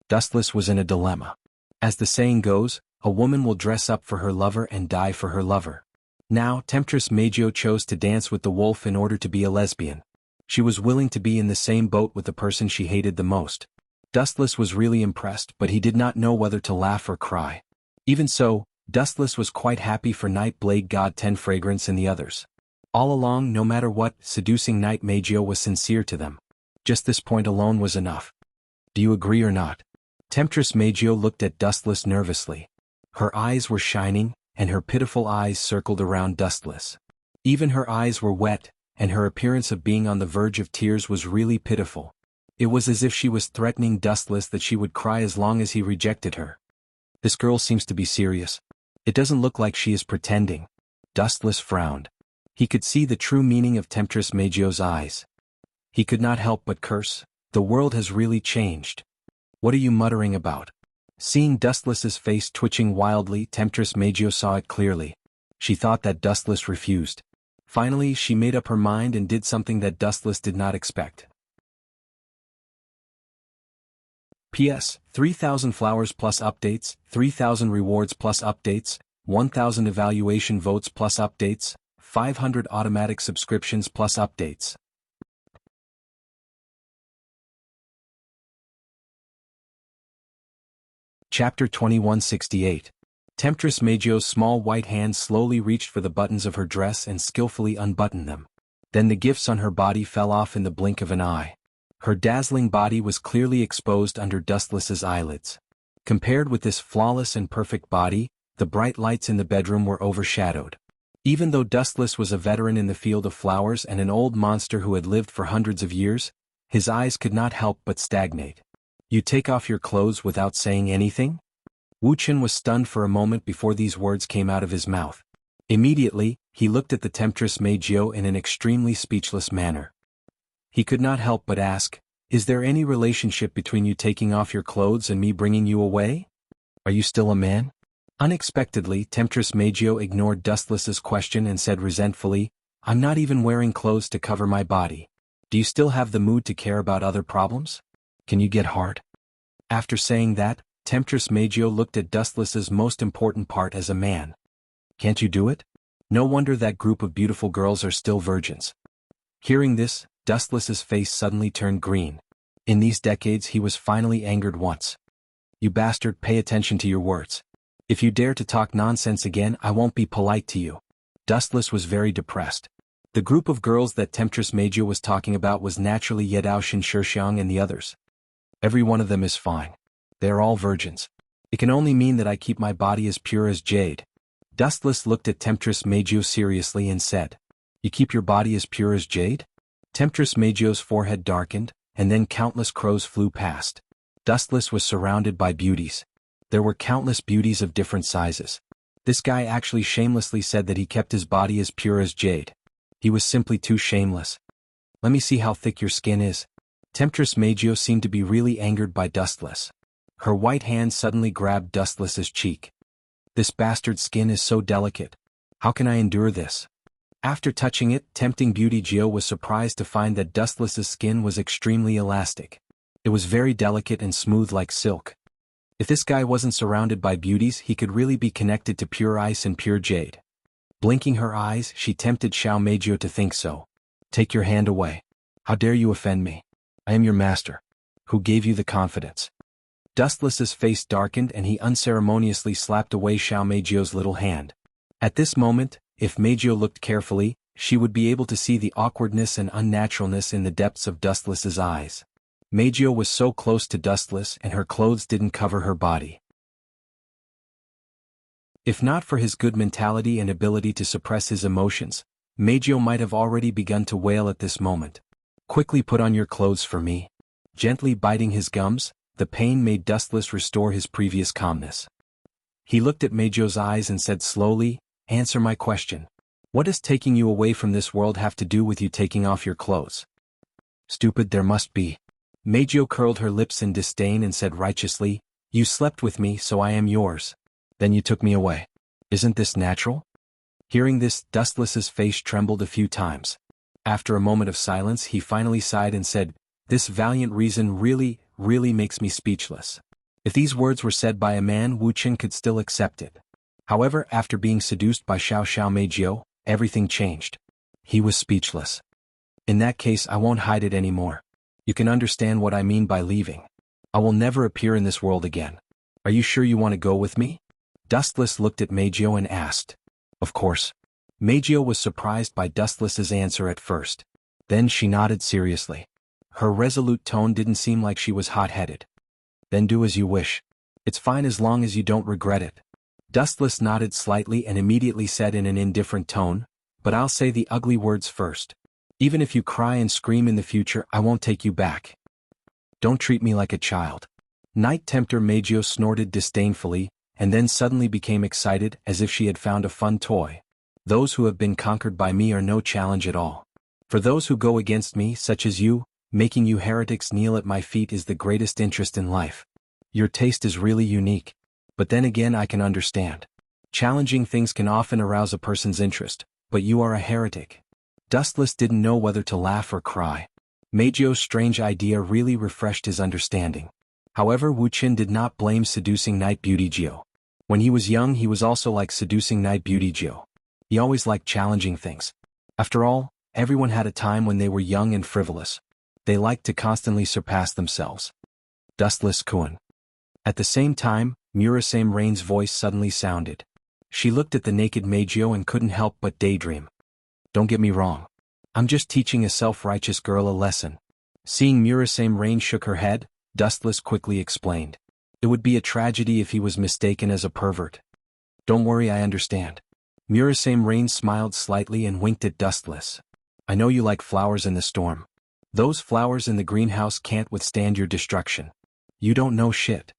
Dustless was in a dilemma. As the saying goes, a woman will dress up for her lover and die for her lover. Now, Temptress Meijio chose to dance with the wolf in order to be a lesbian. She was willing to be in the same boat with the person she hated the most. Dustless was really impressed, but he did not know whether to laugh or cry. Even so, Dustless was quite happy for Night Blade God 10 Fragrance and the others. All along, no matter what, seducing Night Meijio was sincere to them. Just this point alone was enough. Do you agree or not? Temptress Meijio looked at Dustless nervously. Her eyes were shining, and her pitiful eyes circled around Dustless. Even her eyes were wet, and her appearance of being on the verge of tears was really pitiful. It was as if she was threatening Dustless that she would cry as long as he rejected her. This girl seems to be serious. It doesn't look like she is pretending. Dustless frowned. He could see the true meaning of Temptress Meijio's eyes. He could not help but curse. The world has really changed. What are you muttering about? Seeing Dustless's face twitching wildly, Temptress Meijio saw it clearly. She thought that Dustless refused. Finally, she made up her mind and did something that Dustless did not expect. P.S. 3,000 flowers plus updates, 3,000 rewards plus updates, 1,000 evaluation votes plus updates, 500 automatic subscriptions plus updates. Chapter 2168. Temptress Meijio's small white hand slowly reached for the buttons of her dress and skillfully unbuttoned them. Then the gifts on her body fell off in the blink of an eye. Her dazzling body was clearly exposed under Dustless's eyelids. Compared with this flawless and perfect body, the bright lights in the bedroom were overshadowed. Even though Dustless was a veteran in the field of flowers and an old monster who had lived for hundreds of years, his eyes could not help but stagnate. You take off your clothes without saying anything? Wuchen was stunned for a moment before these words came out of his mouth. Immediately, he looked at the Temptress Meijio in an extremely speechless manner. He could not help but ask, is there any relationship between you taking off your clothes and me bringing you away? Are you still a man? Unexpectedly, Temptress Meijio ignored Dustless's question and said resentfully, I'm not even wearing clothes to cover my body. Do you still have the mood to care about other problems? Can you get hard? After saying that, Temptress Meijio looked at Dustless's most important part as a man. Can't you do it? No wonder that group of beautiful girls are still virgins. Hearing this, Dustless's face suddenly turned green. In these decades he was finally angered once. You bastard, pay attention to your words. If you dare to talk nonsense again, I won't be polite to you. Dustless was very depressed. The group of girls that Temptress Meijio was talking about was naturally Yedao Shin Shixiang and the others. Every one of them is fine. They are all virgins. It can only mean that I keep my body as pure as jade. Dustless looked at Temptress Meijio seriously and said, You keep your body as pure as jade? Temptress Meijio's forehead darkened, and then countless crows flew past. Dustless was surrounded by beauties. There were countless beauties of different sizes. This guy actually shamelessly said that he kept his body as pure as jade. He was simply too shameless. Let me see how thick your skin is. Temptress Meijio seemed to be really angered by Dustless. Her white hand suddenly grabbed Dustless's cheek. This bastard's skin is so delicate. How can I endure this? After touching it, Tempting Beauty Gio was surprised to find that Dustless's skin was extremely elastic. It was very delicate and smooth like silk. If this guy wasn't surrounded by beauties, he could really be connected to pure ice and pure jade. Blinking her eyes, she tempted Xiao Meijio to think so. Take your hand away. How dare you offend me? I am your master. Who gave you the confidence? Dustless's face darkened and he unceremoniously slapped away Xiao Meijio's little hand. At this moment, if Meijio looked carefully, she would be able to see the awkwardness and unnaturalness in the depths of Dustless's eyes. Meijio was so close to Dustless and her clothes didn't cover her body. If not for his good mentality and ability to suppress his emotions, Meijio might have already begun to wail at this moment. Quickly put on your clothes for me. Gently biting his gums, the pain made Dustless restore his previous calmness. He looked at Meijio's eyes and said slowly, "Answer my question. What does taking you away from this world have to do with you taking off your clothes?" Stupid there must be. Meijio curled her lips in disdain and said righteously, "You slept with me so I am yours. Then you took me away. Isn't this natural?" Hearing this, Dustless's face trembled a few times. After a moment of silence he finally sighed and said, "This valiant reason really makes me speechless." If these words were said by a man, Wuchen could still accept it. However, after being seduced by Xiao Meijio, everything changed. He was speechless. "In that case I won't hide it anymore. You can understand what I mean by leaving. I will never appear in this world again. Are you sure you want to go with me?" Dustless looked at Meijio and asked. "Of course." Meijio was surprised by Dustless's answer at first. Then she nodded seriously. Her resolute tone didn't seem like she was hot-headed. "Then do as you wish. It's fine as long as you don't regret it." Dustless nodded slightly and immediately said in an indifferent tone, "But I'll say the ugly words first. Even if you cry and scream in the future, I won't take you back. Don't treat me like a child." Night Tempter Meijio snorted disdainfully, and then suddenly became excited as if she had found a fun toy. "Those who have been conquered by me are no challenge at all. For those who go against me, such as you, making you heretics kneel at my feet is the greatest interest in life. Your taste is really unique. But then again I can understand. Challenging things can often arouse a person's interest, but you are a heretic." Dustless didn't know whether to laugh or cry. Meijio's strange idea really refreshed his understanding. However, Wuchen did not blame seducing Night Beauty Jiu. When he was young he was also like seducing Night Beauty Jiu. He always liked challenging things. After all, everyone had a time when they were young and frivolous. They liked to constantly surpass themselves. Dustless Kun. At the same time, Murasame Rain's voice suddenly sounded. She looked at the naked Meijio and couldn't help but daydream. "Don't get me wrong. I'm just teaching a self-righteous girl a lesson." Seeing Murasame Rain shook her head, Dustless quickly explained. "It would be a tragedy if he was mistaken as a pervert." "Don't worry, I understand." Murasame Rain smiled slightly and winked at Dustless. "I know you like flowers in the storm. Those flowers in the greenhouse can't withstand your destruction. You don't know shit."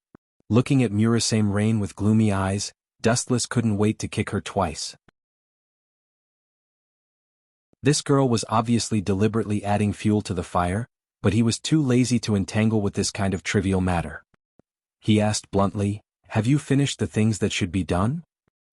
Looking at Murasame Rain with gloomy eyes, Dustless couldn't wait to kick her twice. This girl was obviously deliberately adding fuel to the fire, but he was too lazy to entangle with this kind of trivial matter. He asked bluntly, "Have you finished the things that should be done?"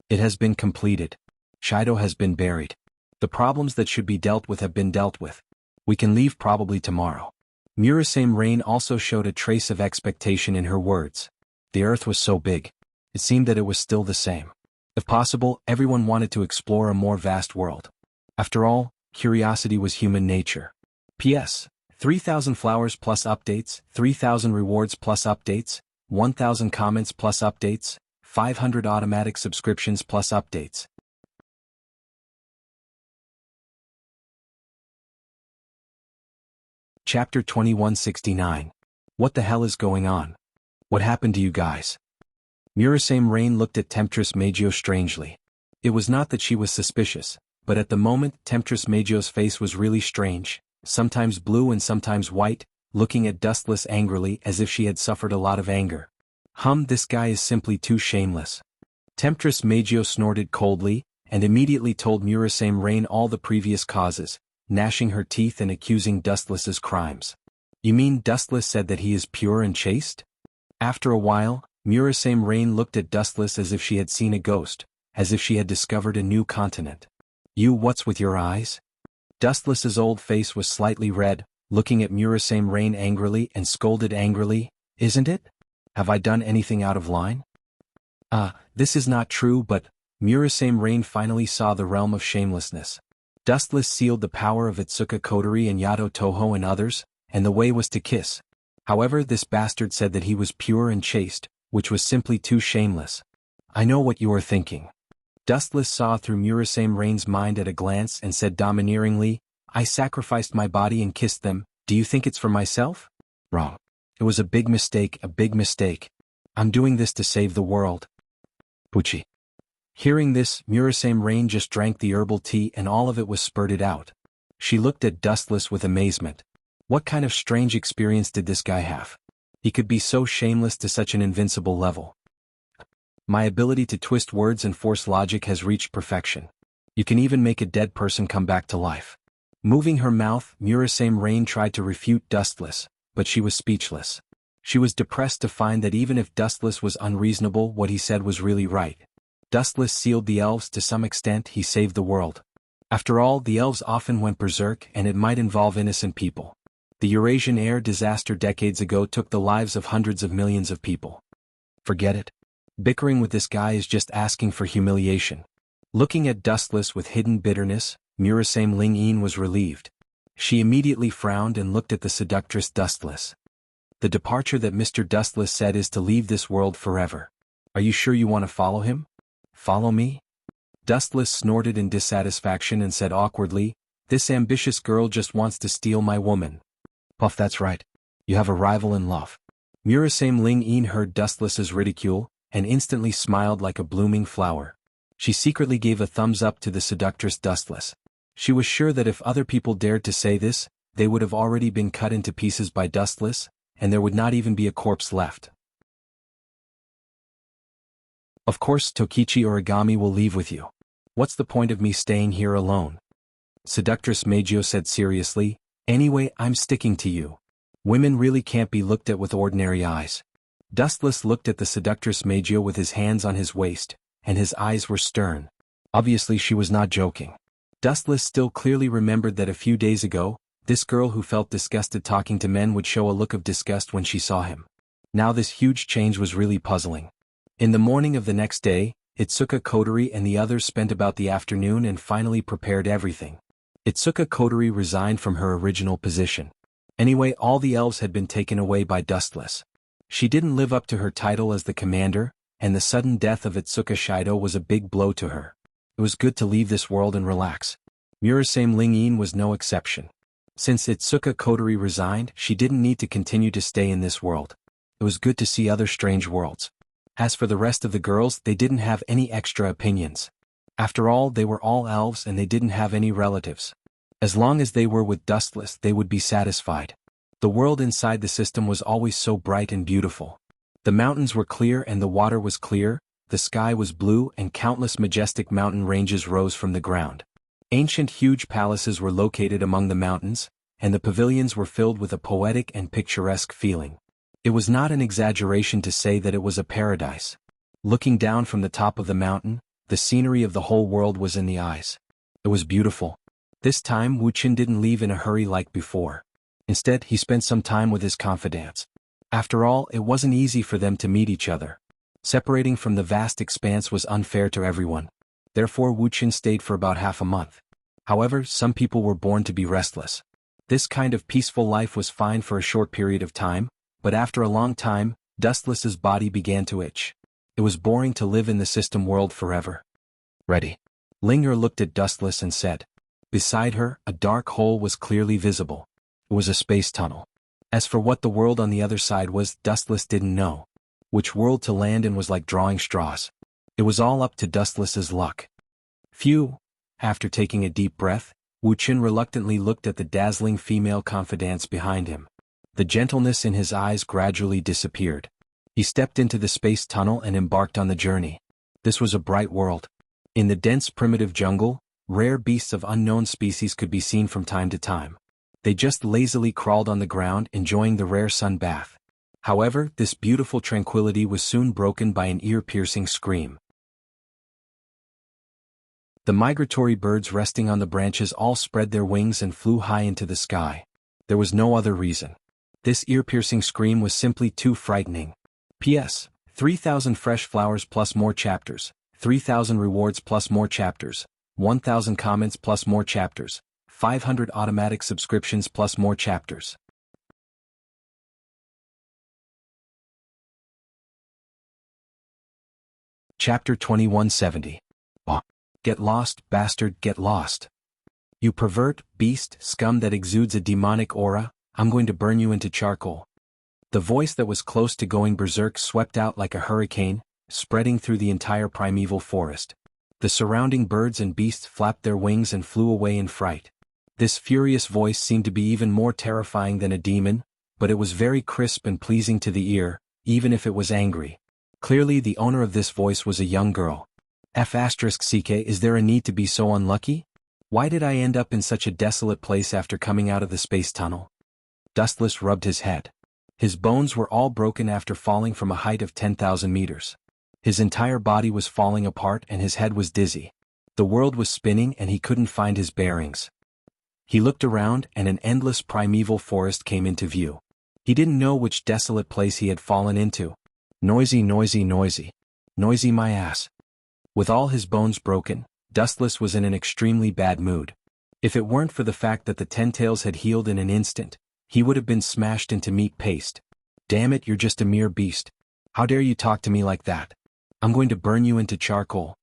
"It has been completed. Shido has been buried. The problems that should be dealt with have been dealt with. We can leave probably tomorrow." Murasame Rain also showed a trace of expectation in her words. The earth was so big. It seemed that it was still the same. If possible, everyone wanted to explore a more vast world. After all, curiosity was human nature. P.S. 3,000 flowers plus updates, 3,000 rewards plus updates, 1,000 comments plus updates, 500 automatic subscriptions plus updates. Chapter 2169. What the hell is going on? What happened to you guys? Murasame Rain looked at Temptress Meijio strangely. It was not that she was suspicious, but at the moment Temptress Meijio's face was really strange, sometimes blue and sometimes white, looking at Dustless angrily as if she had suffered a lot of anger. This guy is simply too shameless. Temptress Meijio snorted coldly, and immediately told Murasame Rain all the previous causes, gnashing her teeth and accusing Dustless's crimes. "You mean Dustless said that he is pure and chaste?" After a while, Murasame Rain looked at Dustless as if she had seen a ghost, as if she had discovered a new continent. What's with your eyes?" Dustless's old face was slightly red, looking at Murasame Rain angrily and scolded angrily, "Isn't it? Have I done anything out of line?" This is not true, but Murasame Rain finally saw the realm of shamelessness. Dustless sealed the power of Itsuka Kotori and Yato Toho and others, and the way was to kiss. However, this bastard said that he was pure and chaste, which was simply too shameless. I know what you are thinking. Dustless saw through Murasame Rain's mind at a glance and said domineeringly, I sacrificed my body and kissed them, do you think it's for myself? Wrong. It was a big mistake, a big mistake. I'm doing this to save the world. Pucci. Hearing this, Murasame Rain just drank the herbal tea and all of it was spurted out. She looked at Dustless with amazement. What kind of strange experience did this guy have? He could be so shameless to such an invincible level. My ability to twist words and force logic has reached perfection. You can even make a dead person come back to life. Moving her mouth, Murasame Rain tried to refute Dustless, but she was speechless. She was depressed to find that even if Dustless was unreasonable, what he said was really right. Dustless sealed the elves to some extent, he saved the world. After all, the elves often went berserk and it might involve innocent people. The Eurasian air disaster decades ago took the lives of hundreds of millions of people. Forget it. Bickering with this guy is just asking for humiliation. Looking at Dustless with hidden bitterness, Murasame Ling-een was relieved. She immediately frowned and looked at the seductress Dustless. The departure that Mr. Dustless said is to leave this world forever. Are you sure you want to follow him? Follow me? Dustless snorted in dissatisfaction and said awkwardly, this ambitious girl just wants to steal my woman. Puff, that's right. You have a rival in love. Murasame Ling-een heard Dustless's ridicule, and instantly smiled like a blooming flower. She secretly gave a thumbs up to the seductress Dustless. She was sure that if other people dared to say this, they would have already been cut into pieces by Dustless, and there would not even be a corpse left. Of course, Tokichi Origami will leave with you. What's the point of me staying here alone? Seductress Meijio said seriously, anyway, I'm sticking to you. Women really can't be looked at with ordinary eyes. Dustless looked at the seductress Meijio with his hands on his waist, and his eyes were stern. Obviously she was not joking. Dustless still clearly remembered that a few days ago, this girl who felt disgusted talking to men would show a look of disgust when she saw him. Now this huge change was really puzzling. In the morning of the next day, Itsuka Kotori and the others spent about the afternoon and finally prepared everything. Itsuka Kotori resigned from her original position. Anyway, all the elves had been taken away by Dustless. She didn't live up to her title as the commander, and the sudden death of Itsuka Shido was a big blow to her. It was good to leave this world and relax. Murasame Ling-een was no exception. Since Itsuka Kotori resigned, she didn't need to continue to stay in this world. It was good to see other strange worlds. As for the rest of the girls, they didn't have any extra opinions. After all, they were all elves and they didn't have any relatives. As long as they were with Dustless, they would be satisfied. The world inside the system was always so bright and beautiful. The mountains were clear and the water was clear, the sky was blue and countless majestic mountain ranges rose from the ground. Ancient huge palaces were located among the mountains, and the pavilions were filled with a poetic and picturesque feeling. It was not an exaggeration to say that it was a paradise. Looking down from the top of the mountain, the scenery of the whole world was in the eyes. It was beautiful. This time Wuxia didn't leave in a hurry like before. Instead, he spent some time with his confidants. After all, it wasn't easy for them to meet each other. Separating from the vast expanse was unfair to everyone. Therefore Wuxia stayed for about half a month. However, some people were born to be restless. This kind of peaceful life was fine for a short period of time, but after a long time, Dustless's body began to itch. It was boring to live in the system world forever. Ready. Linger looked at Dustless and said. Beside her, a dark hole was clearly visible. It was a space tunnel. As for what the world on the other side was, Dustless didn't know. Which world to land in was like drawing straws. It was all up to Dustless's luck. Phew! After taking a deep breath, Wuxia reluctantly looked at the dazzling female confidants behind him. The gentleness in his eyes gradually disappeared. He stepped into the space tunnel and embarked on the journey. This was a bright world. In the dense primitive jungle, rare beasts of unknown species could be seen from time to time. They just lazily crawled on the ground enjoying the rare sun bath. However, this beautiful tranquility was soon broken by an ear-piercing scream. The migratory birds resting on the branches all spread their wings and flew high into the sky. There was no other reason. This ear-piercing scream was simply too frightening. P.S. 3,000 fresh flowers plus more chapters, 3,000 rewards plus more chapters, 1,000 comments plus more chapters. 500 automatic subscriptions plus more chapters. Chapter 2170. Oh. Get lost, bastard, get lost. You pervert, beast, scum that exudes a demonic aura, I'm going to burn you into charcoal. The voice that was close to going berserk swept out like a hurricane, spreading through the entire primeval forest. The surrounding birds and beasts flapped their wings and flew away in fright. This furious voice seemed to be even more terrifying than a demon, but it was very crisp and pleasing to the ear, even if it was angry. Clearly the owner of this voice was a young girl. F***ck, is there a need to be so unlucky? Why did I end up in such a desolate place after coming out of the space tunnel? Dustless rubbed his head. His bones were all broken after falling from a height of 10,000 meters. His entire body was falling apart and his head was dizzy. The world was spinning and he couldn't find his bearings. He looked around and an endless primeval forest came into view. He didn't know which desolate place he had fallen into. Noisy, noisy, noisy. Noisy my ass. With all his bones broken, Dustless was in an extremely bad mood. If it weren't for the fact that the 10 tails had healed in an instant, he would have been smashed into meat paste. Damn it, you're just a mere beast. How dare you talk to me like that? I'm going to burn you into charcoal.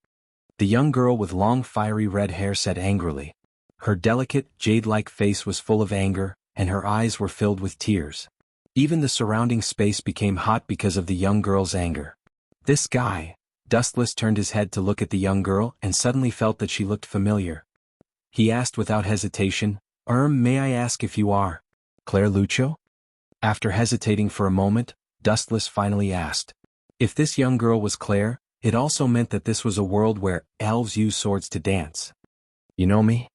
The young girl with long fiery red hair said angrily. Her delicate, jade-like face was full of anger, and her eyes were filled with tears. Even the surrounding space became hot because of the young girl's anger. This guy. Dustless turned his head to look at the young girl and suddenly felt that she looked familiar. He asked without hesitation, may I ask if you are Claire Lucho? After hesitating for a moment, Dustless finally asked. If this young girl was Claire, it also meant that this was a world where elves use swords to dance. You know me?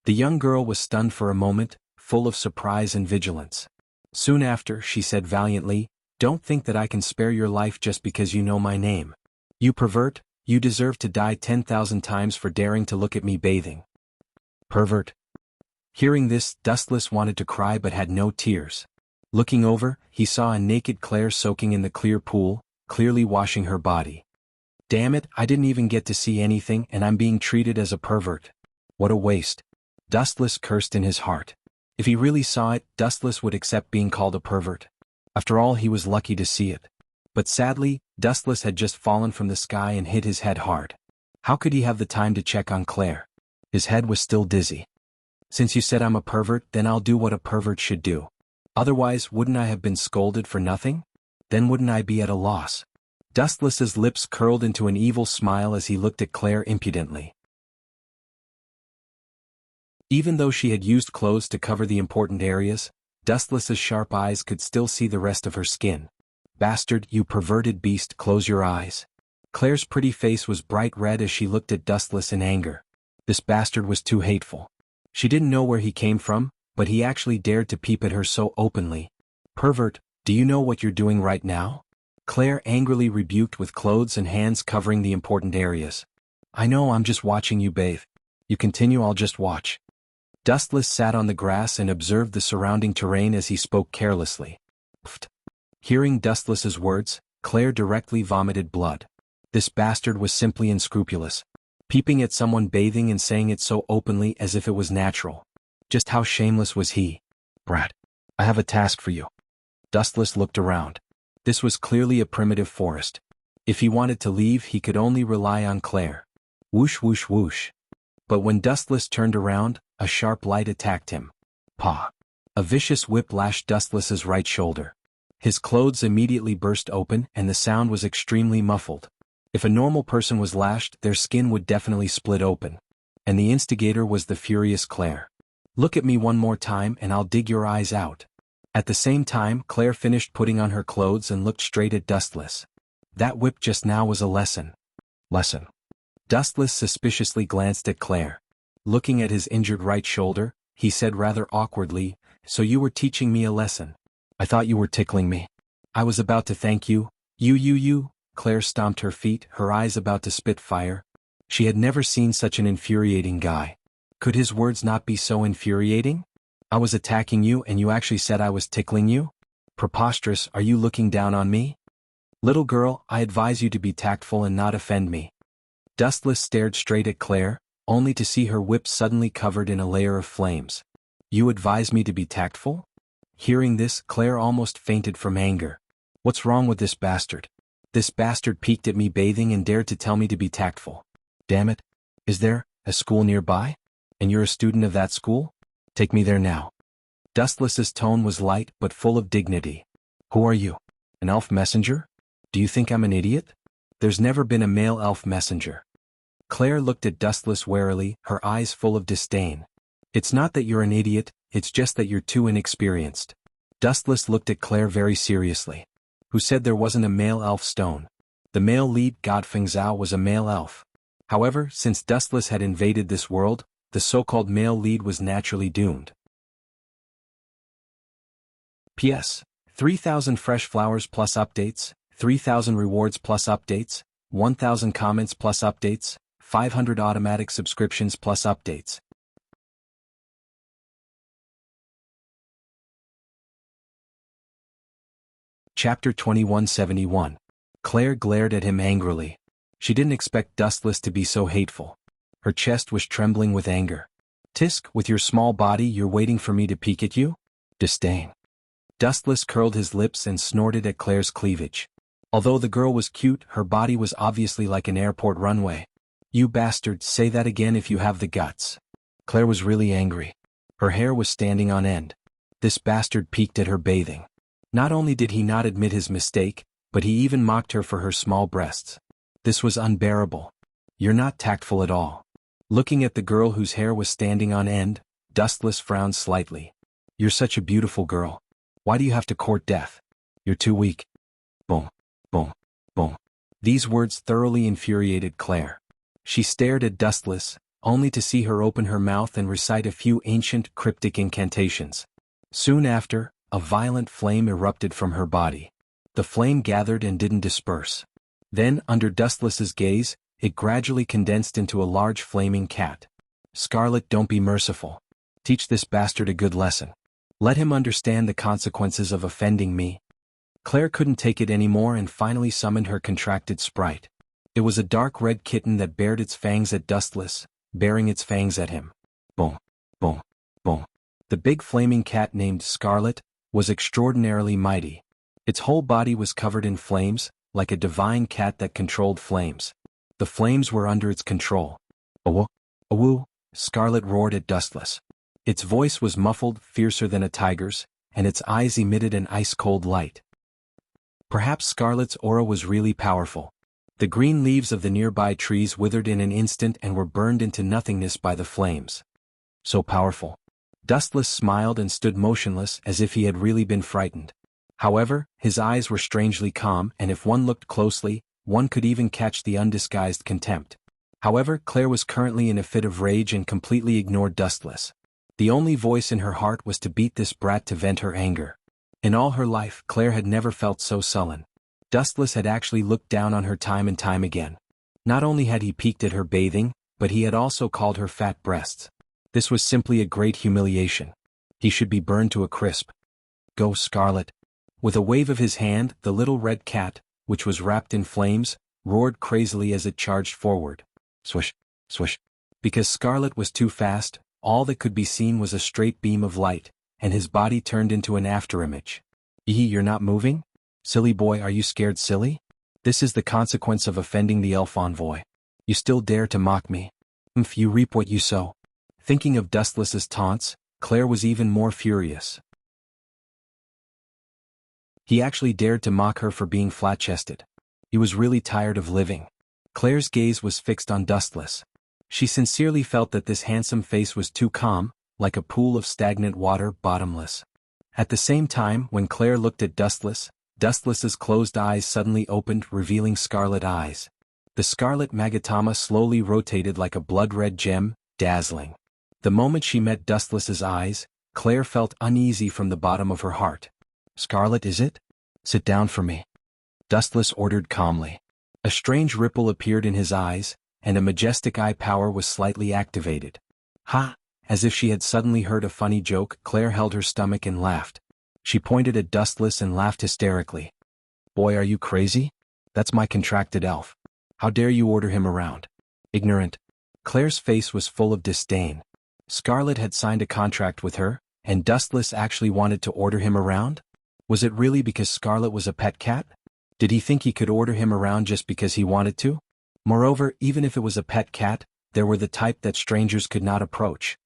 The young girl was stunned for a moment, full of surprise and vigilance. Soon after, she said valiantly, Don't think that I can spare your life just because you know my name. You pervert, you deserve to die 10,000 times for daring to look at me bathing. Pervert. Hearing this, Dustless wanted to cry but had no tears. Looking over, he saw a naked Claire soaking in the clear pool, clearly washing her body. Damn it, I didn't even get to see anything and I'm being treated as a pervert. What a waste. Dustless cursed in his heart. If he really saw it, Dustless would accept being called a pervert. After all, he was lucky to see it. But sadly, Dustless had just fallen from the sky and hit his head hard. How could he have the time to check on Claire? His head was still dizzy. Since you said I'm a pervert, then I'll do what a pervert should do. Otherwise, wouldn't I have been scolded for nothing? Then wouldn't I be at a loss? Dustless's lips curled into an evil smile as he looked at Claire impudently. Even though she had used clothes to cover the important areas, Dustless's sharp eyes could still see the rest of her skin. Bastard, you perverted beast, close your eyes. Claire's pretty face was bright red as she looked at Dustless in anger. This bastard was too hateful. She didn't know where he came from, but he actually dared to peep at her so openly. Pervert, do you know what you're doing right now? Claire angrily rebuked with clothes and hands covering the important areas. I know, I'm just watching you bathe. You continue, I'll just watch. Dustless sat on the grass and observed the surrounding terrain as he spoke carelessly. Pfft. Hearing Dustless's words, Claire directly vomited blood. This bastard was simply unscrupulous. Peeping at someone bathing and saying it so openly as if it was natural. Just how shameless was he? Brat, I have a task for you. Dustless looked around. This was clearly a primitive forest. If he wanted to leave, he could only rely on Claire. Whoosh whoosh whoosh. But when Dustless turned around, a sharp light attacked him. Paw. A vicious whip lashed Dustless's right shoulder. His clothes immediately burst open and the sound was extremely muffled. If a normal person was lashed, their skin would definitely split open. And the instigator was the furious Claire. Look at me one more time and I'll dig your eyes out. At the same time, Claire finished putting on her clothes and looked straight at Dustless. That whip just now was a lesson. Lesson. Dustless suspiciously glanced at Claire. Looking at his injured right shoulder, he said rather awkwardly, So you were teaching me a lesson. I thought you were tickling me. I was about to thank you. You. Claire stomped her feet, her eyes about to spit fire. She had never seen such an infuriating guy. Could his words not be so infuriating? I was attacking you and you actually said I was tickling you? Preposterous, are you looking down on me? Little girl, I advise you to be tactful and not offend me. Dustless stared straight at Claire, only to see her whip suddenly covered in a layer of flames. You advise me to be tactful? Hearing this, Claire almost fainted from anger. What's wrong with this bastard? This bastard peeked at me bathing and dared to tell me to be tactful. Damn it. Is there a school nearby? And you're a student of that school? Take me there now. Dustless's tone was light but full of dignity. Who are you? An elf messenger? Do you think I'm an idiot? There's never been a male elf messenger. Claire looked at Dustless warily, her eyes full of disdain. It's not that you're an idiot, it's just that you're too inexperienced. Dustless looked at Claire very seriously. Who said there wasn't a male elf stone? The male lead god Feng Zhao was a male elf. However, since Dustless had invaded this world, the so-called male lead was naturally doomed. P.S. 3,000 fresh flowers plus updates, 3,000 rewards plus updates, 1,000 comments plus updates, 500 automatic subscriptions plus updates. Chapter 2171. Claire glared at him angrily. She didn't expect Dustless to be so hateful. Her chest was trembling with anger. Tisk, with your small body you're waiting for me to peek at you? Disdain. Dustless curled his lips and snorted at Claire's cleavage. Although the girl was cute, her body was obviously like an airport runway. You bastard, say that again if you have the guts. Claire was really angry. Her hair was standing on end. This bastard peeked at her bathing. Not only did he not admit his mistake, but he even mocked her for her small breasts. This was unbearable. You're not tactful at all. Looking at the girl whose hair was standing on end, Dustless frowned slightly. You're such a beautiful girl. Why do you have to court death? You're too weak. Boom, boom, boom. These words thoroughly infuriated Claire. She stared at Dustless, only to see her open her mouth and recite a few ancient, cryptic incantations. Soon after, a violent flame erupted from her body. The flame gathered and didn't disperse. Then, under Dustless's gaze, it gradually condensed into a large flaming cat. Scarlet, don't be merciful. Teach this bastard a good lesson. Let him understand the consequences of offending me. Claire couldn't take it anymore and finally summoned her contracted sprite. It was a dark red kitten that bared its fangs at Dustless, baring its fangs at him. Boom, boom, boom. The big flaming cat named Scarlet was extraordinarily mighty. Its whole body was covered in flames, like a divine cat that controlled flames. The flames were under its control. Awoo, awoo, Scarlet roared at Dustless. Its voice was muffled, fiercer than a tiger's, and its eyes emitted an ice-cold light. Perhaps Scarlet's aura was really powerful. The green leaves of the nearby trees withered in an instant and were burned into nothingness by the flames. So powerful. Dustless smiled and stood motionless as if he had really been frightened. However, his eyes were strangely calm, and if one looked closely, one could even catch the undisguised contempt. However, Claire was currently in a fit of rage and completely ignored Dustless. The only voice in her heart was to beat this brat to vent her anger. In all her life, Claire had never felt so sullen. Dustless had actually looked down on her time and time again. Not only had he peeked at her bathing, but he had also called her fat breasts. This was simply a great humiliation. He should be burned to a crisp. Go, Scarlet. With a wave of his hand, the little red cat, which was wrapped in flames, roared crazily as it charged forward. Swish, swish. Because Scarlet was too fast, all that could be seen was a straight beam of light, and his body turned into an afterimage. You're not moving? Silly boy, are you scared silly? This is the consequence of offending the elf envoy. You still dare to mock me? You reap what you sow. Thinking of Dustless's taunts, Claire was even more furious. He actually dared to mock her for being flat-chested. He was really tired of living. Claire's gaze was fixed on Dustless. She sincerely felt that this handsome face was too calm, like a pool of stagnant water, bottomless. At the same time, when Claire looked at Dustless, Dustless's closed eyes suddenly opened, revealing scarlet eyes. The scarlet Magatama slowly rotated like a blood-red gem, dazzling. The moment she met Dustless's eyes, Claire felt uneasy from the bottom of her heart. Scarlet, is it? Sit down for me. Dustless ordered calmly. A strange ripple appeared in his eyes, and a majestic eye power was slightly activated. Ha! As if she had suddenly heard a funny joke, Claire held her stomach and laughed. She pointed at Dustless and laughed hysterically. Boy, are you crazy? That's my contracted elf. How dare you order him around? Ignorant. Claire's face was full of disdain. Scarlet had signed a contract with her, and Dustless actually wanted to order him around? Was it really because Scarlet was a pet cat? Did he think he could order him around just because he wanted to? Moreover, even if it was a pet cat, there were the type that strangers could not approach.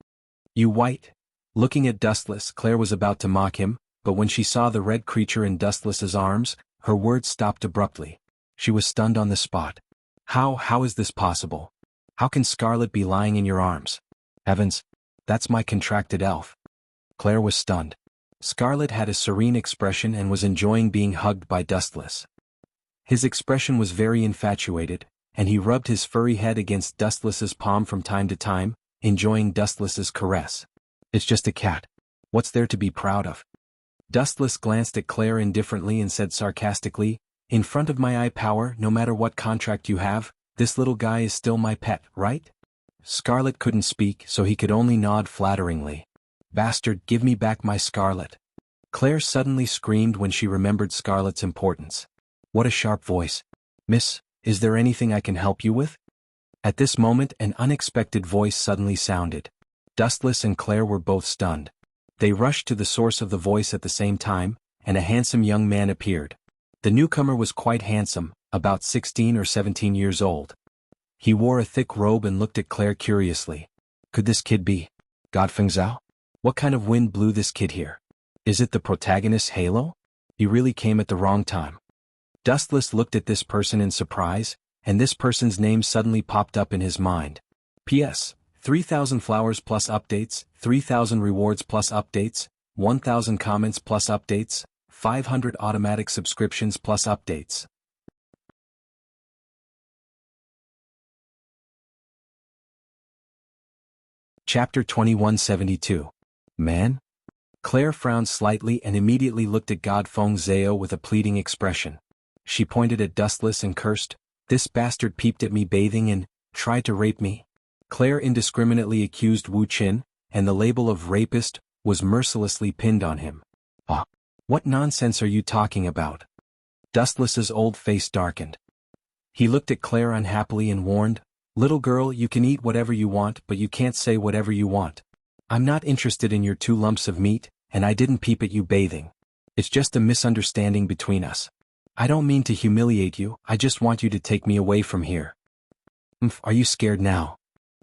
You white. Looking at Dustless, Claire was about to mock him, but when she saw the red creature in Dustless's arms, her words stopped abruptly. She was stunned on the spot. How is this possible? How can Scarlet be lying in your arms? Heavens, that's my contracted elf. Claire was stunned. Scarlet had a serene expression and was enjoying being hugged by Dustless. His expression was very infatuated, and he rubbed his furry head against Dustless's palm from time to time, enjoying Dustless's caress. It's just a cat. What's there to be proud of? Dustless glanced at Claire indifferently and said sarcastically, in front of my eye power, no matter what contract you have, this little guy is still my pet, right? Scarlet couldn't speak, so he could only nod flatteringly. Bastard, give me back my Scarlet. Claire suddenly screamed when she remembered Scarlet's importance. What a sharp voice. Miss, is there anything I can help you with? At this moment an unexpected voice suddenly sounded. Dustless and Claire were both stunned. They rushed to the source of the voice at the same time, and a handsome young man appeared. The newcomer was quite handsome, about 16 or 17 years old. He wore a thick robe and looked at Claire curiously. Could this kid be Godfeng Zhao? What kind of wind blew this kid here? Is it the protagonist's halo? He really came at the wrong time. Dustless looked at this person in surprise, and this person's name suddenly popped up in his mind. P.S. 3,000 flowers plus updates, 3,000 rewards plus updates, 1,000 comments plus updates, 500 automatic subscriptions plus updates. Chapter 2172. Man? Claire frowned slightly and immediately looked at Godfeng Zhao with a pleading expression. She pointed at Dustless and cursed, "This bastard peeped at me bathing and tried to rape me." Claire indiscriminately accused Wu Qin, and the label of rapist was mercilessly pinned on him. Ah, what nonsense are you talking about? Dustless's old face darkened. He looked at Claire unhappily and warned, "Little girl, you can eat whatever you want, but you can't say whatever you want. I'm not interested in your 2 lumps of meat, and I didn't peep at you bathing. It's just a misunderstanding between us. I don't mean to humiliate you, I just want you to take me away from here." Are you scared now?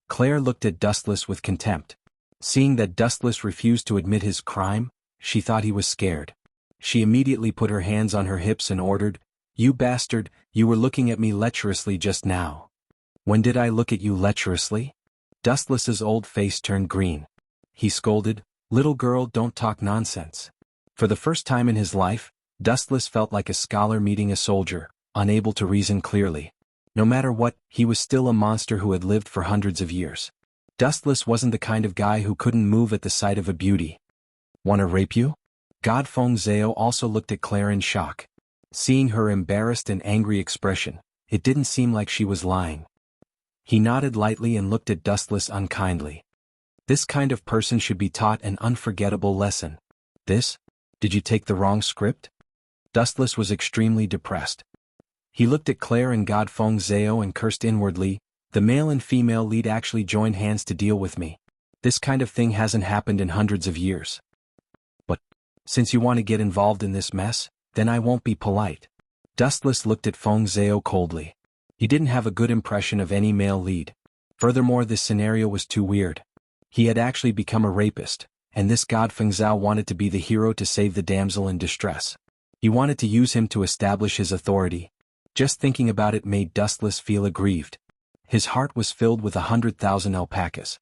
Claire looked at Dustless with contempt. Seeing that Dustless refused to admit his crime, she thought he was scared. She immediately put her hands on her hips and ordered, "You bastard, you were looking at me lecherously just now." "When did I look at you lecherously?" Dustless's old face turned green. He scolded, "Little girl, don't talk nonsense." For the first time in his life, Dustless felt like a scholar meeting a soldier, unable to reason clearly. No matter what, he was still a monster who had lived for hundreds of years. Dustless wasn't the kind of guy who couldn't move at the sight of a beauty. "Wanna rape you?" Godfeng Zhao also looked at Claire in shock. Seeing her embarrassed and angry expression, it didn't seem like she was lying. He nodded lightly and looked at Dustless unkindly. This kind of person should be taught an unforgettable lesson. This? Did you take the wrong script? Dustless was extremely depressed. He looked at Claire and Godfeng Zhao and cursed inwardly, "The male and female lead actually joined hands to deal with me. This kind of thing hasn't happened in hundreds of years. But, since you want to get involved in this mess, then I won't be polite." Dustless looked at Feng Zhao coldly. He didn't have a good impression of any male lead. Furthermore, this scenario was too weird. He had actually become a rapist, and this Godfeng Zhao wanted to be the hero to save the damsel in distress. He wanted to use him to establish his authority. Just thinking about it made Dustless feel aggrieved. His heart was filled with 100,000 alpacas.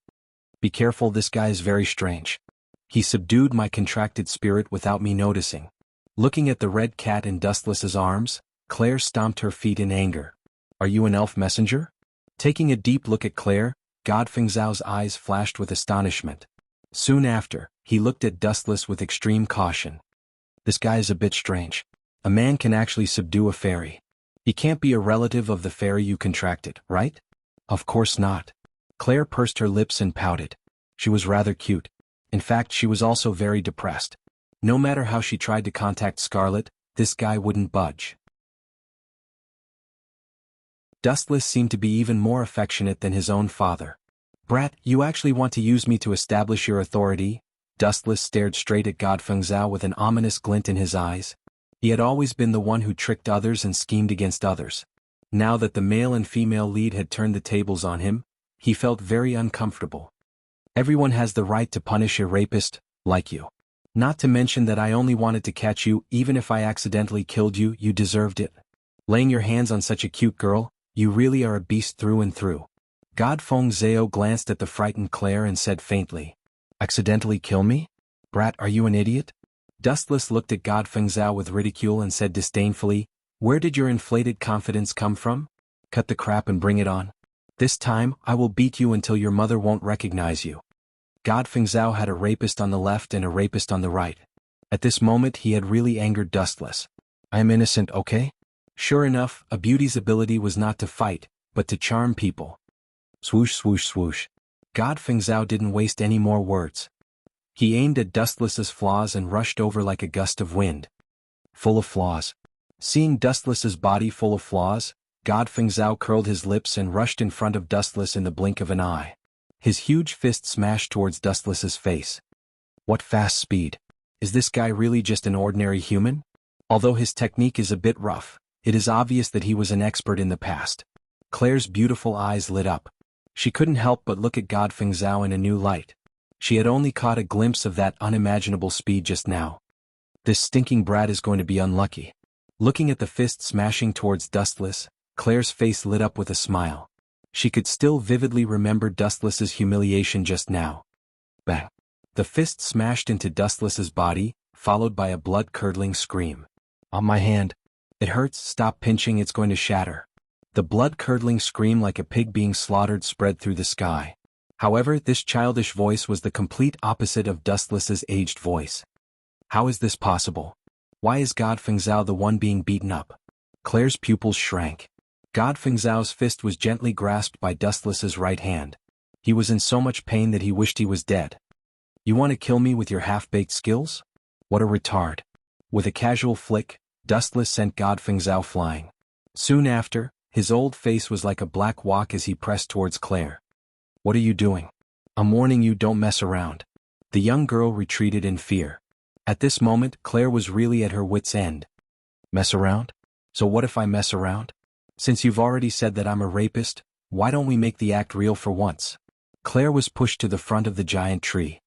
"Be careful, this guy is very strange. He subdued my contracted spirit without me noticing." Looking at the red cat in Dustless's arms, Claire stomped her feet in anger. "Are you an elf messenger?" Taking a deep look at Claire, Godfeng Zhao's eyes flashed with astonishment. Soon after, he looked at Dustless with extreme caution. "This guy is a bit strange. A man can actually subdue a fairy. He can't be a relative of the fairy you contracted, right?" "Of course not." Claire pursed her lips and pouted. She was rather cute. In fact, she was also very depressed. No matter how she tried to contact Scarlet, this guy wouldn't budge. Dustless seemed to be even more affectionate than his own father. Brat, you actually want to use me to establish your authority? Dustless stared straight at Godfeng Zhao with an ominous glint in his eyes. He had always been the one who tricked others and schemed against others. Now that the male and female lead had turned the tables on him, he felt very uncomfortable. Everyone has the right to punish a rapist, like you. Not to mention that I only wanted to catch you. Even if I accidentally killed you, you deserved it. Laying your hands on such a cute girl, you really are a beast through and through. Godfeng Zhao glanced at the frightened Claire and said faintly, "Accidentally kill me? Brat, are you an idiot?" Dustless looked at Godfeng Zhao with ridicule and said disdainfully, "Where did your inflated confidence come from? Cut the crap and bring it on. This time, I will beat you until your mother won't recognize you." Godfeng Zhao had a rapist on the left and a rapist on the right. At this moment he had really angered Dustless. "I am innocent, okay?" Sure enough, a beauty's ability was not to fight, but to charm people. Swoosh swoosh swoosh. Godfeng Zhao didn't waste any more words. He aimed at Dustless's flaws and rushed over like a gust of wind. Full of flaws. Seeing Dustless's body full of flaws, Godfeng Zhao curled his lips and rushed in front of Dustless in the blink of an eye. His huge fist smashed towards Dustless's face. What fast speed. Is this guy really just an ordinary human? Although his technique is a bit rough, it is obvious that he was an expert in the past. Claire's beautiful eyes lit up. She couldn't help but look at Godfeng Zhao in a new light. She had only caught a glimpse of that unimaginable speed just now. This stinking brat is going to be unlucky. Looking at the fist smashing towards Dustless, Claire's face lit up with a smile. She could still vividly remember Dustless's humiliation just now. Bang! The fist smashed into Dustless's body, followed by a blood-curdling scream. "On my hand. It hurts, stop pinching, it's going to shatter." The blood-curdling scream like a pig being slaughtered spread through the sky. However, this childish voice was the complete opposite of Dustless's aged voice. How is this possible? Why is Godfeng Zhao the one being beaten up? Claire's pupils shrank. Godfeng Zhao's fist was gently grasped by Dustless's right hand. He was in so much pain that he wished he was dead. "You want to kill me with your half-baked skills? What a retard." With a casual flick, Dustless sent Godfeng Zhao flying. Soon after, his old face was like a black wok as he pressed towards Claire. "What are you doing? I'm warning you, don't mess around." The young girl retreated in fear. At this moment, Claire was really at her wit's end. "Mess around? So what if I mess around? Since you've already said that I'm a rapist, why don't we make the act real for once?" Claire was pushed to the front of the giant tree.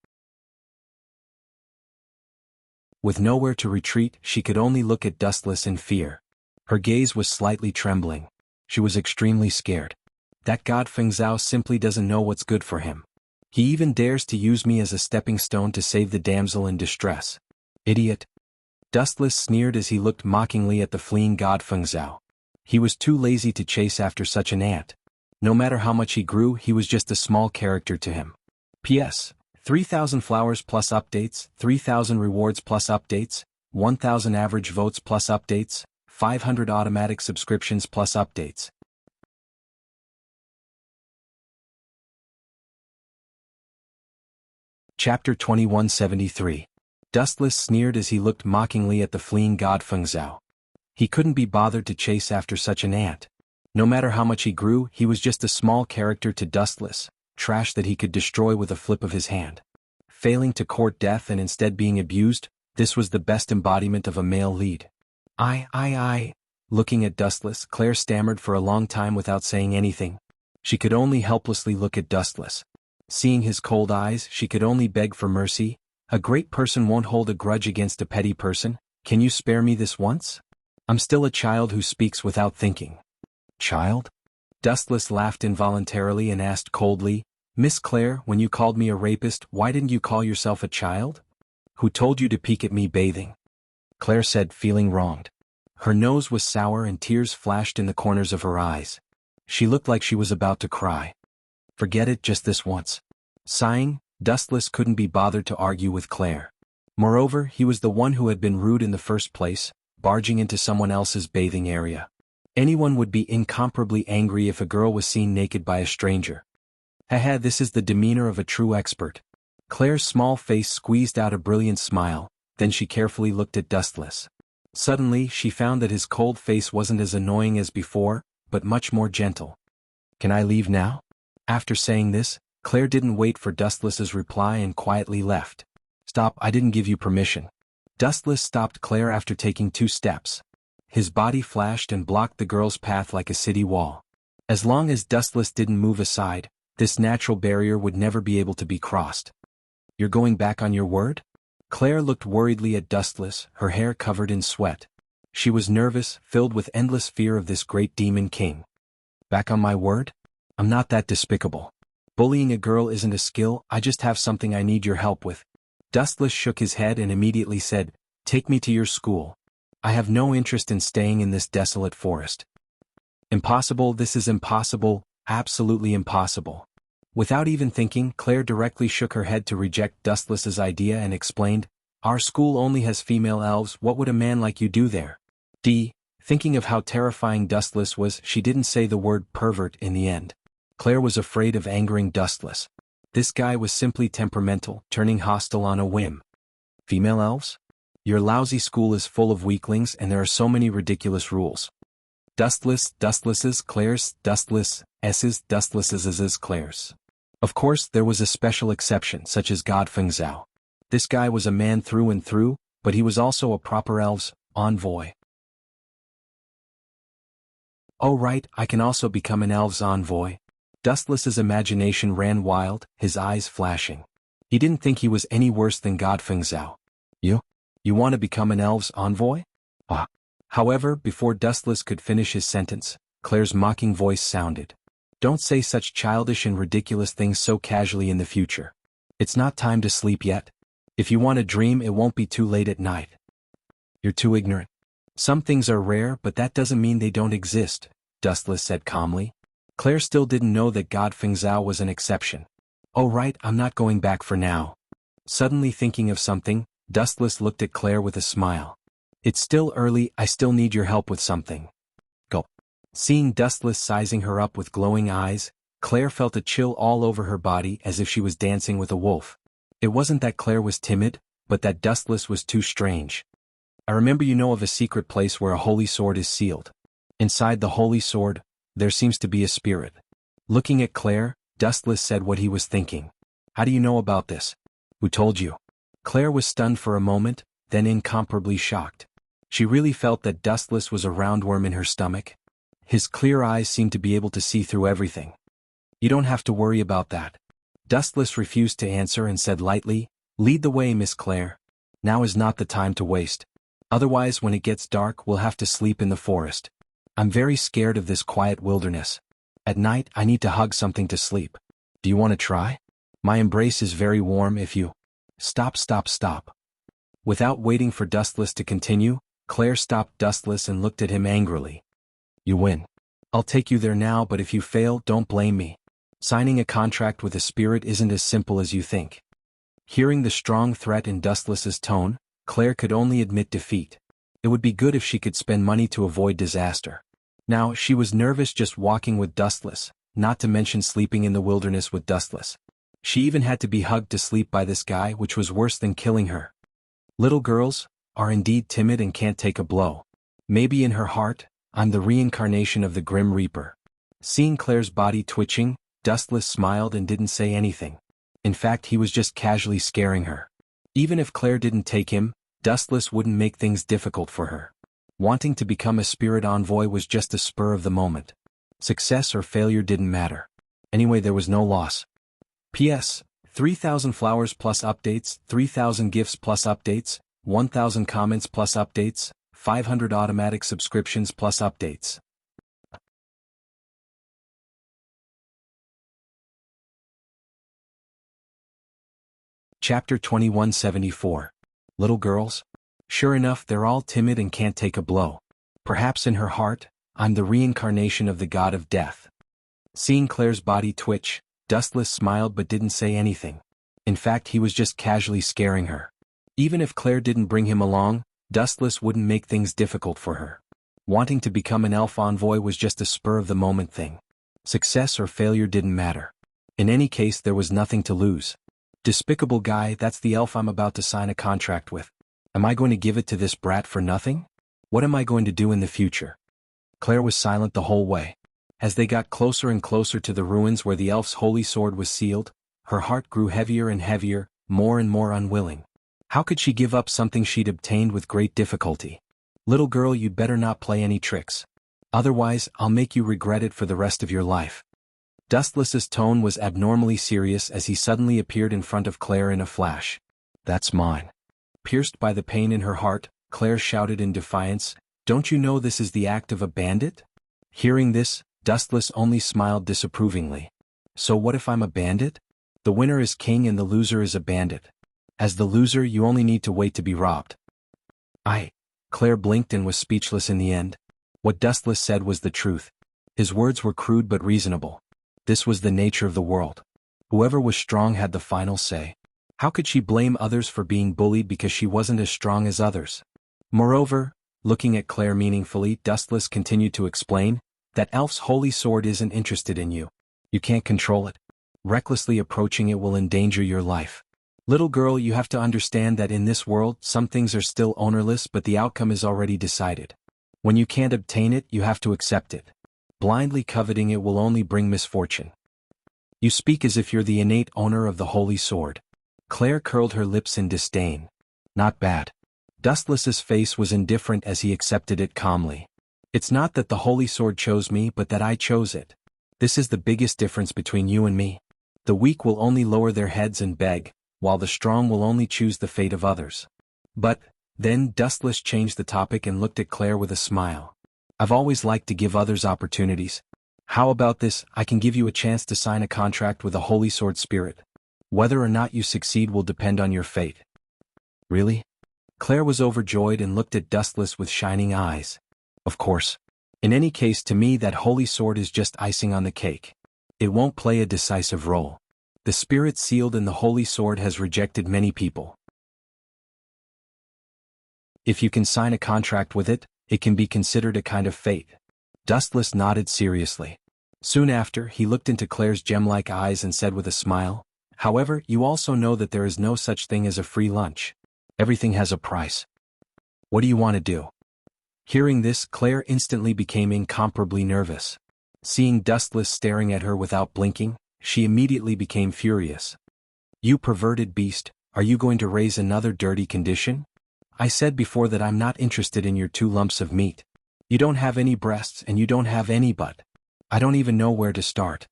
With nowhere to retreat, she could only look at Dustless in fear. Her gaze was slightly trembling. She was extremely scared. That Godfeng Zhao simply doesn't know what's good for him. He even dares to use me as a stepping stone to save the damsel in distress. Idiot. Dustless sneered as he looked mockingly at the fleeing Godfeng Zhao. He was too lazy to chase after such an ant. No matter how much he grew, he was just a small character to him. P.S. 3,000 flowers plus updates, 3,000 rewards plus updates, 1,000 average votes plus updates, 500 automatic subscriptions plus updates. Chapter 2173. Dustless sneered as he looked mockingly at the fleeing Godfeng Zhao. He couldn't be bothered to chase after such an ant. No matter how much he grew, he was just a small character to Dustless, trash that he could destroy with a flip of his hand. Failing to court death and instead being abused, this was the best embodiment of a male lead. I. Looking at Dustless, Claire stammered for a long time without saying anything. She could only helplessly look at Dustless. Seeing his cold eyes, she could only beg for mercy. "A great person won't hold a grudge against a petty person. Can you spare me this once? I'm still a child who speaks without thinking." "Child?" Dustless laughed involuntarily and asked coldly, "Miss Claire, when you called me a rapist, why didn't you call yourself a child? Who told you to peek at me bathing?" Claire said, feeling wronged. Her nose was sour and tears flashed in the corners of her eyes. She looked like she was about to cry. "Forget it, just this once." Sighing, Dustless couldn't be bothered to argue with Claire. Moreover, he was the one who had been rude in the first place, barging into someone else's bathing area. Anyone would be incomparably angry if a girl was seen naked by a stranger. Haha, this is the demeanor of a true expert. Claire's small face squeezed out a brilliant smile, then she carefully looked at Dustless. Suddenly, she found that his cold face wasn't as annoying as before, but much more gentle. "Can I leave now?" After saying this, Claire didn't wait for Dustless's reply and quietly left. Stop, I didn't give you permission. Dustless stopped Claire after taking 2 steps. His body flashed and blocked the girl's path like a city wall. As long as Dustless didn't move aside, this natural barrier would never be able to be crossed. You're going back on your word? Claire looked worriedly at Dustless, her hair covered in sweat. She was nervous, filled with endless fear of this great demon king. Back on my word? I'm not that despicable. Bullying a girl isn't a skill, I just have something I need your help with. Dustless shook his head and immediately said, Take me to your school. I have no interest in staying in this desolate forest. Impossible, this is impossible, absolutely impossible. Without even thinking, Claire directly shook her head to reject Dustless's idea and explained, Our school only has female elves, what would a man like you do there? Thinking of how terrifying Dustless was, she didn't say the word pervert in the end. Claire was afraid of angering Dustless. This guy was simply temperamental, turning hostile on a whim. Female elves? Your lousy school is full of weaklings and there are so many ridiculous rules. Dustless's, Claire's, Dustless's, Claire's. Of course, there was a special exception, such as God Feng Zhao. This guy was a man through and through, but he was also a proper elf's envoy. Oh right, I can also become an elf's envoy. Dustless's imagination ran wild, his eyes flashing. He didn't think he was any worse than God Feng Zhao. You want to become an elf's envoy? Ah. However, before Dustless could finish his sentence, Claire's mocking voice sounded. Don't say such childish and ridiculous things so casually in the future. It's not time to sleep yet. If you want to dream, it won't be too late at night. You're too ignorant. Some things are rare, but that doesn't mean they don't exist, Dustless said calmly. Claire still didn't know that God Feng Zhao was an exception. Oh right, I'm not going back for now. Suddenly thinking of something, Dustless looked at Claire with a smile. It's still early, I still need your help with something. Go. Seeing Dustless sizing her up with glowing eyes, Claire felt a chill all over her body as if she was dancing with a wolf. It wasn't that Claire was timid, but that Dustless was too strange. I remember you know of a secret place where a holy sword is sealed. Inside the holy sword, there seems to be a spirit. Looking at Claire, Dustless said what he was thinking. How do you know about this? Who told you? Claire was stunned for a moment, then incomparably shocked. She really felt that Dustless was a roundworm in her stomach. His clear eyes seemed to be able to see through everything. You don't have to worry about that. Dustless refused to answer and said lightly, Lead the way, Miss Claire. Now is not the time to waste. Otherwise, when it gets dark, we'll have to sleep in the forest. I'm very scared of this quiet wilderness. At night, I need to hug something to sleep. Do you want to try? My embrace is very warm if you... Stop. Without waiting for Dustless to continue, Claire stopped Dustless and looked at him angrily. You win. I'll take you there now, but if you fail, don't blame me. Signing a contract with a spirit isn't as simple as you think. Hearing the strong threat in Dustless's tone, Claire could only admit defeat. It would be good if she could spend money to avoid disaster. Now, she was nervous just walking with Dustless, not to mention sleeping in the wilderness with Dustless. She even had to be hugged to sleep by this guy, which was worse than killing her. Little girls are indeed timid and can't take a blow. Maybe in her heart, I'm the reincarnation of the Grim Reaper. Seeing Claire's body twitching, Dustless smiled and didn't say anything. In fact, he was just casually scaring her. Even if Claire didn't take him, Dustless wouldn't make things difficult for her. Wanting to become a spirit envoy was just a spur of the moment. Success or failure didn't matter. Anyway, there was no loss. P.S. 3,000 flowers plus updates, 3,000 gifts plus updates, 1,000 comments plus updates, 500 automatic subscriptions plus updates. Chapter 2174. Little girls? Sure enough, they're all timid and can't take a blow. Perhaps in her heart, I'm the reincarnation of the god of death. Seeing Claire's body twitch, Dustless smiled but didn't say anything. In fact, he was just casually scaring her. Even if Claire didn't bring him along, Dustless wouldn't make things difficult for her. Wanting to become an elf envoy was just a spur-of-the-moment thing. Success or failure didn't matter. In any case, there was nothing to lose. Despicable guy, that's the elf I'm about to sign a contract with. Am I going to give it to this brat for nothing? What am I going to do in the future? Claire was silent the whole way. As they got closer and closer to the ruins where the elf's holy sword was sealed, her heart grew heavier and heavier, more and more unwilling. How could she give up something she'd obtained with great difficulty? Little girl, you'd better not play any tricks. Otherwise, I'll make you regret it for the rest of your life. Dustless's tone was abnormally serious as he suddenly appeared in front of Claire in a flash. That's mine. Pierced by the pain in her heart, Claire shouted in defiance, "Don't you know this is the act of a bandit?" Hearing this, Dustless only smiled disapprovingly. So what if I'm a bandit? The winner is king and the loser is a bandit. As the loser, you only need to wait to be robbed. Claire blinked and was speechless in the end. What Dustless said was the truth. His words were crude but reasonable. This was the nature of the world. Whoever was strong had the final say. How could she blame others for being bullied because she wasn't as strong as others? Moreover, looking at Claire meaningfully, Dustless continued to explain, that elf's holy sword isn't interested in you. You can't control it. Recklessly approaching it will endanger your life. Little girl, you have to understand that in this world, some things are still ownerless but the outcome is already decided. When you can't obtain it, you have to accept it. Blindly coveting it will only bring misfortune. You speak as if you're the innate owner of the holy sword. Claire curled her lips in disdain. Not bad. Dustless's face was indifferent as he accepted it calmly. It's not that the holy sword chose me but that I chose it. This is the biggest difference between you and me. The weak will only lower their heads and beg, while the strong will only choose the fate of others. But, then Dustless changed the topic and looked at Claire with a smile. I've always liked to give others opportunities. How about this? I can give you a chance to sign a contract with a holy sword spirit. Whether or not you succeed will depend on your fate. Really? Claire was overjoyed and looked at Dustless with shining eyes. Of course. In any case, to me that holy sword is just icing on the cake. It won't play a decisive role. The spirit sealed in the holy sword has rejected many people. If you can sign a contract with it, it can be considered a kind of fate. Dustless nodded seriously. Soon after, he looked into Claire's gem-like eyes and said with a smile, "However, you also know that there is no such thing as a free lunch. Everything has a price. What do you want to do?" Hearing this, Claire instantly became incomparably nervous. Seeing Dustless staring at her without blinking, she immediately became furious. "You perverted beast, are you going to raise another dirty condition? I said before that I'm not interested in your 2 lumps of meat. You don't have any breasts and you don't have any butt. I don't even know where to start."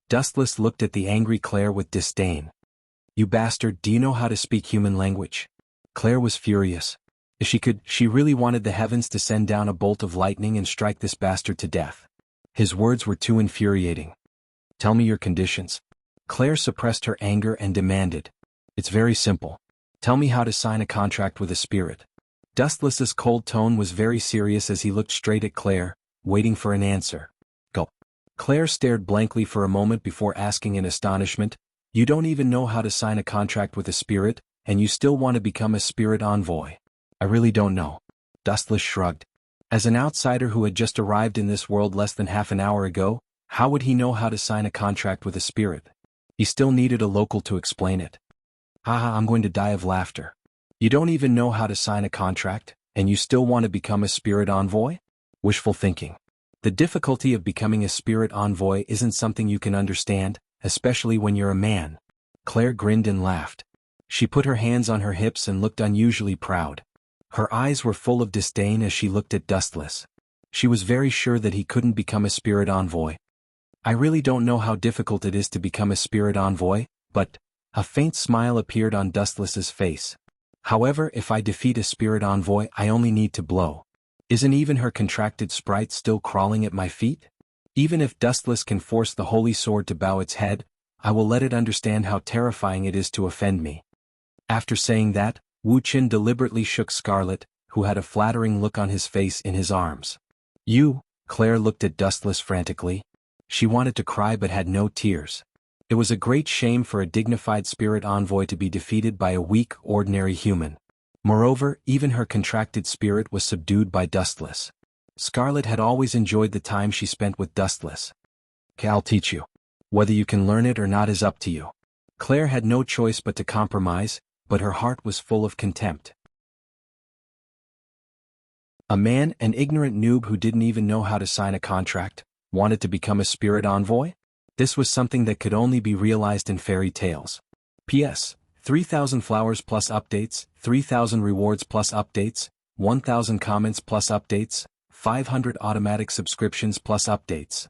Dustless looked at the angry Claire with disdain. "You bastard, do you know how to speak human language?" Claire was furious. If she really wanted the heavens to send down a bolt of lightning and strike this bastard to death. His words were too infuriating. "Tell me your conditions." Claire suppressed her anger and demanded. "It's very simple. Tell me how to sign a contract with a spirit." Dustless's cold tone was very serious as he looked straight at Claire, waiting for an answer. Go. Claire stared blankly for a moment before asking in astonishment, "You don't even know how to sign a contract with a spirit, and you still want to become a spirit envoy?" "I really don't know." Dustless shrugged. As an outsider who had just arrived in this world less than half an hour ago, how would he know how to sign a contract with a spirit? He still needed a local to explain it. Haha, I'm going to die of laughter. You don't even know how to sign a contract, and you still want to become a spirit envoy? Wishful thinking. The difficulty of becoming a spirit envoy isn't something you can understand, especially when you're a man. Claire grinned and laughed. She put her hands on her hips and looked unusually proud. Her eyes were full of disdain as she looked at Dustless. She was very sure that he couldn't become a spirit envoy. "I really don't know how difficult it is to become a spirit envoy, but..." A faint smile appeared on Dustless's face. "However, if I defeat a spirit envoy, I only need to blow. Isn't even her contracted sprite still crawling at my feet? Even if Dustless can force the holy sword to bow its head, I will let it understand how terrifying it is to offend me." After saying that, Wuxia deliberately shook Scarlet, who had a flattering look on his face, in his arms. "You?" Claire looked at Dustless frantically. She wanted to cry but had no tears. It was a great shame for a dignified spirit envoy to be defeated by a weak, ordinary human. Moreover, even her contracted spirit was subdued by Dustless. Scarlet had always enjoyed the time she spent with Dustless. "Okay, I'll teach you. Whether you can learn it or not is up to you." Claire had no choice but to compromise, but her heart was full of contempt. A man, an ignorant noob who didn't even know how to sign a contract, Wanted to become a spirit envoy? This was something that could only be realized in fairy tales. P.S. 3,000 flowers plus updates, 3,000 rewards plus updates, 1,000 comments plus updates, 500 automatic subscriptions plus updates.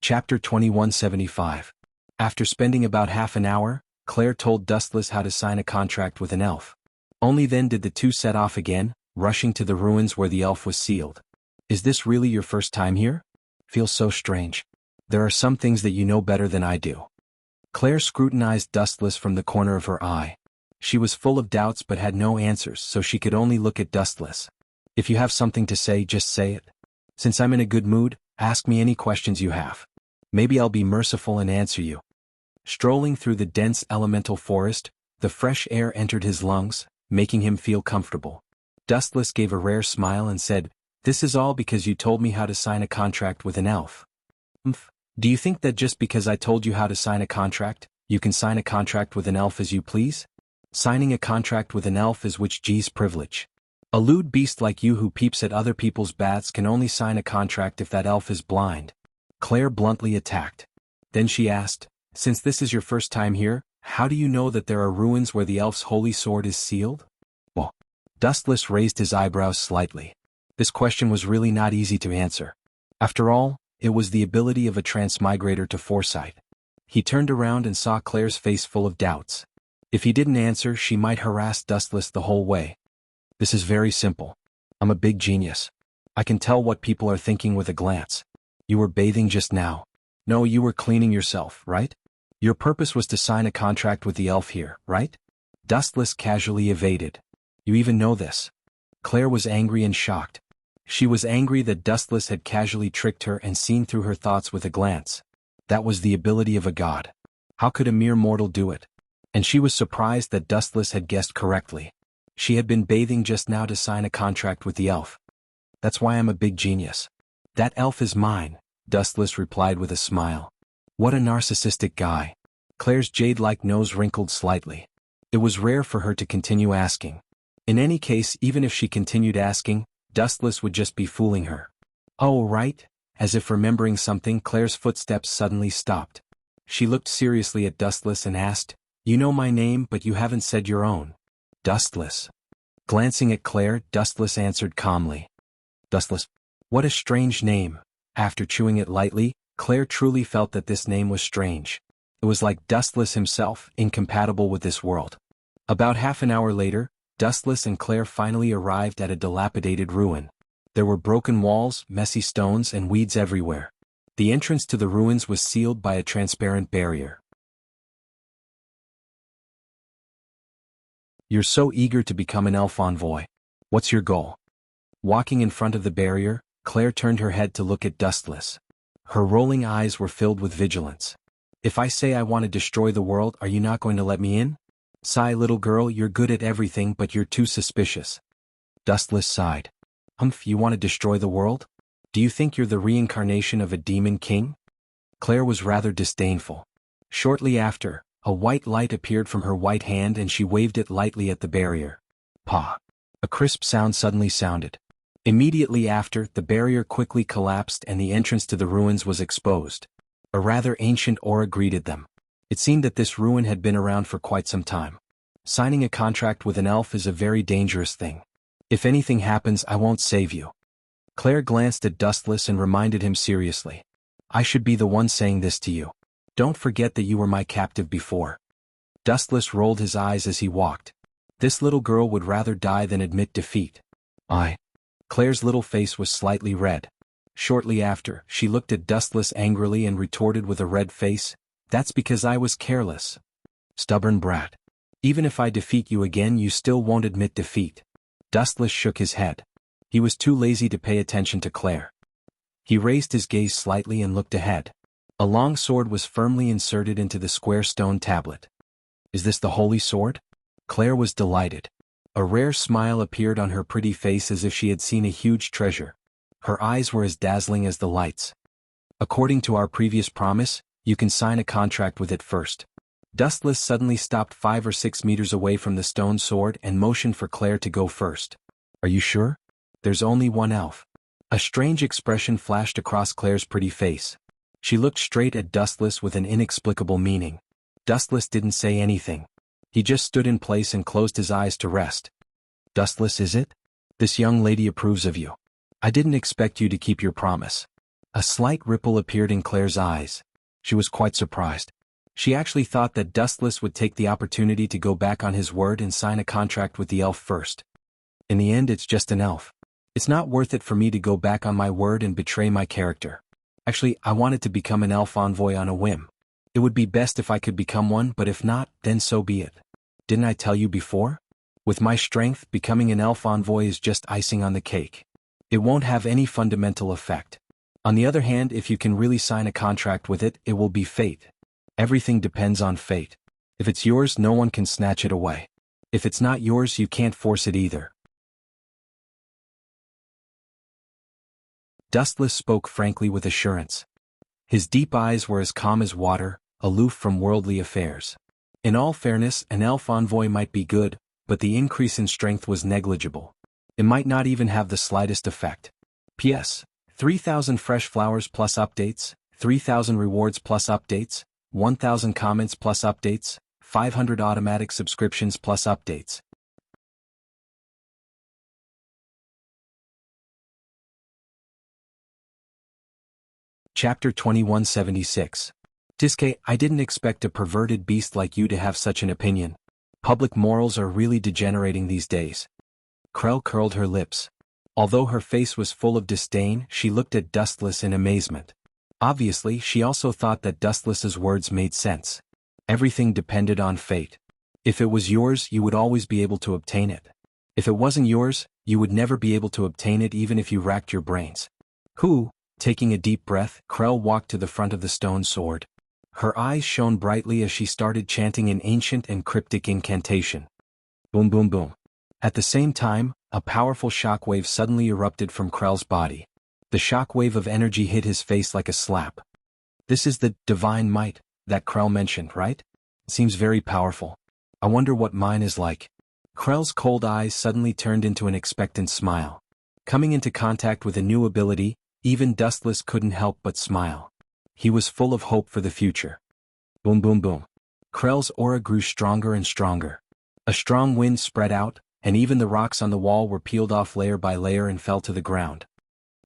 Chapter 2175. After spending about half an hour, Claire told Dustless how to sign a contract with an elf. Only then did the two set off again, rushing to the ruins where the elf was sealed. Is this really your first time here? Feels so strange. There are some things that you know better than I do. Claire scrutinized Dustless from the corner of her eye. She was full of doubts but had no answers, so she could only look at Dustless. If you have something to say, just say it. Since I'm in a good mood, ask me any questions you have. Maybe I'll be merciful and answer you. Strolling through the dense elemental forest, the fresh air entered his lungs, making him feel comfortable. Dustless gave a rare smile and said, "This is all because you told me how to sign a contract with an elf." Do you think that just because I told you how to sign a contract, you can sign a contract with an elf as you please? Signing a contract with an elf is which G's privilege. A lewd beast like you who peeps at other people's baths can only sign a contract if that elf is blind. Claire bluntly attacked. Then she asked, "Since this is your first time here, how do you know that there are ruins where the elf's holy sword is sealed?" Well, Dustless raised his eyebrows slightly. This question was really not easy to answer. After all, it was the ability of a transmigrator to foresight. He turned around and saw Claire's face full of doubts. If he didn't answer, she might harass Dustless the whole way. This is very simple. I'm a big genius. I can tell what people are thinking with a glance. You were bathing just now. No, you were cleaning yourself, right? Your purpose was to sign a contract with the elf here, right? Dustless casually evaded. You even know this. Claire was angry and shocked. She was angry that Dustless had casually tricked her and seen through her thoughts with a glance. That was the ability of a god. How could a mere mortal do it? And she was surprised that Dustless had guessed correctly. She had been bathing just now to sign a contract with the elf. That's why I'm a big genius. That elf is mine, Dustless replied with a smile. What a narcissistic guy. Claire's jade-like nose wrinkled slightly. It was rare for her to continue asking. In any case, even if she continued asking, Dustless would just be fooling her. Oh, right? As if remembering something, Claire's footsteps suddenly stopped. She looked seriously at Dustless and asked, "You know my name, but you haven't said your own." Dustless. Glancing at Claire, Dustless answered calmly. Dustless. What a strange name. After chewing it lightly, Claire truly felt that this name was strange. It was like Dustless himself, incompatible with this world. About half an hour later, Dustless and Claire finally arrived at a dilapidated ruin. There were broken walls, messy stones, and weeds everywhere. The entrance to the ruins was sealed by a transparent barrier. You're so eager to become an elf envoy. What's your goal? Walking in front of the barrier, Claire turned her head to look at Dustless. Her rolling eyes were filled with vigilance. If I say I want to destroy the world, are you not going to let me in? Sigh, little girl, you're good at everything but you're too suspicious. Dustless sighed. You want to destroy the world? Do you think you're the reincarnation of a demon king? Claire was rather disdainful. Shortly after, a white light appeared from her white hand and she waved it lightly at the barrier. Pah! A crisp sound suddenly sounded. Immediately after, the barrier quickly collapsed and the entrance to the ruins was exposed. A rather ancient aura greeted them. It seemed that this ruin had been around for quite some time. Signing a contract with an elf is a very dangerous thing. If anything happens, I won't save you. Claire glanced at Dustless and reminded him seriously. I should be the one saying this to you. Don't forget that you were my captive before. Dustless rolled his eyes as he walked. This little girl would rather die than admit defeat. Claire's little face was slightly red. Shortly after, she looked at Dustless angrily and retorted with a red face, "That's because I was careless. Stubborn brat. Even if I defeat you again, you still won't admit defeat." Dustless shook his head. He was too lazy to pay attention to Claire. He raised his gaze slightly and looked ahead. A long sword was firmly inserted into the square stone tablet. Is this the holy sword? Claire was delighted. A rare smile appeared on her pretty face as if she had seen a huge treasure. Her eyes were as dazzling as the lights. According to our previous promise, you can sign a contract with it first. Dustless suddenly stopped 5 or 6 meters away from the stone sword and motioned for Claire to go first. Are you sure? There's only one elf. A strange expression flashed across Claire's pretty face. She looked straight at Dustless with an inexplicable meaning. Dustless didn't say anything. He just stood in place and closed his eyes to rest. Dustless, is it? This young lady approves of you. I didn't expect you to keep your promise. A slight ripple appeared in Claire's eyes. She was quite surprised. She actually thought that Dustless would take the opportunity to go back on his word and sign a contract with the elf first. In the end, it's just an elf. It's not worth it for me to go back on my word and betray my character. Actually, I wanted to become an elf envoy on a whim. It would be best if I could become one, but if not, then so be it. Didn't I tell you before? With my strength, becoming an elf envoy is just icing on the cake. It won't have any fundamental effect. On the other hand, if you can really sign a contract with it, it will be fate. Everything depends on fate. If it's yours, no one can snatch it away. If it's not yours, you can't force it either. Dustless spoke frankly with assurance. His deep eyes were as calm as water, aloof from worldly affairs. In all fairness, an elf envoy might be good, but the increase in strength was negligible. It might not even have the slightest effect. P.S. 3,000 fresh flowers plus updates, 3,000 rewards plus updates, 1,000 comments plus updates, 500 automatic subscriptions plus updates. Chapter 2176. Tiske, I didn't expect a perverted beast like you to have such an opinion. Public morals are really degenerating these days. Krell curled her lips. Although her face was full of disdain, she looked at Dustless in amazement. Obviously, she also thought that Dustless's words made sense. Everything depended on fate. If it was yours, you would always be able to obtain it. If it wasn't yours, you would never be able to obtain it even if you racked your brains. Taking a deep breath, Krell walked to the front of the stone sword. Her eyes shone brightly as she started chanting an ancient and cryptic incantation. Boom boom boom. At the same time, a powerful shockwave suddenly erupted from Krell's body. The shockwave of energy hit his face like a slap. This is the divine might that Krell mentioned, right? Seems very powerful. I wonder what mine is like. Krell's cold eyes suddenly turned into an expectant smile. Coming into contact with a new ability, even Dustless couldn't help but smile. He was full of hope for the future. Boom boom boom. Krell's aura grew stronger and stronger. A strong wind spread out, and even the rocks on the wall were peeled off layer by layer and fell to the ground.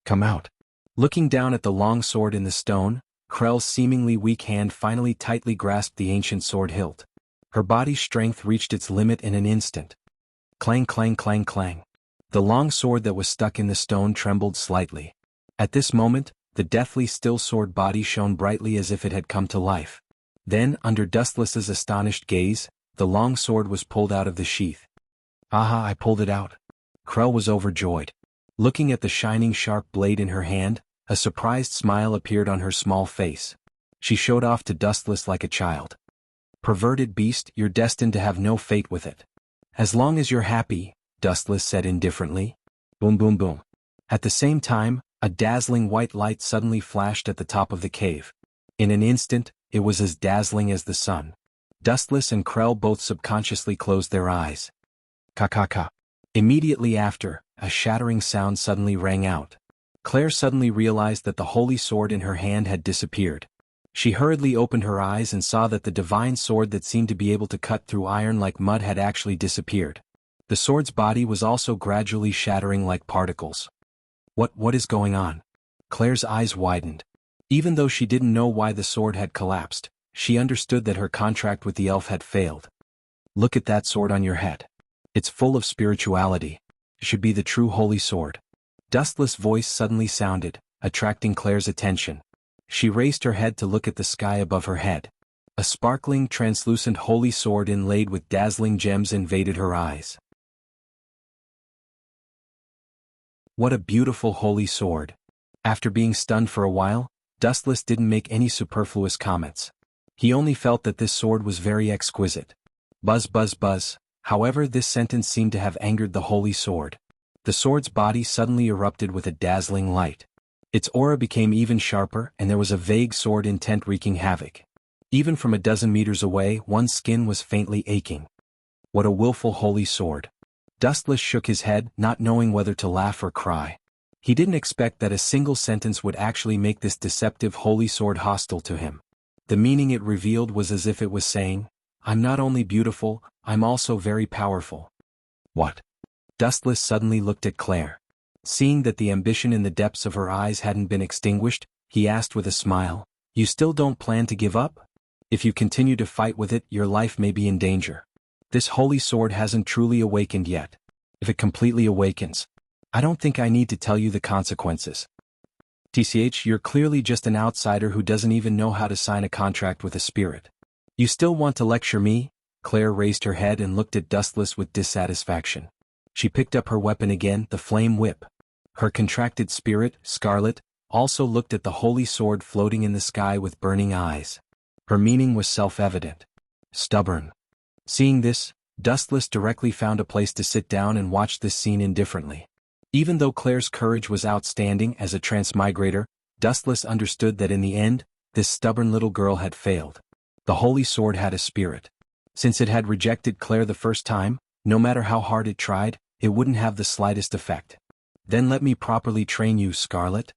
Come out. Looking down at the long sword in the stone, Krell's seemingly weak hand finally tightly grasped the ancient sword hilt. Her body's strength reached its limit in an instant. Clang clang clang clang. The long sword that was stuck in the stone trembled slightly. At this moment, the deathly still sword body shone brightly as if it had come to life. Then, under Dustless's astonished gaze, the long sword was pulled out of the sheath. Aha, I pulled it out. Krell was overjoyed. Looking at the shining sharp blade in her hand, a surprised smile appeared on her small face. She showed off to Dustless like a child. Perverted beast, you're destined to have no fate with it. As long as you're happy, Dustless said indifferently. Boom boom boom. At the same time, a dazzling white light suddenly flashed at the top of the cave. In an instant, it was as dazzling as the sun. Dustless and Krell both subconsciously closed their eyes. Ka-ka-ka. Immediately after, a shattering sound suddenly rang out. Claire suddenly realized that the holy sword in her hand had disappeared. She hurriedly opened her eyes and saw that the divine sword that seemed to be able to cut through iron like mud had actually disappeared. The sword's body was also gradually shattering like particles. What is going on? Claire's eyes widened. Even though she didn't know why the sword had collapsed, she understood that her contract with the elf had failed. Look at that sword on your head. It's full of spirituality. It should be the true holy sword. Dustless' voice suddenly sounded, attracting Claire's attention. She raised her head to look at the sky above her head. A sparkling, translucent holy sword inlaid with dazzling gems invaded her eyes. What a beautiful holy sword. After being stunned for a while, Dustless didn't make any superfluous comments. He only felt that this sword was very exquisite. Buzz buzz buzz. However, this sentence seemed to have angered the holy sword. The sword's body suddenly erupted with a dazzling light. Its aura became even sharper and there was a vague sword intent wreaking havoc. Even from a dozen meters away, one's skin was faintly aching. What a willful holy sword. Dustless shook his head, not knowing whether to laugh or cry. He didn't expect that a single sentence would actually make this deceptive holy sword hostile to him. The meaning it revealed was as if it was saying, "I'm not only beautiful, I'm also very powerful." What? Dustless suddenly looked at Claire. Seeing that the ambition in the depths of her eyes hadn't been extinguished, he asked with a smile, "You still don't plan to give up? If you continue to fight with it, your life may be in danger. This holy sword hasn't truly awakened yet. If it completely awakens, I don't think I need to tell you the consequences. You're clearly just an outsider who doesn't even know how to sign a contract with a spirit. You still want to lecture me?" Claire raised her head and looked at Dustless with dissatisfaction. She picked up her weapon again, the flame whip. Her contracted spirit, Scarlet, also looked at the holy sword floating in the sky with burning eyes. Her meaning was self-evident. Stubborn. Seeing this, Dustless directly found a place to sit down and watch this scene indifferently. Even though Claire's courage was outstanding as a transmigrator, Dustless understood that in the end, this stubborn little girl had failed. The holy sword had a spirit. Since it had rejected Claire the first time, no matter how hard it tried, it wouldn't have the slightest effect. "Then let me properly train you, Scarlet."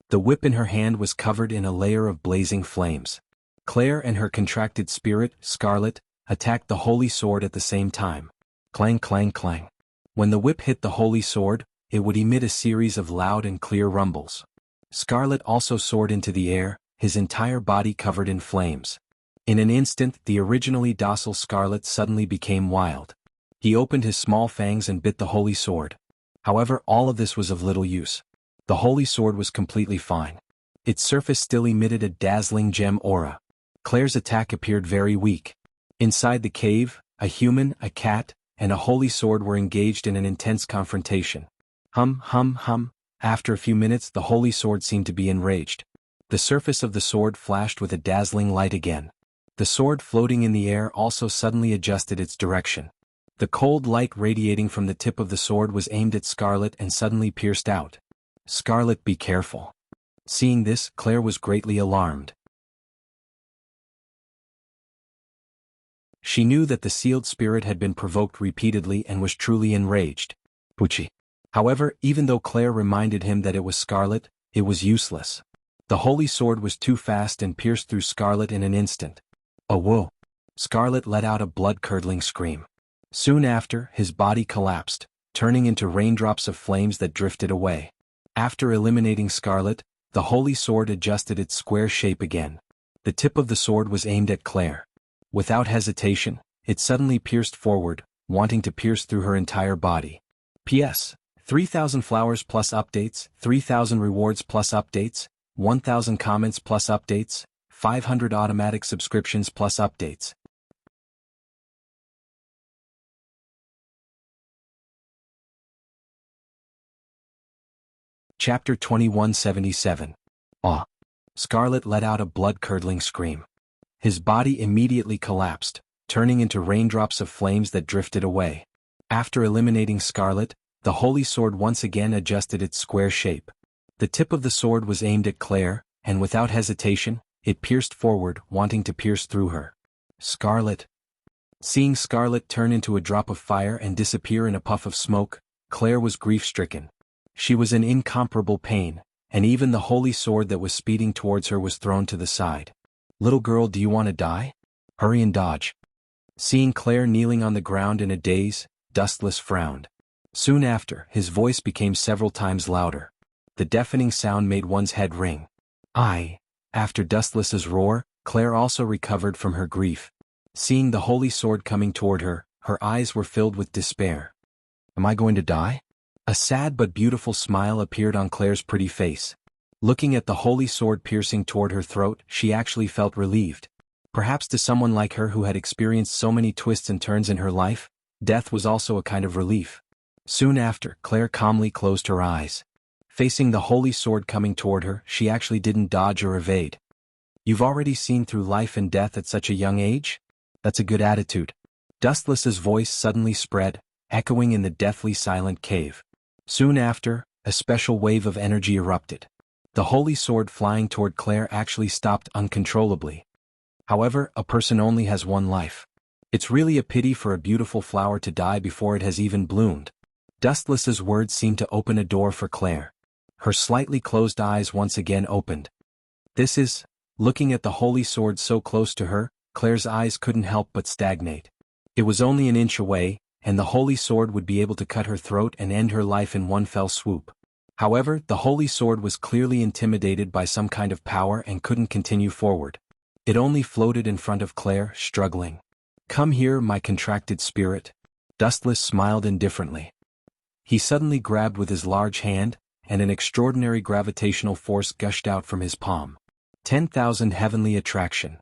The whip in her hand was covered in a layer of blazing flames. Claire and her contracted spirit, Scarlet, attacked the holy sword at the same time. Clang, clang, clang. When the whip hit the holy sword, it would emit a series of loud and clear rumbles. Scarlet also soared into the air, his entire body covered in flames. In an instant, the originally docile Scarlet suddenly became wild. He opened his small fangs and bit the holy sword. However, all of this was of little use. The holy sword was completely fine. Its surface still emitted a dazzling gem aura. Claire's attack appeared very weak. Inside the cave, a human, a cat, and a holy sword were engaged in an intense confrontation. Hum, hum, hum. After a few minutes, the holy sword seemed to be enraged. The surface of the sword flashed with a dazzling light again. The sword floating in the air also suddenly adjusted its direction. The cold light radiating from the tip of the sword was aimed at Scarlet and suddenly pierced out. "Scarlet, be careful." Seeing this, Claire was greatly alarmed. She knew that the sealed spirit had been provoked repeatedly and was truly enraged. Pucci. However, even though Claire reminded him that it was Scarlet, it was useless. The holy sword was too fast and pierced through Scarlet in an instant. "Oh whoa!" Scarlet let out a blood-curdling scream. Soon after, his body collapsed, turning into raindrops of flames that drifted away. After eliminating Scarlet, the holy sword adjusted its square shape again. The tip of the sword was aimed at Claire. Without hesitation, it suddenly pierced forward, wanting to pierce through her entire body. P.S. 3,000 flowers plus updates, 3,000 rewards plus updates, 1,000 comments plus updates, 500 automatic subscriptions plus updates. Chapter 2177. Awe. Scarlet let out a blood-curdling scream. His body immediately collapsed, turning into raindrops of flames that drifted away. After eliminating Scarlet, the holy sword once again adjusted its square shape. The tip of the sword was aimed at Claire, and without hesitation, it pierced forward, wanting to pierce through her. Scarlet. Seeing Scarlet turn into a drop of fire and disappear in a puff of smoke, Claire was grief-stricken. She was in incomparable pain, and even the holy sword that was speeding towards her was thrown to the side. "Little girl, do you want to die? Hurry and dodge." Seeing Claire kneeling on the ground in a daze, Dustless frowned. Soon after, his voice became several times louder. The deafening sound made one's head ring. After Dustless's roar, Claire also recovered from her grief. Seeing the holy sword coming toward her, her eyes were filled with despair. "Am I going to die?" A sad but beautiful smile appeared on Claire's pretty face. Looking at the holy sword piercing toward her throat, she actually felt relieved. Perhaps to someone like her who had experienced so many twists and turns in her life, death was also a kind of relief. Soon after, Claire calmly closed her eyes. Facing the holy sword coming toward her, she actually didn't dodge or evade. "You've already seen through life and death at such a young age? That's a good attitude." Dustless's voice suddenly spread, echoing in the deathly silent cave. Soon after, a special wave of energy erupted. The holy sword flying toward Claire actually stopped uncontrollably. However, a person only has one life. It's really a pity for a beautiful flower to die before it has even bloomed. Dustless's words seemed to open a door for Claire. Her slightly closed eyes once again opened. This is... Looking at the holy sword so close to her, Claire's eyes couldn't help but stagnate. It was only an inch away, and the holy sword would be able to cut her throat and end her life in one fell swoop. However, the holy sword was clearly intimidated by some kind of power and couldn't continue forward. It only floated in front of Claire, struggling. "Come here, my contracted spirit." Dustless smiled indifferently. He suddenly grabbed with his large hand, and an extraordinary gravitational force gushed out from his palm. 10,000 heavenly attraction.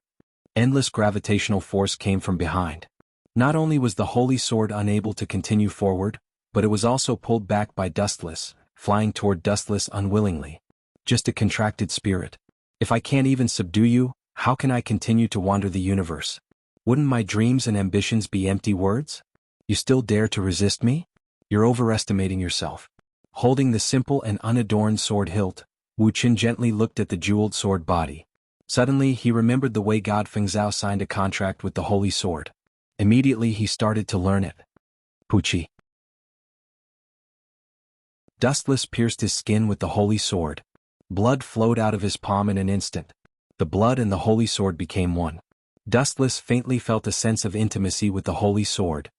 Endless gravitational force came from behind. Not only was the holy sword unable to continue forward, but it was also pulled back by Dustless, flying toward Dustless unwillingly. Just a contracted spirit. If I can't even subdue you, how can I continue to wander the universe? Wouldn't my dreams and ambitions be empty words? You still dare to resist me? You're overestimating yourself. Holding the simple and unadorned sword hilt, Wu Qin gently looked at the jeweled sword body. Suddenly he remembered the way God Fengzhao signed a contract with the holy sword. Immediately he started to learn it. Puchi. Dustless pierced his skin with the holy sword. Blood flowed out of his palm in an instant. The blood and the holy sword became one. Dustless faintly felt a sense of intimacy with the holy sword.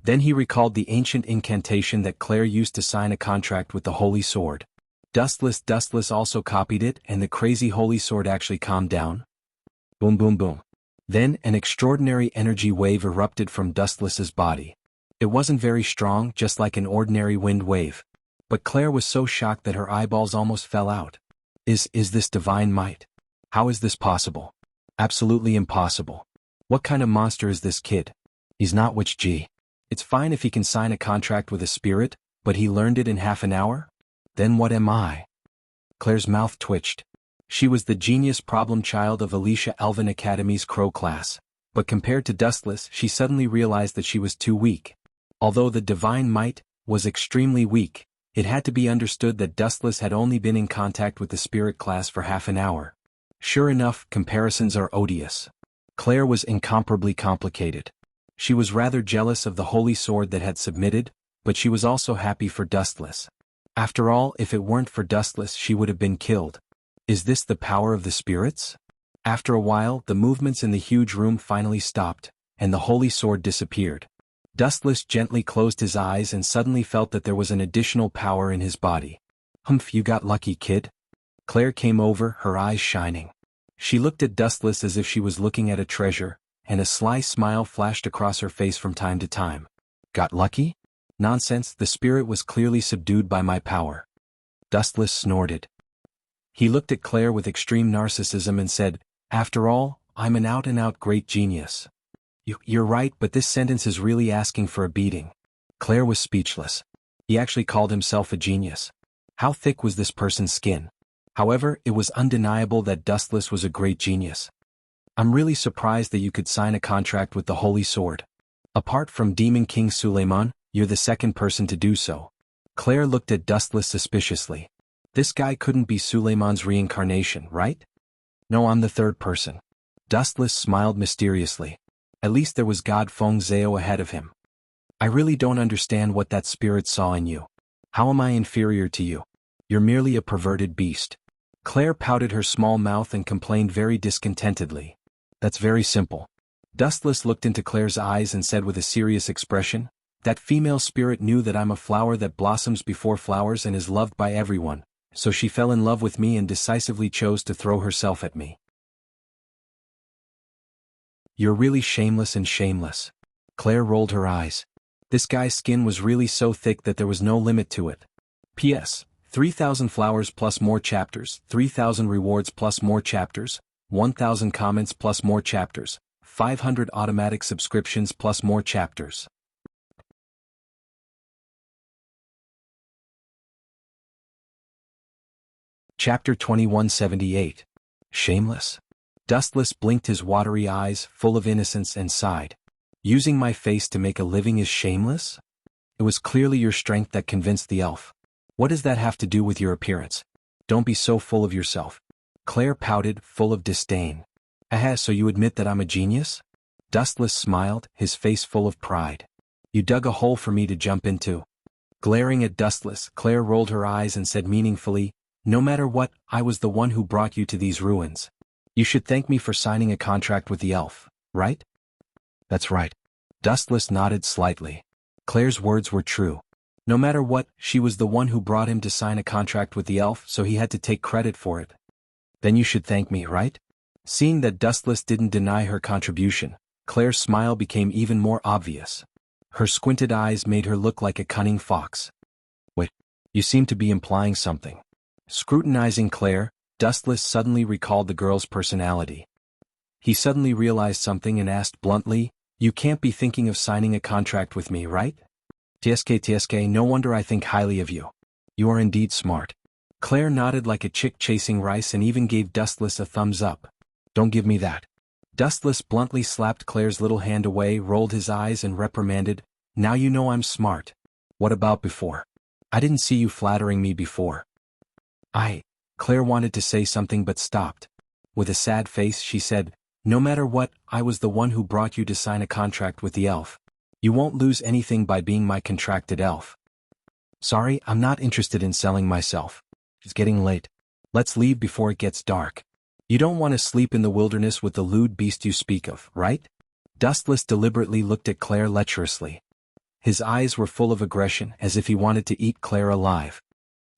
Then he recalled the ancient incantation that Claire used to sign a contract with the holy sword. Dustless also copied it, and the crazy holy sword actually calmed down. Boom boom boom. Then an extraordinary energy wave erupted from Dustless's body. It wasn't very strong, just like an ordinary wind wave. But Claire was so shocked that her eyeballs almost fell out. Is this divine might? How is this possible? Absolutely impossible. What kind of monster is this kid? He's not Witch G. It's fine if he can sign a contract with a spirit, but he learned it in half an hour? Then what am I? Claire's mouth twitched. She was the genius problem child of Alicia Elvin Academy's Crow class, but compared to Dustless she suddenly realized that she was too weak. Although the divine might was extremely weak, it had to be understood that Dustless had only been in contact with the spirit class for half an hour. Sure enough, comparisons are odious. Claire was incomparably complicated. She was rather jealous of the holy sword that had submitted, but she was also happy for Dustless. After all, if it weren't for Dustless she would have been killed. Is this the power of the spirits? After a while, the movements in the huge room finally stopped, and the holy sword disappeared. Dustless gently closed his eyes and suddenly felt that there was an additional power in his body. Humph, you got lucky, kid. Claire came over, her eyes shining. She looked at Dustless as if she was looking at a treasure, and a sly smile flashed across her face from time to time. Got lucky? Nonsense, the spirit was clearly subdued by my power. Dustless snorted. He looked at Claire with extreme narcissism and said, "After all, I'm an out-and-out great genius." You're right, but this sentence is really asking for a beating. Claire was speechless. He actually called himself a genius. How thick was this person's skin? However, it was undeniable that Dustless was a great genius. I'm really surprised that you could sign a contract with the Holy Sword. Apart from Demon King Suleiman, you're the second person to do so. Claire looked at Dustless suspiciously. This guy couldn't be Suleiman's reincarnation, right? No, I'm the third person. Dustless smiled mysteriously. At least there was God Feng Zhao ahead of him. I really don't understand what that spirit saw in you. How am I inferior to you? You're merely a perverted beast. Claire pouted her small mouth and complained very discontentedly. That's very simple. Dustless looked into Claire's eyes and said with a serious expression, that female spirit knew that I'm a flower that blossoms before flowers and is loved by everyone, so she fell in love with me and decisively chose to throw herself at me. You're really shameless and shameless. Claire rolled her eyes. This guy's skin was really so thick that there was no limit to it. P.S. 3,000 flowers plus more chapters, 3,000 rewards plus more chapters, 1,000 comments plus more chapters, 500 automatic subscriptions plus more chapters. Chapter 2178. Shameless? Dustless blinked his watery eyes, full of innocence, and sighed. Using my face to make a living is shameless? It was clearly your strength that convinced the elf. What does that have to do with your appearance? Don't be so full of yourself. Claire pouted, full of disdain. Aha, so you admit that I'm a genius? Dustless smiled, his face full of pride. You dug a hole for me to jump into. Glaring at Dustless, Claire rolled her eyes and said meaningfully, no matter what, I was the one who brought you to these ruins. You should thank me for signing a contract with the elf, right? That's right. Dustless nodded slightly. Claire's words were true. No matter what, she was the one who brought him to sign a contract with the elf, so he had to take credit for it. Then you should thank me, right? Seeing that Dustless didn't deny her contribution, Claire's smile became even more obvious. Her squinted eyes made her look like a cunning fox. Wait, you seem to be implying something. Scrutinizing Claire, Dustless suddenly recalled the girl's personality. He suddenly realized something and asked bluntly, you can't be thinking of signing a contract with me, right? TSK, no wonder I think highly of you. You are indeed smart. Claire nodded like a chick chasing rice and even gave Dustless a thumbs up. Don't give me that. Dustless bluntly slapped Claire's little hand away, rolled his eyes and reprimanded, now you know I'm smart. What about before? I didn't see you flattering me before. Claire wanted to say something but stopped. With a sad face she said, no matter what, I was the one who brought you to sign a contract with the elf. You won't lose anything by being my contracted elf. Sorry, I'm not interested in selling myself. It's getting late. Let's leave before it gets dark. You don't want to sleep in the wilderness with the lewd beast you speak of, right? Dustless deliberately looked at Claire lecherously. His eyes were full of aggression, as if he wanted to eat Claire alive.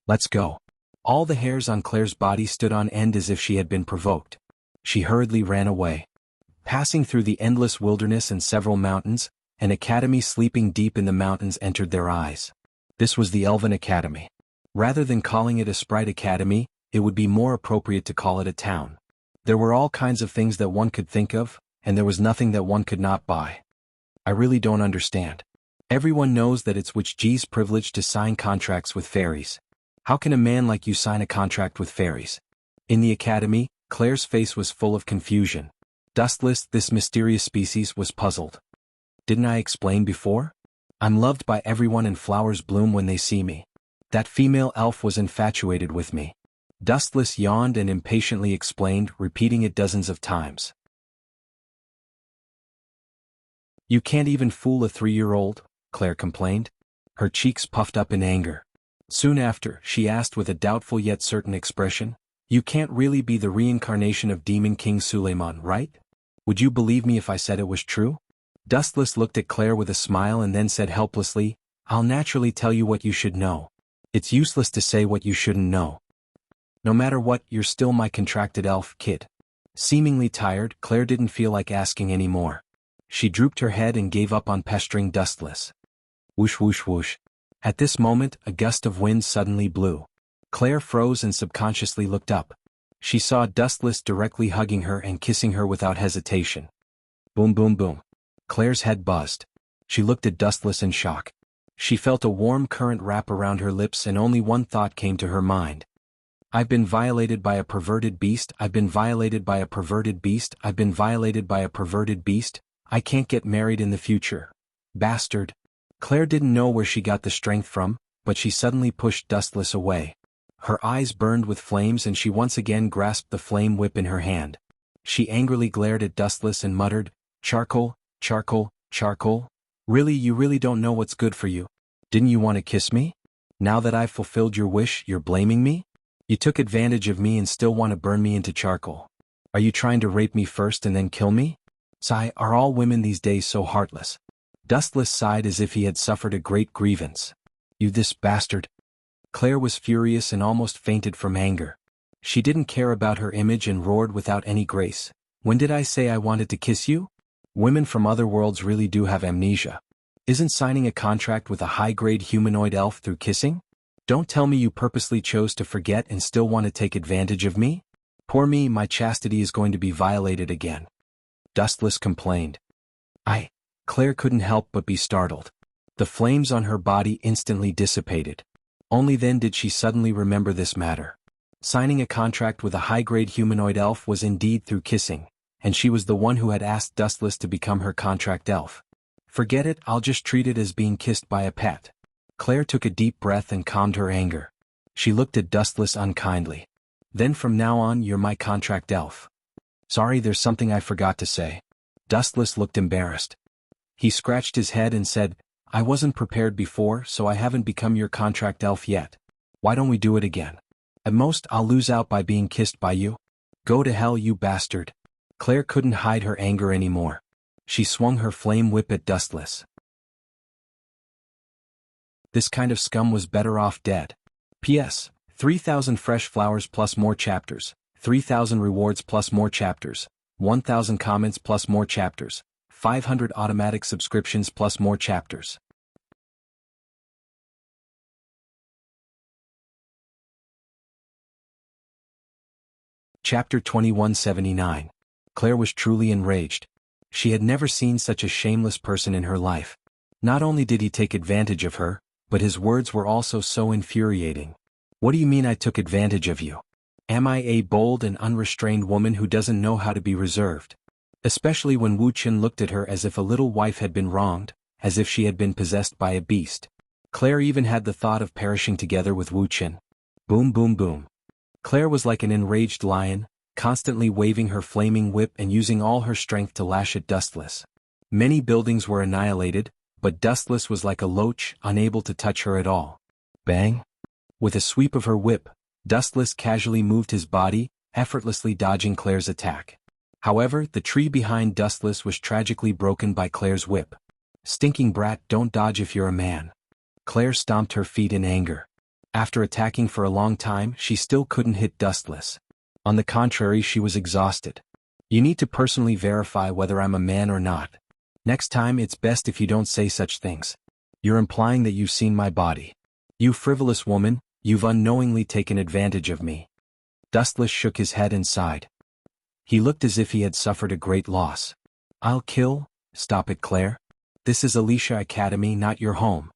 Let's go. All the hairs on Claire's body stood on end as if she had been provoked. She hurriedly ran away. Passing through the endless wilderness and several mountains, an academy sleeping deep in the mountains entered their eyes. This was the Elven Academy. Rather than calling it a sprite academy, it would be more appropriate to call it a town. There were all kinds of things that one could think of, and there was nothing that one could not buy. I really don't understand. Everyone knows that it's Wuxia's privilege to sign contracts with fairies. How can a man like you sign a contract with fairies? In the academy, Claire's face was full of confusion. Dustless, this mysterious species, was puzzled. Didn't I explain before? I'm loved by everyone and flowers bloom when they see me. That female elf was infatuated with me. Dustless yawned and impatiently explained, repeating it dozens of times. You can't even fool a 3-year-old, Claire complained. Her cheeks puffed up in anger. Soon after, she asked with a doubtful yet certain expression, you can't really be the reincarnation of Demon King Suleiman, right? Would you believe me if I said it was true? Dustless looked at Claire with a smile and then said helplessly, I'll naturally tell you what you should know. It's useless to say what you shouldn't know. No matter what, you're still my contracted elf, kid. Seemingly tired, Claire didn't feel like asking any more. She drooped her head and gave up on pestering Dustless. Whoosh whoosh whoosh. At this moment, a gust of wind suddenly blew. Claire froze and subconsciously looked up. She saw Dustless directly hugging her and kissing her without hesitation. Boom boom boom. Claire's head buzzed. She looked at Dustless in shock. She felt a warm current wrap around her lips and only one thought came to her mind. I've been violated by a perverted beast, I've been violated by a perverted beast, I've been violated by a perverted beast, I can't get married in the future. Bastard. Claire didn't know where she got the strength from, but she suddenly pushed Dustless away. Her eyes burned with flames and she once again grasped the flame whip in her hand. She angrily glared at Dustless and muttered, Charcoal, charcoal, charcoal? Really, you really don't know what's good for you? Didn't you want to kiss me? Now that I've fulfilled your wish, you're blaming me? You took advantage of me and still want to burn me into charcoal. Are you trying to rape me first and then kill me? Sigh, are all women these days so heartless? Dustless sighed as if he had suffered a great grievance. You this bastard. Claire was furious and almost fainted from anger. She didn't care about her image and roared without any grace. When did I say I wanted to kiss you? Women from other worlds really do have amnesia. Isn't signing a contract with a high-grade humanoid elf through kissing? Don't tell me you purposely chose to forget and still want to take advantage of me? Poor me, my chastity is going to be violated again. Dustless complained. Claire couldn't help but be startled. The flames on her body instantly dissipated. Only then did she suddenly remember this matter. Signing a contract with a high-grade humanoid elf was indeed through kissing, and she was the one who had asked Dustless to become her contract elf. Forget it, I'll just treat it as being kissed by a pet. Claire took a deep breath and calmed her anger. She looked at Dustless unkindly. Then from now on you're my contract elf. Sorry, there's something I forgot to say. Dustless looked embarrassed. He scratched his head and said, I wasn't prepared before, so I haven't become your contract elf yet. Why don't we do it again? At most, I'll lose out by being kissed by you. Go to hell, you bastard. Claire couldn't hide her anger anymore. She swung her flame whip at Dustless. This kind of scum was better off dead. P.S. 3,000 fresh flowers plus more chapters, 3,000 rewards plus more chapters, 1,000 comments plus more chapters, 500 automatic subscriptions plus more chapters. Chapter 2179. Claire was truly enraged. She had never seen such a shameless person in her life. Not only did he take advantage of her, but his words were also so infuriating. What do you mean I took advantage of you? Am I a bold and unrestrained woman who doesn't know how to be reserved? Especially when Wuxia looked at her as if a little wife had been wronged, as if she had been possessed by a beast. Claire even had the thought of perishing together with Wuxia. Boom boom boom. Claire was like an enraged lion, constantly waving her flaming whip and using all her strength to lash at Dustless. Many buildings were annihilated, but Dustless was like a loach, unable to touch her at all. Bang! With a sweep of her whip, Dustless casually moved his body, effortlessly dodging Claire's attack. However, the tree behind Dustless was tragically broken by Claire's whip. Stinking brat, don't dodge if you're a man. Claire stomped her feet in anger. After attacking for a long time, she still couldn't hit Dustless. On the contrary, she was exhausted. You need to personally verify whether I'm a man or not. Next time it's best if you don't say such things. You're implying that you've seen my body. You frivolous woman, you've unknowingly taken advantage of me. Dustless shook his head and sighed. He looked as if he had suffered a great loss. I'll kill? Stop it, Claire. This is Alicia Academy, not your home.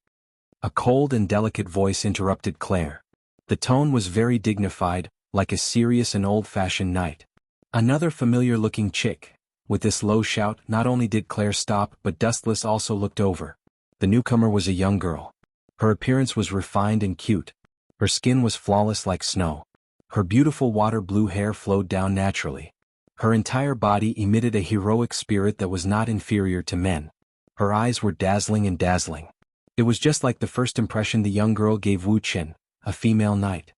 A cold and delicate voice interrupted Claire. The tone was very dignified, like a serious and old-fashioned knight. Another familiar-looking chick. With this low shout, not only did Claire stop, but Dustless also looked over. The newcomer was a young girl. Her appearance was refined and cute. Her skin was flawless like snow. Her beautiful water-blue hair flowed down naturally. Her entire body emitted a heroic spirit that was not inferior to men. Her eyes were dazzling and dazzling. It was just like the first impression the young girl gave Wuxia, a female knight.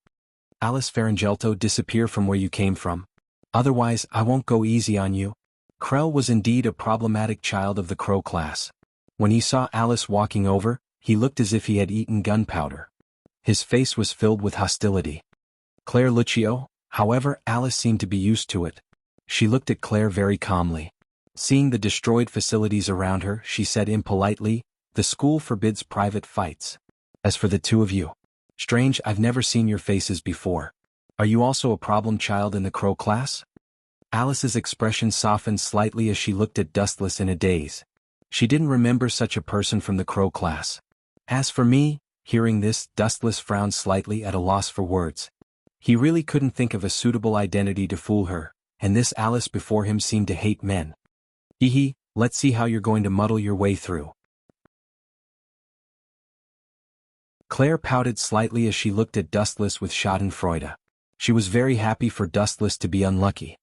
Alice Faringelto, disappear from where you came from. Otherwise, I won't go easy on you. Krell was indeed a problematic child of the Crow class. When he saw Alice walking over, he looked as if he had eaten gunpowder. His face was filled with hostility. Claire Lucio, however, Alice seemed to be used to it. She looked at Claire very calmly. Seeing the destroyed facilities around her, she said impolitely, the school forbids private fights. As for the two of you, strange, I've never seen your faces before. Are you also a problem child in the Crow class? Alice's expression softened slightly as she looked at Dustless in a daze. She didn't remember such a person from the Crow class. As for me, hearing this, Dustless frowned slightly at a loss for words. He really couldn't think of a suitable identity to fool her, and this Alice before him seemed to hate men. Hee, let's see how you're going to muddle your way through. Claire pouted slightly as she looked at Dustless with schadenfreude. She was very happy for Dustless to be unlucky.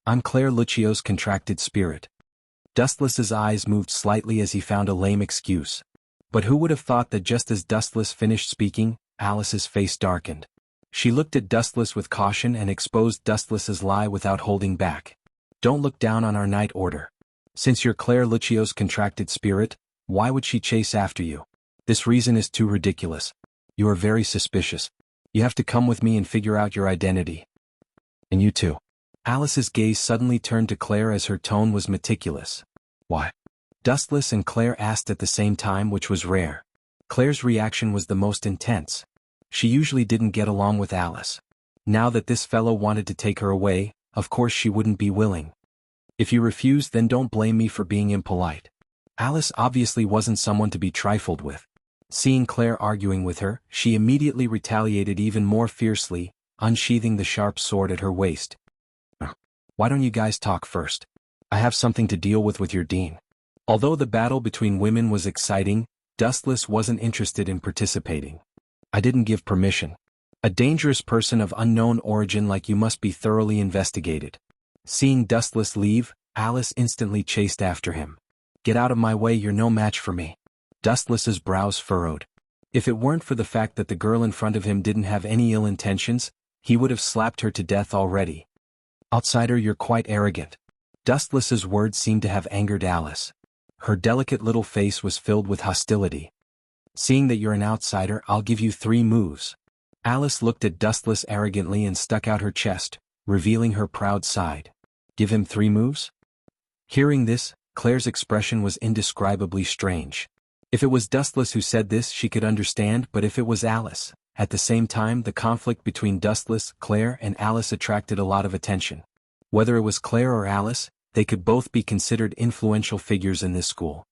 I'm Claire Lucio's contracted spirit. Dustless's eyes moved slightly as he found a lame excuse. But who would have thought that just as Dustless finished speaking, Alice's face darkened. She looked at Dustless with caution and exposed Dustless's lie without holding back. Don't look down on our knight order. Since you're Claire Lucio's contracted spirit, why would she chase after you? This reason is too ridiculous. You are very suspicious. You have to come with me and figure out your identity. And you too. Alice's gaze suddenly turned to Claire as her tone was meticulous. Why? Dustless and Claire asked at the same time, which was rare. Claire's reaction was the most intense. She usually didn't get along with Alice. Now that this fellow wanted to take her away, of course she wouldn't be willing. If you refuse, then don't blame me for being impolite. Alice obviously wasn't someone to be trifled with. Seeing Claire arguing with her, she immediately retaliated even more fiercely, unsheathing the sharp sword at her waist. Why don't you guys talk first? I have something to deal with your dean. Although the battle between women was exciting, Dustless wasn't interested in participating. I didn't give permission. A dangerous person of unknown origin like you must be thoroughly investigated. Seeing Dustless leave, Alice instantly chased after him. Get out of my way, you're no match for me. Dustless's brows furrowed. If it weren't for the fact that the girl in front of him didn't have any ill intentions, he would have slapped her to death already. Outsider, you're quite arrogant. Dustless's words seemed to have angered Alice. Her delicate little face was filled with hostility. Seeing that you're an outsider, I'll give you 3 moves. Alice looked at Dustless arrogantly and stuck out her chest, revealing her proud side. Give him 3 moves? Hearing this, Claire's expression was indescribably strange. If it was Dustless who said this, she could understand, but if it was Alice, at the same time the conflict between Dustless, Claire, and Alice attracted a lot of attention. Whether it was Claire or Alice, they could both be considered influential figures in this school.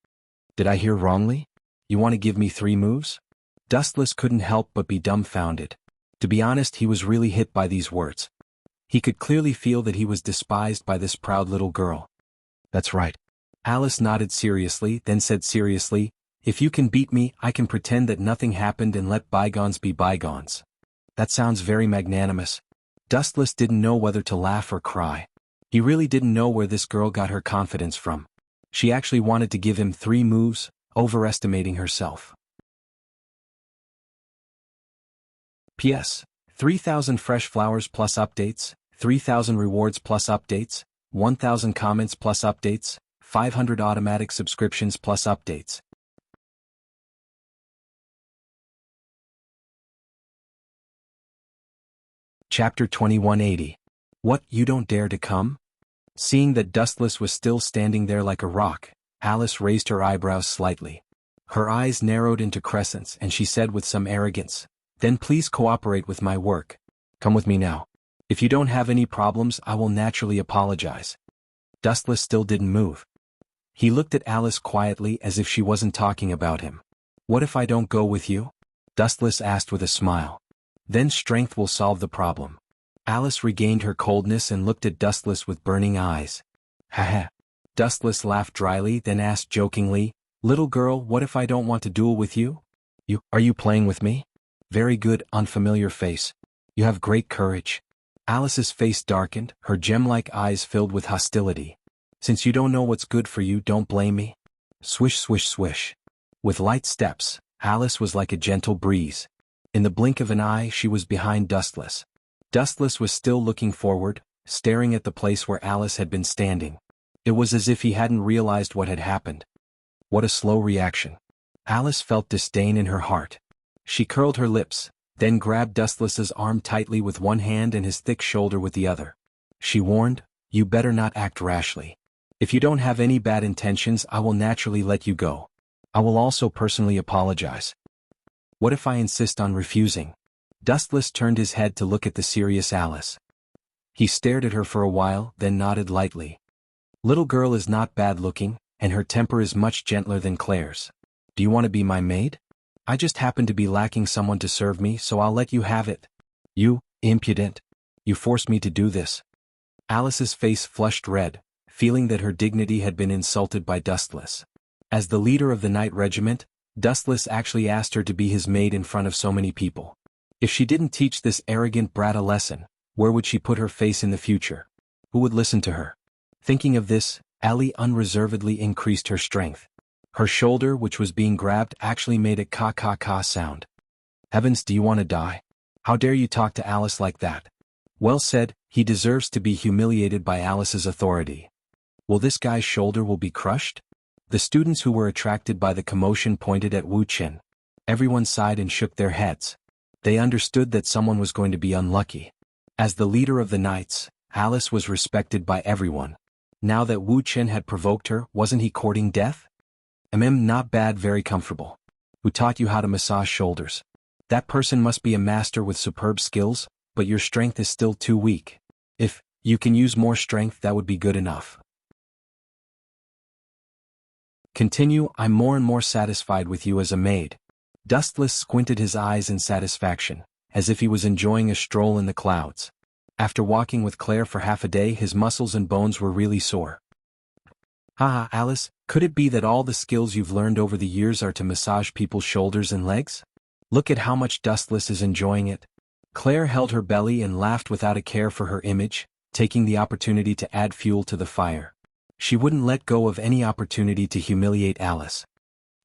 Did I hear wrongly? You want to give me 3 moves? Dustless couldn't help but be dumbfounded. To be honest, he was really hit by these words. He could clearly feel that he was despised by this proud little girl. That's right. Alice nodded seriously, then said seriously, if you can beat me, I can pretend that nothing happened and let bygones be bygones. That sounds very magnanimous. Dustless didn't know whether to laugh or cry. He really didn't know where this girl got her confidence from. She actually wanted to give him 3 moves, overestimating herself. P.S. 3,000 fresh flowers plus updates, 3,000 rewards plus updates, 1,000 comments plus updates, 500 automatic subscriptions plus updates. Chapter 2180. What, you don't dare to come? Seeing that Dustless was still standing there like a rock, Alice raised her eyebrows slightly. Her eyes narrowed into crescents and she said with some arrogance, then please cooperate with my work. Come with me now. If you don't have any problems, I will naturally apologize. Dustless still didn't move. He looked at Alice quietly as if she wasn't talking about him. What if I don't go with you? Dustless asked with a smile. Then strength will solve the problem. Alice regained her coldness and looked at Dustless with burning eyes. Haha. Dustless laughed dryly, then asked jokingly, little girl, what if I don't want to duel with you? Are you playing with me? Very good, unfamiliar face. You have great courage. Alice's face darkened, her gem-like eyes filled with hostility. Since you don't know what's good for you, don't blame me. Swish, swish, swish. With light steps, Alice was like a gentle breeze. In the blink of an eye, she was behind Dustless. Dustless was still looking forward, staring at the place where Alice had been standing. It was as if he hadn't realized what had happened. What a slow reaction. Alice felt disdain in her heart. She curled her lips, then grabbed Dustless's arm tightly with one hand and his thick shoulder with the other. She warned, you better not act rashly. If you don't have any bad intentions, I will naturally let you go. I will also personally apologize. What if I insist on refusing? Dustless turned his head to look at the serious Alice. He stared at her for a while, then nodded lightly. Little girl is not bad looking, and her temper is much gentler than Claire's. Do you want to be my maid? I just happen to be lacking someone to serve me, so I'll let you have it. You, impudent. You forced me to do this. Alice's face flushed red, feeling that her dignity had been insulted by Dustless. As the leader of the night regiment, Dustless actually asked her to be his maid in front of so many people. If she didn't teach this arrogant brat a lesson, where would she put her face in the future? Who would listen to her? Thinking of this, Allie unreservedly increased her strength. Her shoulder, which was being grabbed, actually made a ka-ka-ka sound. Heavens, do you want to die? How dare you talk to Alice like that? Well said, he deserves to be humiliated by Alice's authority. Will this guy's shoulder will be crushed? The students who were attracted by the commotion pointed at Wu Chen. Everyone sighed and shook their heads. They understood that someone was going to be unlucky. As the leader of the knights, Alice was respected by everyone. Now that Wu Chen had provoked her, wasn't he courting death? Not bad, very comfortable. Who taught you how to massage shoulders? That person must be a master with superb skills, but your strength is still too weak. If you can use more strength, that would be good enough. Continue, I'm more and more satisfied with you as a maid. Dustless squinted his eyes in satisfaction, as if he was enjoying a stroll in the clouds. After walking with Claire for half a day, his muscles and bones were really sore. Haha, Alice, could it be that all the skills you've learned over the years are to massage people's shoulders and legs? Look at how much Dustless is enjoying it. Claire held her belly and laughed without a care for her image, taking the opportunity to add fuel to the fire. She wouldn't let go of any opportunity to humiliate Alice.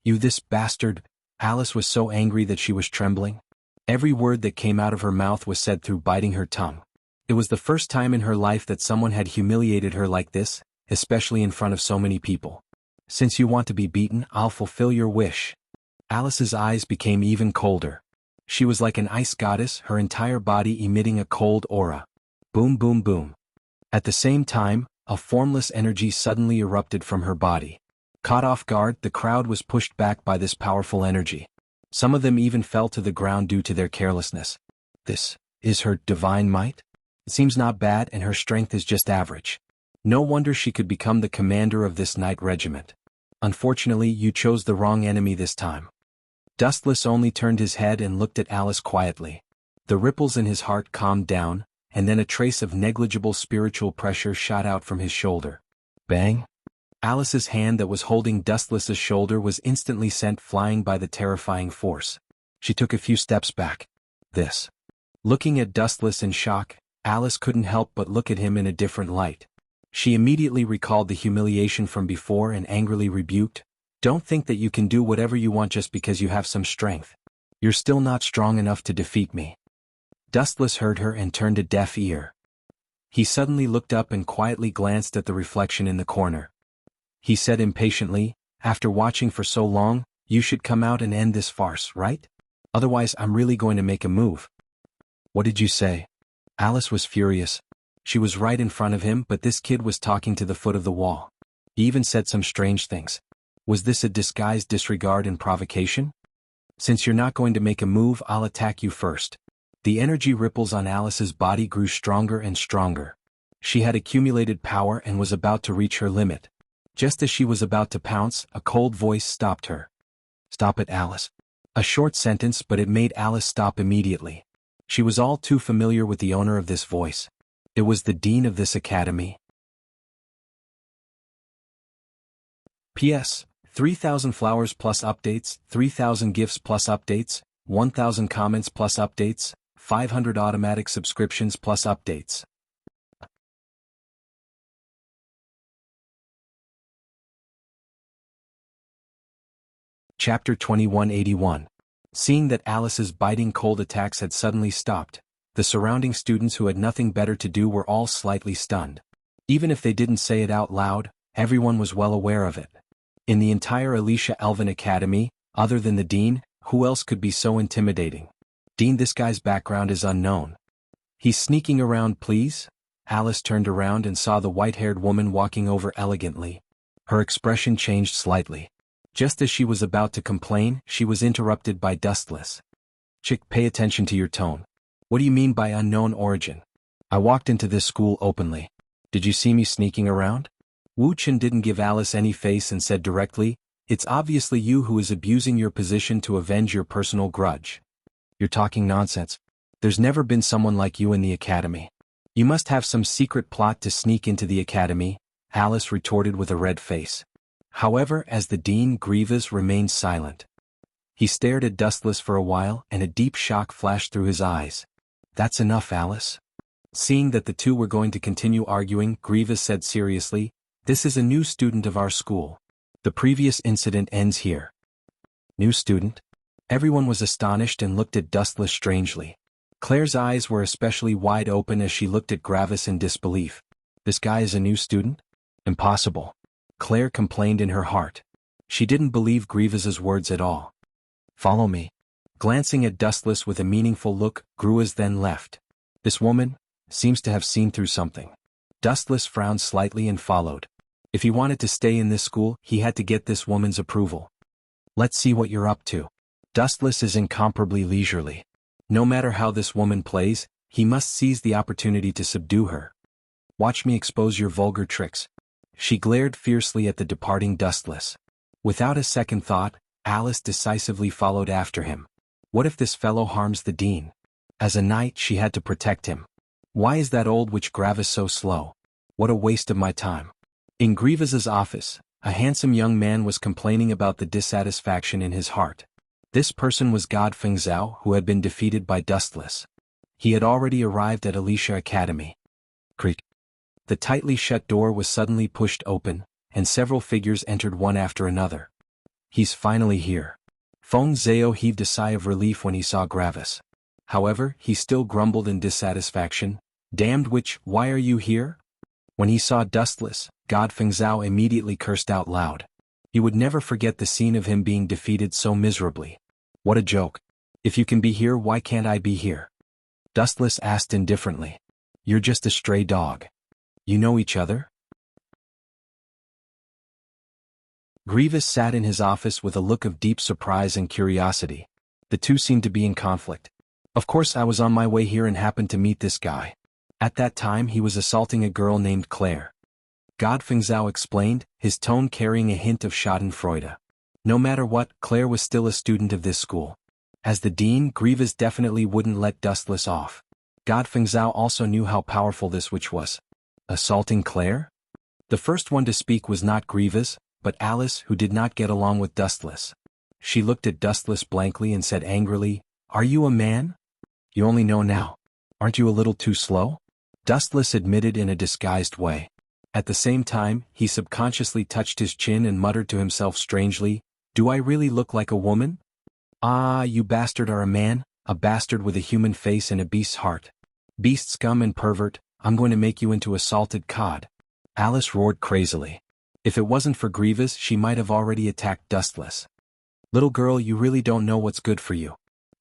"You this bastard!" Alice was so angry that she was trembling. Every word that came out of her mouth was said through biting her tongue. It was the first time in her life that someone had humiliated her like this, especially in front of so many people. "Since you want to be beaten, I'll fulfill your wish." Alice's eyes became even colder. She was like an ice goddess, her entire body emitting a cold aura. Boom, boom, boom. At the same time, a formless energy suddenly erupted from her body. Caught off guard, the crowd was pushed back by this powerful energy. Some of them even fell to the ground due to their carelessness. This is her divine might? It seems not bad, and her strength is just average. No wonder she could become the commander of this knight regiment. Unfortunately, you chose the wrong enemy this time. Dustless only turned his head and looked at Alice quietly. The ripples in his heart calmed down, and then a trace of negligible spiritual pressure shot out from his shoulder. Bang! Alice's hand that was holding Dustless's shoulder was instantly sent flying by the terrifying force. She took a few steps back. This. Looking at Dustless in shock, Alice couldn't help but look at him in a different light. She immediately recalled the humiliation from before and angrily rebuked, "Don't think that you can do whatever you want just because you have some strength. You're still not strong enough to defeat me." Dustless heard her and turned a deaf ear. He suddenly looked up and quietly glanced at the reflection in the corner. He said impatiently, "After watching for so long, you should come out and end this farce, right? Otherwise I'm really going to make a move." "What did you say?" Alice was furious. She was right in front of him, but this kid was talking to the foot of the wall. He even said some strange things. Was this a disguised disregard and provocation? "Since you're not going to make a move, I'll attack you first." The energy ripples on Alice's body grew stronger and stronger. She had accumulated power and was about to reach her limit. Just as she was about to pounce, a cold voice stopped her. "Stop it, Alice." A short sentence, but it made Alice stop immediately. She was all too familiar with the owner of this voice. It was the dean of this academy. P.S. 3,000 flowers plus updates, 3,000 gifts plus updates, 1,000 comments plus updates, 500 automatic subscriptions plus updates. Chapter 2181. Seeing that Alice's biting cold attacks had suddenly stopped, the surrounding students who had nothing better to do were all slightly stunned. Even if they didn't say it out loud, everyone was well aware of it. In the entire Alicia Elven Academy, other than the dean, who else could be so intimidating? "Dean, this guy's background is unknown. He's sneaking around, please?" Alice turned around and saw the white-haired woman walking over elegantly. Her expression changed slightly. Just as she was about to complain, she was interrupted by Dustless. "Chick, pay attention to your tone. What do you mean by unknown origin? I walked into this school openly. Did you see me sneaking around?" Wu Chen didn't give Alice any face and said directly, "It's obviously you who is abusing your position to avenge your personal grudge." "You're talking nonsense. There's never been someone like you in the academy. You must have some secret plot to sneak into the academy," Alice retorted with a red face. However, as the dean, Grievous, remained silent. He stared at Dustless for a while, and a deep shock flashed through his eyes. "That's enough, Alice." Seeing that the two were going to continue arguing, Grievous said seriously, "This is a new student of our school. The previous incident ends here." "New student?" Everyone was astonished and looked at Dustless strangely. Claire's eyes were especially wide open as she looked at Gravis in disbelief. "This guy is a new student? Impossible." Claire complained in her heart. She didn't believe Grievous's words at all. "Follow me." Glancing at Dustless with a meaningful look, Gruas then left. "This woman seems to have seen through something." Dustless frowned slightly and followed. If he wanted to stay in this school, he had to get this woman's approval. "Let's see what you're up to." Dustless is incomparably leisurely. No matter how this woman plays, he must seize the opportunity to subdue her. "Watch me expose your vulgar tricks." She glared fiercely at the departing Dustless. Without a second thought, Alice decisively followed after him. What if this fellow harms the dean? As a knight, she had to protect him. Why is that old witch Gravis so slow? What a waste of my time. In Grievous's office, a handsome young man was complaining about the dissatisfaction in his heart. This person was God Feng Zhao, who had been defeated by Dustless. He had already arrived at Alicia Academy. Creak. The tightly shut door was suddenly pushed open, and several figures entered one after another. He's finally here. Feng Zhao heaved a sigh of relief when he saw Gravis. However, he still grumbled in dissatisfaction. Damned witch, why are you here? When he saw Dustless, God Fengzhao immediately cursed out loud. He would never forget the scene of him being defeated so miserably. What a joke. If you can be here, why can't I be here? Dustless asked indifferently. You're just a stray dog. You know each other? Grievous sat in his office with a look of deep surprise and curiosity. The two seemed to be in conflict. Of course, I was on my way here and happened to meet this guy. At that time he was assaulting a girl named Claire. God Fengzhao explained, his tone carrying a hint of schadenfreude. No matter what, Claire was still a student of this school. As the dean, Grievous definitely wouldn't let Dustless off. God Fengzhao also knew how powerful this witch was. Assaulting Claire? The first one to speak was not Grievous, but Alice, who did not get along with Dustless. She looked at Dustless blankly and said angrily, Are you a man? You only know now. Aren't you a little too slow? Dustless admitted in a disguised way. At the same time, he subconsciously touched his chin and muttered to himself strangely, Do I really look like a woman? Ah, you bastard are a man, a bastard with a human face and a beast's heart. Beast scum and pervert, I'm going to make you into a salted cod. Alice roared crazily. If it wasn't for Grievous, she might have already attacked Dustless. Little girl, you really don't know what's good for you.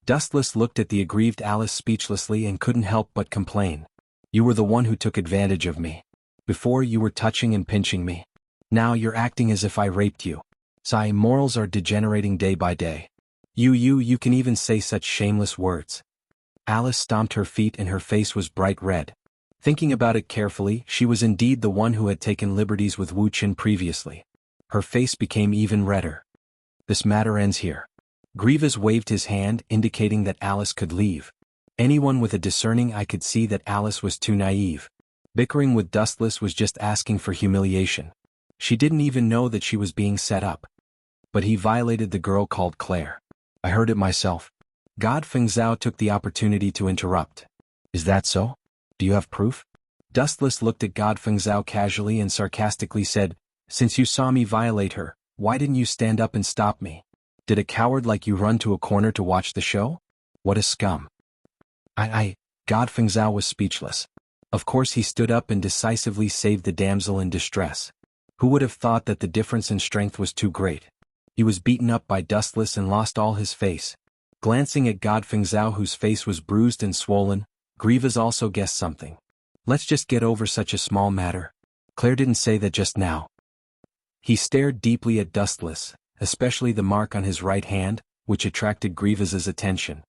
Dustless looked at the aggrieved Alice speechlessly and couldn't help but complain. You were the one who took advantage of me. Before you were touching and pinching me. Now you're acting as if I raped you. Sigh, morals are degenerating day by day. You can even say such shameless words. Alice stomped her feet and her face was bright red. Thinking about it carefully, she was indeed the one who had taken liberties with Wu Qin previously. Her face became even redder. This matter ends here. Grievous waved his hand, indicating that Alice could leave. Anyone with a discerning eye could see that Alice was too naive. Bickering with Dustless was just asking for humiliation. She didn't even know that she was being set up. But he violated the girl called Claire. I heard it myself. God Fengzhao took the opportunity to interrupt. Is that so? Do you have proof? Dustless looked at God Fengzhao casually and sarcastically said, Since you saw me violate her, why didn't you stand up and stop me? Did a coward like you run to a corner to watch the show? What a scum. God Fengzhao was speechless. Of course he stood up and decisively saved the damsel in distress. Who would have thought that the difference in strength was too great? He was beaten up by Dustless and lost all his face. Glancing at God Fengzhao, whose face was bruised and swollen, Grievous also guessed something. Let's just get over such a small matter. Claire didn't say that just now. He stared deeply at Dustless, especially the mark on his right hand, which attracted Grievous's attention.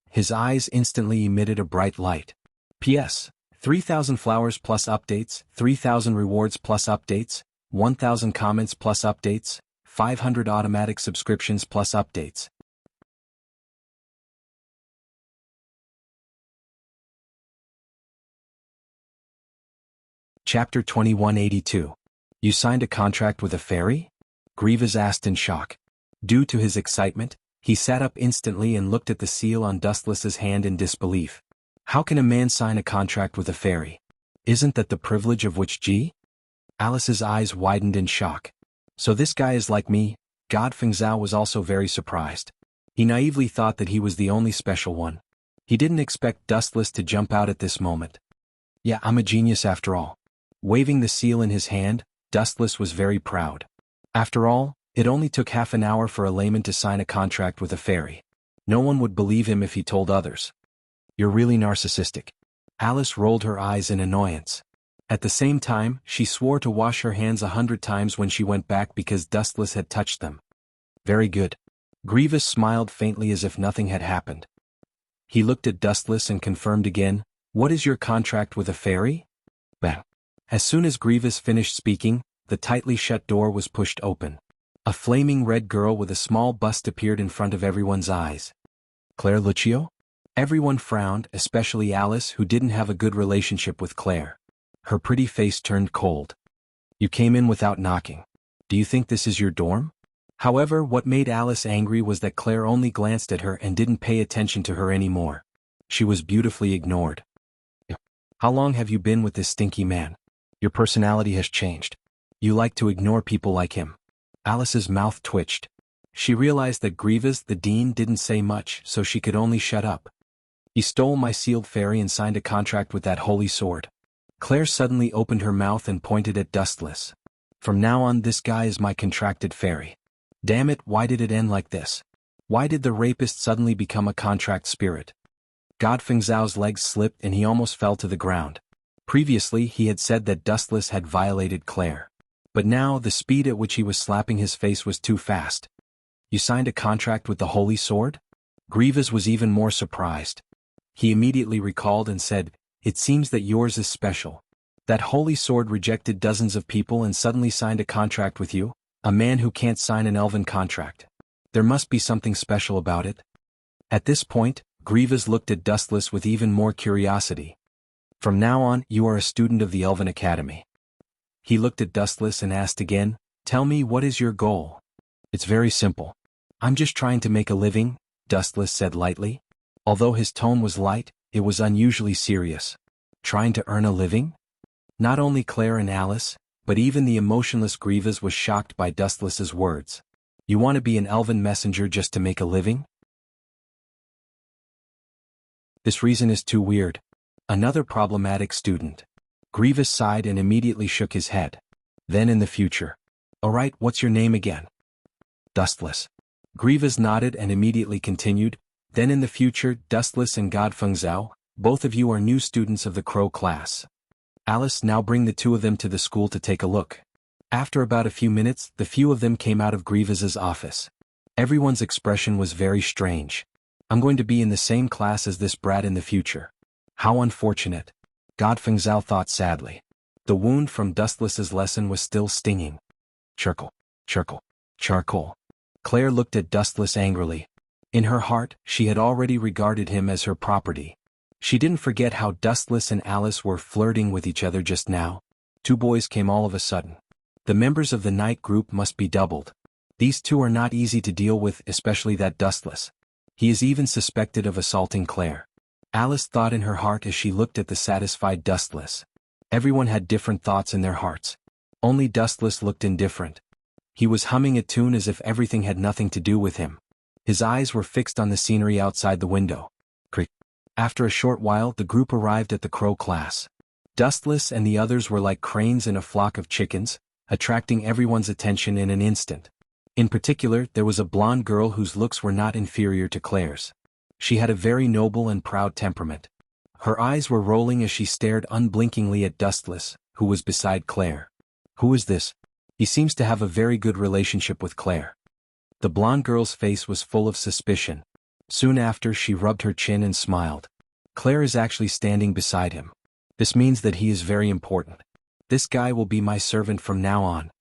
His eyes instantly emitted a bright light. P.S. 3,000 flowers plus updates, 3,000 rewards plus updates, 1,000 comments plus updates, 500 automatic subscriptions plus updates. Chapter 2182. You signed a contract with a fairy? Grievous asked in shock. Due to his excitement, he sat up instantly and looked at the seal on Dustless's hand in disbelief. How can a man sign a contract with a fairy? Isn't that the privilege of which G? Alice's eyes widened in shock. So this guy is like me? God Fengzhao was also very surprised. He naively thought that he was the only special one. He didn't expect Dustless to jump out at this moment. Yeah, I'm a genius after all. Waving the seal in his hand, Dustless was very proud. After all, it only took half an hour for a layman to sign a contract with a fairy. No one would believe him if he told others. You're really narcissistic. Alice rolled her eyes in annoyance. At the same time, she swore to wash her hands 100 times when she went back because Dustless had touched them. Very good. Grievous smiled faintly as if nothing had happened. He looked at Dustless and confirmed again, What is your contract with a fairy? Bang. As soon as Grievous finished speaking, the tightly shut door was pushed open. A flaming red girl with a small bust appeared in front of everyone's eyes. Claire Lucio? Everyone frowned, especially Alice, who didn't have a good relationship with Claire. Her pretty face turned cold. You came in without knocking. Do you think this is your dorm? However, what made Alice angry was that Claire only glanced at her and didn't pay attention to her anymore. She was beautifully ignored. How long have you been with this stinky man? Your personality has changed. You like to ignore people like him. Alice's mouth twitched. She realized that Grievous the Dean didn't say much, so she could only shut up. He stole my sealed fairy and signed a contract with that holy sword. Claire suddenly opened her mouth and pointed at Dustless. From now on, this guy is my contracted fairy. Damn it, why did it end like this? Why did the rapist suddenly become a contract spirit? Godfeng Zhao's legs slipped and he almost fell to the ground. Previously he had said that Dustless had violated Claire. But now the speed at which he was slapping his face was too fast. You signed a contract with the holy sword? Grievous was even more surprised. He immediately recalled and said, "It seems that yours is special. That holy sword rejected dozens of people and suddenly signed a contract with you, a man who can't sign an elven contract. There must be something special about it." At this point, Grievous looked at Dustless with even more curiosity. "From now on, you are a student of the Elven Academy." He looked at Dustless and asked again, "Tell me, what is your goal?" "It's very simple. I'm just trying to make a living," Dustless said lightly. Although his tone was light, it was unusually serious. Trying to earn a living? Not only Claire and Alice, but even the emotionless Grievous was shocked by Dustless's words. "You want to be an elven messenger just to make a living?" This reason is too weird. Another problematic student. Grievous sighed and immediately shook his head. Then in the future. "Alright, what's your name again?" "Dustless." Grievous nodded and immediately continued, "Then in the future, Dustless and Godfeng Zhao, both of you are new students of the Crow class. Alice, now bring the two of them to the school to take a look." After about a few minutes, the few of them came out of Grievous's office. Everyone's expression was very strange. "I'm going to be in the same class as this brat in the future. How unfortunate." Godfeng Zhao thought sadly. The wound from Dustless's lesson was still stinging. Charcoal. Charcoal. Charcoal. Claire looked at Dustless angrily. In her heart, she had already regarded him as her property. She didn't forget how Dustless and Alice were flirting with each other just now. Two boys came all of a sudden. The members of the night group must be doubled. These two are not easy to deal with, especially that Dustless. He is even suspected of assaulting Claire. Alice thought in her heart as she looked at the satisfied Dustless. Everyone had different thoughts in their hearts. Only Dustless looked indifferent. He was humming a tune as if everything had nothing to do with him. His eyes were fixed on the scenery outside the window. Crick. After a short while, the group arrived at the Crow class. Dustless and the others were like cranes in a flock of chickens, attracting everyone's attention in an instant. In particular, there was a blonde girl whose looks were not inferior to Claire's. She had a very noble and proud temperament. Her eyes were rolling as she stared unblinkingly at Dustless, who was beside Claire. "Who is this? He seems to have a very good relationship with Claire." The blonde girl's face was full of suspicion. Soon after, she rubbed her chin and smiled. "Claire is actually standing beside him. This means that he is very important. This guy will be my servant from now on."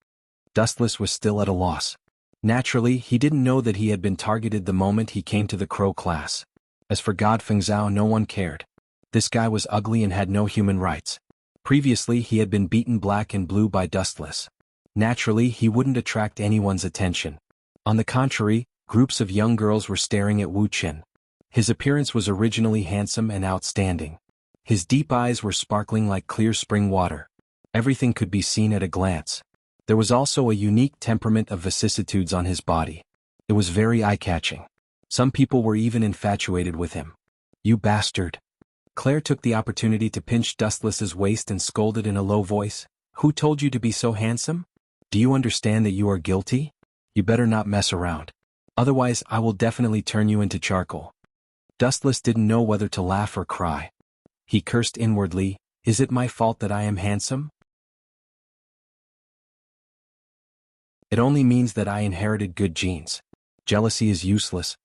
Dustless was still at a loss. Naturally, he didn't know that he had been targeted the moment he came to the Crow class. As for Godfeng Zhao, no one cared. This guy was ugly and had no human rights. Previously, he had been beaten black and blue by Dustless. Naturally, he wouldn't attract anyone's attention. On the contrary, groups of young girls were staring at Wu Qin. His appearance was originally handsome and outstanding. His deep eyes were sparkling like clear spring water. Everything could be seen at a glance. There was also a unique temperament of vicissitudes on his body. It was very eye-catching. Some people were even infatuated with him. "You bastard." Claire took the opportunity to pinch Dustless's waist and scolded in a low voice, "Who told you to be so handsome? Do you understand that you are guilty? You better not mess around. Otherwise, I will definitely turn you into charcoal." Dustless didn't know whether to laugh or cry. He cursed inwardly, "Is it my fault that I am handsome? It only means that I inherited good genes. Jealousy is useless.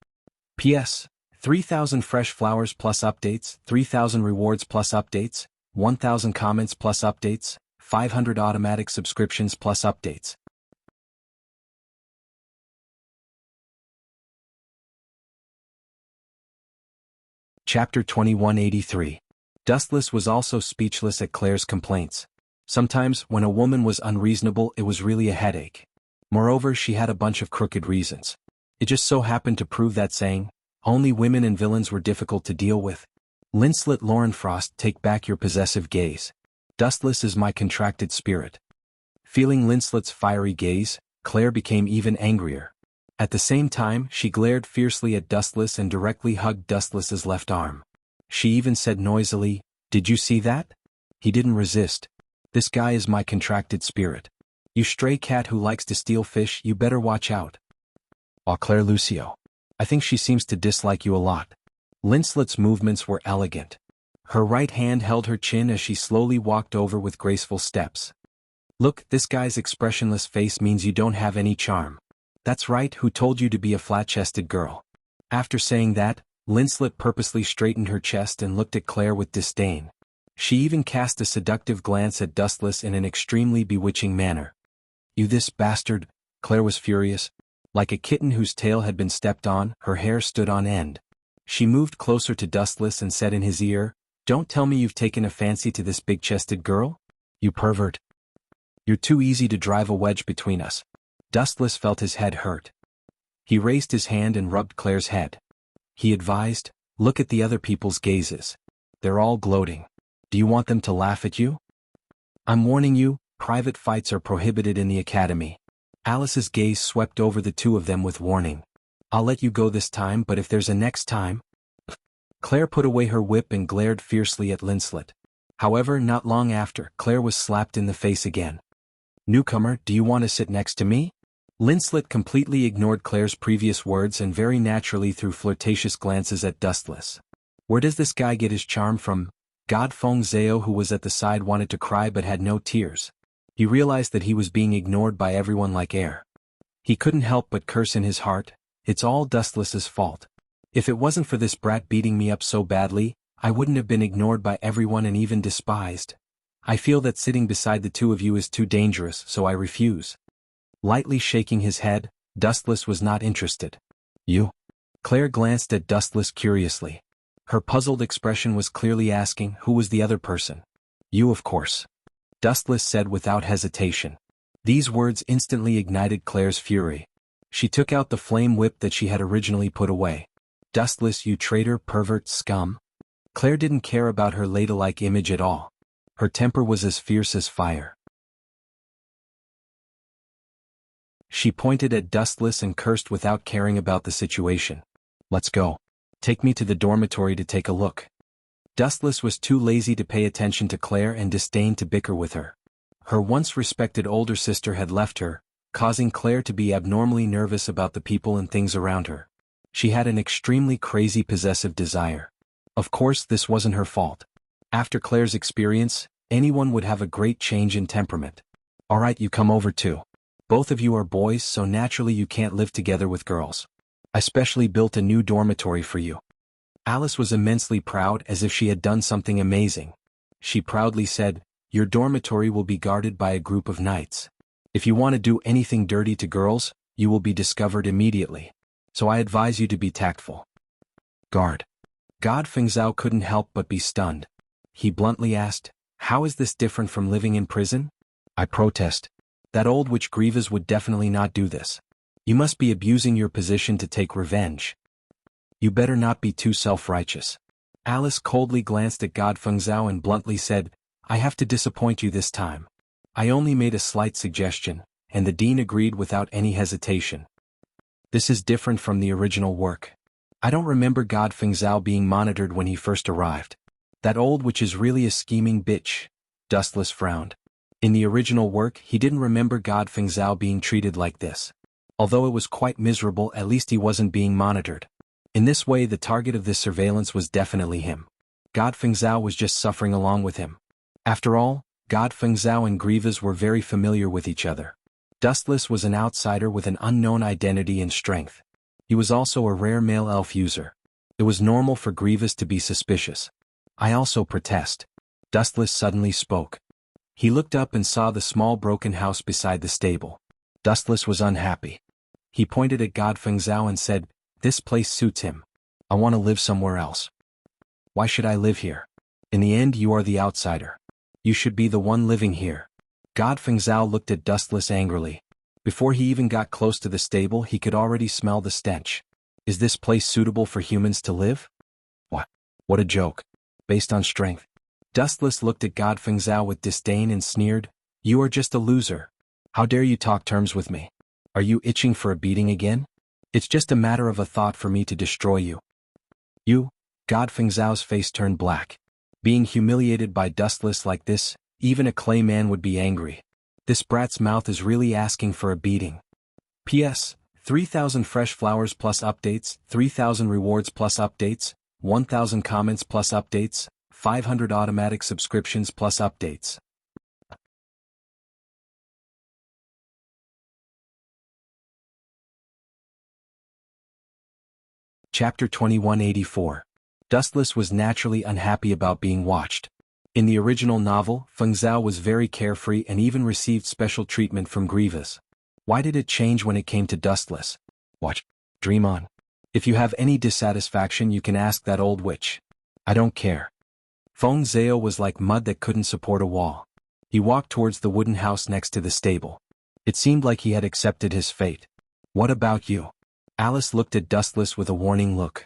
P.S. 3,000 fresh flowers plus updates, 3,000 rewards plus updates, 1,000 comments plus updates, 500 automatic subscriptions plus updates. Chapter 2183. Dustless was also speechless at Claire's complaints. Sometimes, when a woman was unreasonable, it was really a headache. Moreover, she had a bunch of crooked reasons. It just so happened to prove that saying, only women and villains were difficult to deal with. Linslet Laurenfrost, take back your possessive gaze. Dustless is my contracted spirit. Feeling Linslet's fiery gaze, Claire became even angrier. At the same time, she glared fiercely at Dustless and directly hugged Dustless's left arm. She even said noisily, "Did you see that?" He didn't resist. "This guy is my contracted spirit. You stray cat who likes to steal fish, you better watch out." "Aw, Claire Lucio. I think she seems to dislike you a lot." Linslet's movements were elegant. Her right hand held her chin as she slowly walked over with graceful steps. "Look, this guy's expressionless face means you don't have any charm." "That's right, who told you to be a flat-chested girl?" After saying that, Linslet purposely straightened her chest and looked at Claire with disdain. She even cast a seductive glance at Dustless in an extremely bewitching manner. "You this bastard," Claire was furious. Like a kitten whose tail had been stepped on, her hair stood on end. She moved closer to Dustless and said in his ear, "Don't tell me you've taken a fancy to this big-chested girl? You pervert. You're too easy to drive a wedge between us." Dustless felt his head hurt. He raised his hand and rubbed Claire's head. He advised, "Look at the other people's gazes. They're all gloating. Do you want them to laugh at you? I'm warning you, private fights are prohibited in the academy." Alice's gaze swept over the two of them with warning. "I'll let you go this time, but if there's a next time..." Claire put away her whip and glared fiercely at Linslet. However, not long after, Claire was slapped in the face again. "Newcomer, do you want to sit next to me?" Linslet completely ignored Claire's previous words and very naturally threw flirtatious glances at Dustless. Where does this guy get his charm from? God Feng Zhao, who was at the side, wanted to cry but had no tears. He realized that he was being ignored by everyone like air. He couldn't help but curse in his heart, "It's all Dustless's fault. If it wasn't for this brat beating me up so badly, I wouldn't have been ignored by everyone and even despised. I feel that sitting beside the two of you is too dangerous, so I refuse." Lightly shaking his head, Dustless was not interested. "You?" Claire glanced at Dustless curiously. Her puzzled expression was clearly asking, who was the other person? "You, of course," Dustless said without hesitation. These words instantly ignited Claire's fury. She took out the flame whip that she had originally put away. "Dustless, you traitor, pervert, scum." Claire didn't care about her ladylike image at all. Her temper was as fierce as fire. She pointed at Dustless and cursed without caring about the situation. "Let's go. Take me to the dormitory to take a look." Dustless was too lazy to pay attention to Claire and disdained to bicker with her. Her once respected older sister had left her, causing Claire to be abnormally nervous about the people and things around her. She had an extremely crazy possessive desire. Of course, this wasn't her fault. After Claire's experience, anyone would have a great change in temperament. "Alright, you come over too. Both of you are boys, so naturally you can't live together with girls. I specially built a new dormitory for you." Alice was immensely proud, as if she had done something amazing. She proudly said, "Your dormitory will be guarded by a group of knights. If you want to do anything dirty to girls, you will be discovered immediately. So I advise you to be tactful." "Guard." God Feng Zhao couldn't help but be stunned. He bluntly asked, "How is this different from living in prison?" "I protest. That old witch Grievous would definitely not do this. You must be abusing your position to take revenge. You better not be too self-righteous." Alice coldly glanced at God Feng Zhao and bluntly said, "I have to disappoint you this time. I only made a slight suggestion, and the dean agreed without any hesitation. This is different from the original work. I don't remember God Feng Zhao being monitored when he first arrived. That old witch is really a scheming bitch." Dustless frowned. In the original work, he didn't remember God Feng Zhao being treated like this. Although it was quite miserable, at least he wasn't being monitored. In this way, the target of this surveillance was definitely him. God Feng Zhao was just suffering along with him. After all, God Feng Zhao and Grievous were very familiar with each other. Dustless was an outsider with an unknown identity and strength. He was also a rare male elf user. It was normal for Grievous to be suspicious. "I also protest." Dustless suddenly spoke. He looked up and saw the small broken house beside the stable. Dustless was unhappy. He pointed at God Feng Zhao and said, "This place suits him. I want to live somewhere else." "Why should I live here? In the end, you are the outsider. You should be the one living here." God Feng Zhao looked at Dustless angrily. Before he even got close to the stable, he could already smell the stench. "Is this place suitable for humans to live?" What a joke. Based on strength. Dustless looked at God Fengzhao with disdain and sneered, "You are just a loser. How dare you talk terms with me? Are you itching for a beating again? It's just a matter of a thought for me to destroy you." "You?" God Fengzhao's face turned black. Being humiliated by Dustless like this, even a clay man would be angry. This brat's mouth is really asking for a beating. P.S. 3,000 fresh flowers plus updates, 3,000 rewards plus updates, 1,000 comments plus updates, 500 automatic subscriptions plus updates. Chapter 2184. Dustless was naturally unhappy about being watched. In the original novel, Fengzhao was very carefree and even received special treatment from Grievous. Why did it change when it came to Dustless? Watch. Dream on. If you have any dissatisfaction you can ask that old witch. I don't care. Feng Zhao was like mud that couldn't support a wall. He walked towards the wooden house next to the stable. It seemed like he had accepted his fate. What about you? Alice looked at Dustless with a warning look.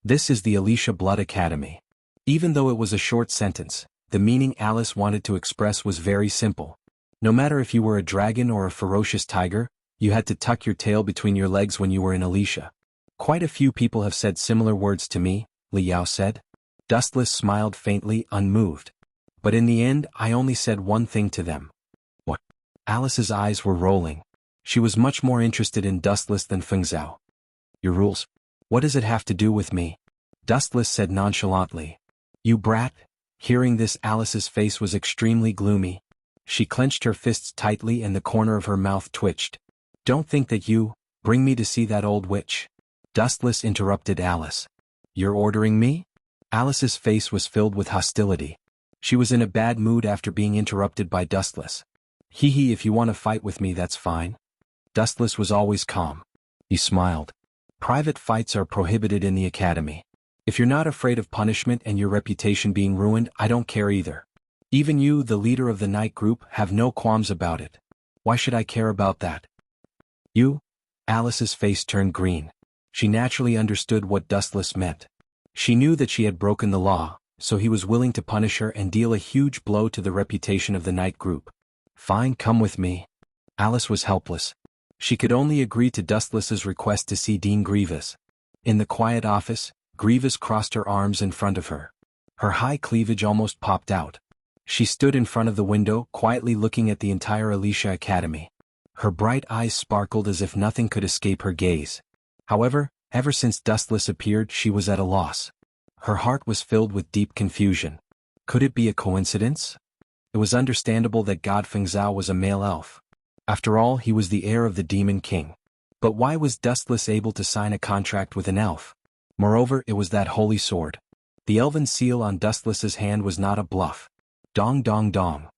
This is the Alicia Blood Academy. Even though it was a short sentence, the meaning Alice wanted to express was very simple. No matter if you were a dragon or a ferocious tiger, you had to tuck your tail between your legs when you were in Alicia. Quite a few people have said similar words to me, Li Yao said. Dustless smiled faintly, unmoved. But in the end I only said one thing to them. What? Alice's eyes were rolling. She was much more interested in Dustless than Fengzhao. Your rules? What does it have to do with me? Dustless said nonchalantly. You brat. Hearing this, Alice's face was extremely gloomy. She clenched her fists tightly and the corner of her mouth twitched. Don't think that you bring me to see that old witch. Dustless interrupted Alice. You're ordering me? Alice's face was filled with hostility. She was in a bad mood after being interrupted by Dustless. Hee, if you want to fight with me that's fine. Dustless was always calm. He smiled. Private fights are prohibited in the academy. If you're not afraid of punishment and your reputation being ruined, I don't care either. Even you, the leader of the night group, have no qualms about it. Why should I care about that? You? Alice's face turned green. She naturally understood what Dustless meant. She knew that she had broken the law, so he was willing to punish her and deal a huge blow to the reputation of the night group. Fine, come with me. Alice was helpless. She could only agree to Dustless's request to see Dean Grievous. In the quiet office, Grievous crossed her arms in front of her. Her high cleavage almost popped out. She stood in front of the window, quietly looking at the entire Alicia Academy. Her bright eyes sparkled as if nothing could escape her gaze. However, ever since Dustless appeared, she was at a loss. Her heart was filled with deep confusion. Could it be a coincidence? It was understandable that God Fengzhao was a male elf. After all, he was the heir of the Demon King. But why was Dustless able to sign a contract with an elf? Moreover, it was that holy sword. The elven seal on Dustless's hand was not a bluff. Dong dong dong.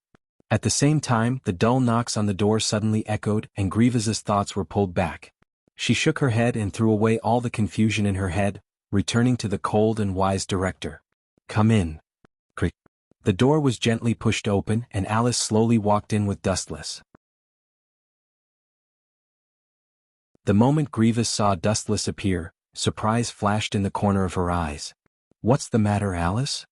At the same time, the dull knocks on the door suddenly echoed and Grievous's thoughts were pulled back. She shook her head and threw away all the confusion in her head, returning to the cold and wise director. Come in. Creak. The door was gently pushed open and Alice slowly walked in with Dustless. The moment Grievous saw Dustless appear, surprise flashed in the corner of her eyes. What's the matter, Alice?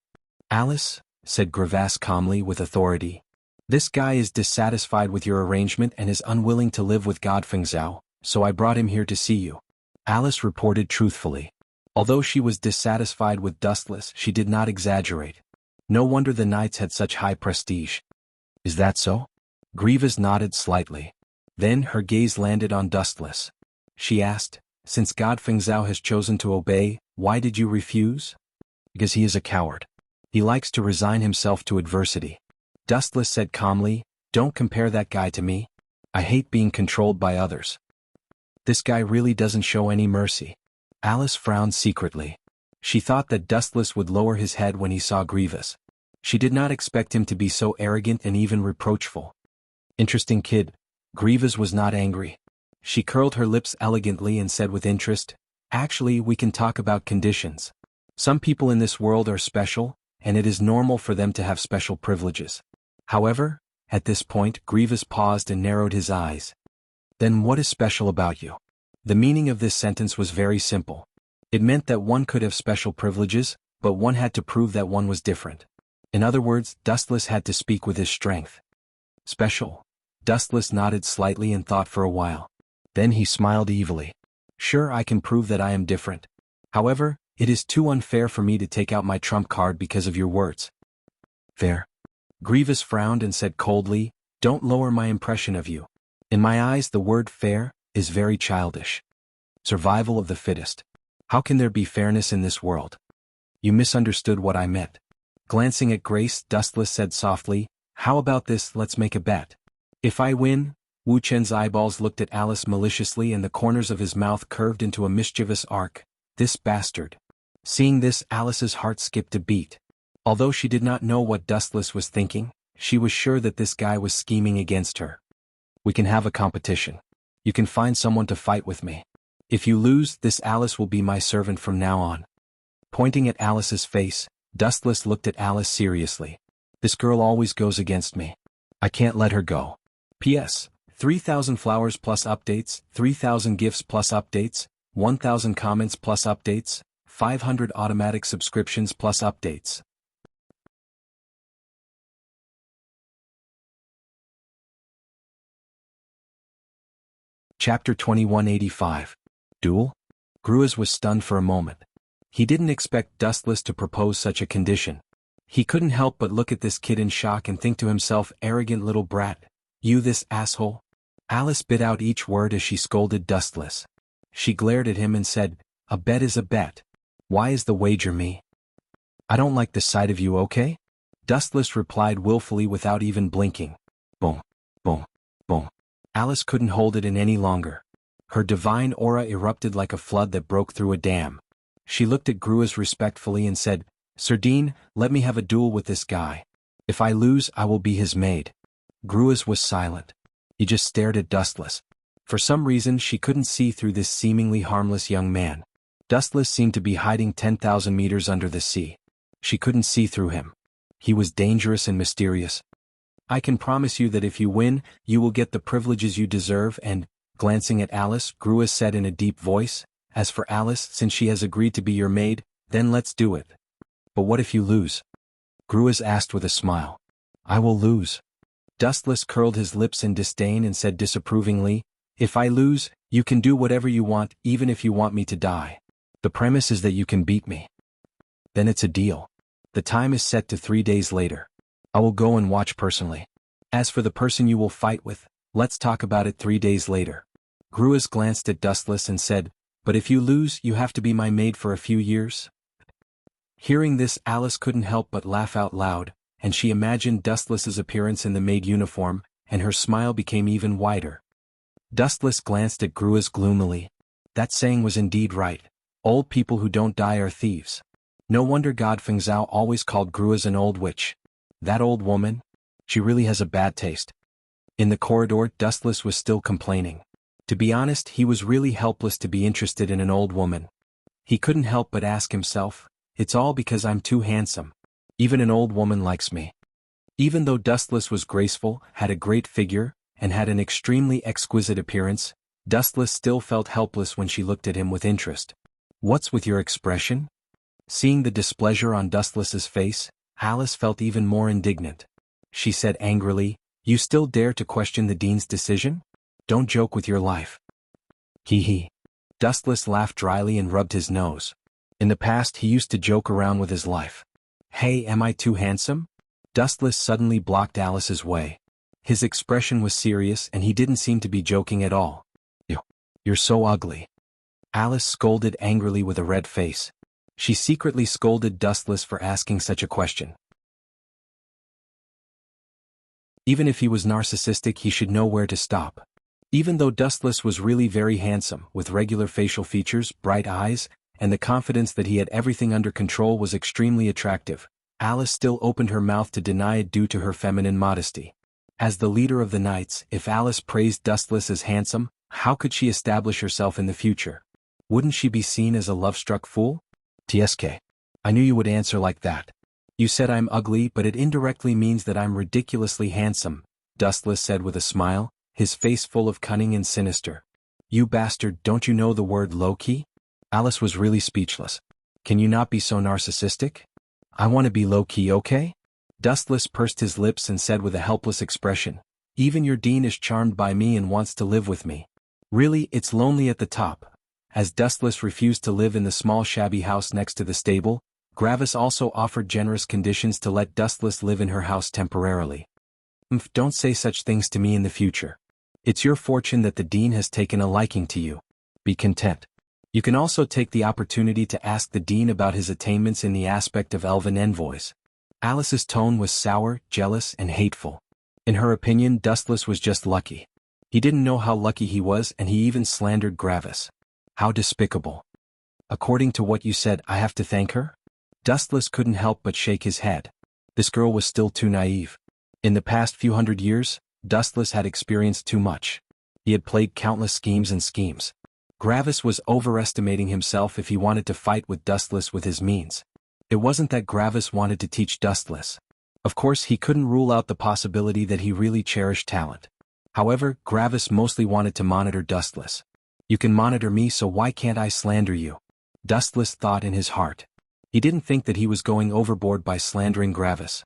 Alice, said Grievous calmly with authority. This guy is dissatisfied with your arrangement and is unwilling to live with God Fengzhao, so I brought him here to see you. Alice reported truthfully. Although she was dissatisfied with Dustless, she did not exaggerate. No wonder the knights had such high prestige. Is that so? Grievous nodded slightly. Then her gaze landed on Dustless. She asked, since God Fengzhao has chosen to obey, why did you refuse? Because he is a coward. He likes to resign himself to adversity. Dustless said calmly, don't compare that guy to me. I hate being controlled by others. This guy really doesn't show any mercy. Alice frowned secretly. She thought that Dustless would lower his head when he saw Grievous. She did not expect him to be so arrogant and even reproachful. Interesting kid. Grievous was not angry. She curled her lips elegantly and said with interest, actually, we can talk about conditions. Some people in this world are special, and it is normal for them to have special privileges. However, at this point, Grievous paused and narrowed his eyes. Then what is special about you? The meaning of this sentence was very simple. It meant that one could have special privileges, but one had to prove that one was different. In other words, Dustless had to speak with his strength. Special. Dustless nodded slightly and thought for a while. Then he smiled evilly. Sure, I can prove that I am different. However, it is too unfair for me to take out my trump card because of your words. Fair. Grievous frowned and said coldly, don't lower my impression of you. In my eyes, the word fair is very childish. Survival of the fittest. How can there be fairness in this world? You misunderstood what I meant. Glancing at Grace, Dustless said softly, how about this, let's make a bet. If I win, Wu Chen's eyeballs looked at Alice maliciously and the corners of his mouth curved into a mischievous arc. This bastard. Seeing this, Alice's heart skipped a beat. Although she did not know what Dustless was thinking, she was sure that this guy was scheming against her. We can have a competition. You can find someone to fight with me. If you lose, this Alice will be my servant from now on. Pointing at Alice's face, Dustless looked at Alice seriously. This girl always goes against me. I can't let her go. P.S. 3,000 flowers plus updates, 3,000 gifts plus updates, 1,000 comments plus updates, 500 automatic subscriptions plus updates. Chapter 2185. Duel? Gruaz was stunned for a moment. He didn't expect Dustless to propose such a condition. He couldn't help but look at this kid in shock and think to himself, arrogant little brat. You this asshole? Alice bit out each word as she scolded Dustless. She glared at him and said, a bet is a bet. Why is the wager me? I don't like the sight of you, okay? Dustless replied willfully without even blinking. Boom, boom, boom. Alice couldn't hold it in any longer. Her divine aura erupted like a flood that broke through a dam. She looked at Gruaz respectfully and said, Sardine, let me have a duel with this guy. If I lose, I will be his maid. Gruaz was silent. He just stared at Dustless. For some reason, she couldn't see through this seemingly harmless young man. Dustless seemed to be hiding 10,000 meters under the sea. She couldn't see through him. He was dangerous and mysterious. I can promise you that if you win, you will get the privileges you deserve and, glancing at Alice, Gruaz said in a deep voice, as for Alice, since she has agreed to be your maid, then let's do it. But what if you lose? Gruaz asked with a smile. I will lose. Dustless curled his lips in disdain and said disapprovingly, if I lose, you can do whatever you want, even if you want me to die. The premise is that you can beat me. Then it's a deal. The time is set to 3 days later. I will go and watch personally. As for the person you will fight with, let's talk about it 3 days later. Gruaz glanced at Dustless and said, but if you lose, you have to be my maid for a few years? Hearing this, Alice couldn't help but laugh out loud, and she imagined Dustless's appearance in the maid uniform, and her smile became even wider. Dustless glanced at Gruaz gloomily. That saying was indeed right. Old people who don't die are thieves. No wonder God Feng Zhao always called Gruaz an old witch. That old woman? She really has a bad taste. In the corridor, Dustless was still complaining. To be honest, he was really helpless to be interested in an old woman. He couldn't help but ask himself, it's all because I'm too handsome. Even an old woman likes me. Even though Dustless was graceful, had a great figure, and had an extremely exquisite appearance, Dustless still felt helpless when she looked at him with interest. What's with your expression? Seeing the displeasure on Dustless's face, Alice felt even more indignant. She said angrily, you still dare to question the dean's decision? Don't joke with your life. Hee hee. Dustless laughed dryly and rubbed his nose. In the past he used to joke around with his life. Hey, am I too handsome? Dustless suddenly blocked Alice's way. His expression was serious and he didn't seem to be joking at all. You're so ugly. Alice scolded angrily with a red face. She secretly scolded Dustless for asking such a question. Even if he was narcissistic, he should know where to stop. Even though Dustless was really very handsome, with regular facial features, bright eyes, and the confidence that he had everything under control was extremely attractive, Alice still opened her mouth to deny it due to her feminine modesty. As the leader of the Knights, if Alice praised Dustless as handsome, how could she establish herself in the future? Wouldn't she be seen as a love-struck fool? TSK. I knew you would answer like that. You said I'm ugly, but it indirectly means that I'm ridiculously handsome, Dustless said with a smile, his face full of cunning and sinister. You bastard, don't you know the word low-key? Alice was really speechless. Can you not be so narcissistic? I want to be low-key, okay? Dustless pursed his lips and said with a helpless expression, "Even your dean is charmed by me and wants to live with me. Really, it's lonely at the top." As Dustless refused to live in the small shabby house next to the stable, Gravis also offered generous conditions to let Dustless live in her house temporarily. Don't say such things to me in the future. It's your fortune that the dean has taken a liking to you. Be content. You can also take the opportunity to ask the dean about his attainments in the aspect of elven envoys. Alice's tone was sour, jealous, and hateful. In her opinion, Dustless was just lucky. He didn't know how lucky he was, and he even slandered Gravis. How despicable. According to what you said, I have to thank her? Dustless couldn't help but shake his head. This girl was still too naive. In the past few hundred years, Dustless had experienced too much. He had played countless schemes. Gravis was overestimating himself if he wanted to fight with Dustless with his means. It wasn't that Gravis wanted to teach Dustless. Of course, he couldn't rule out the possibility that he really cherished talent. However, Gravis mostly wanted to monitor Dustless. You can monitor me, so why can't I slander you? Dustless thought in his heart. He didn't think that he was going overboard by slandering Gravis.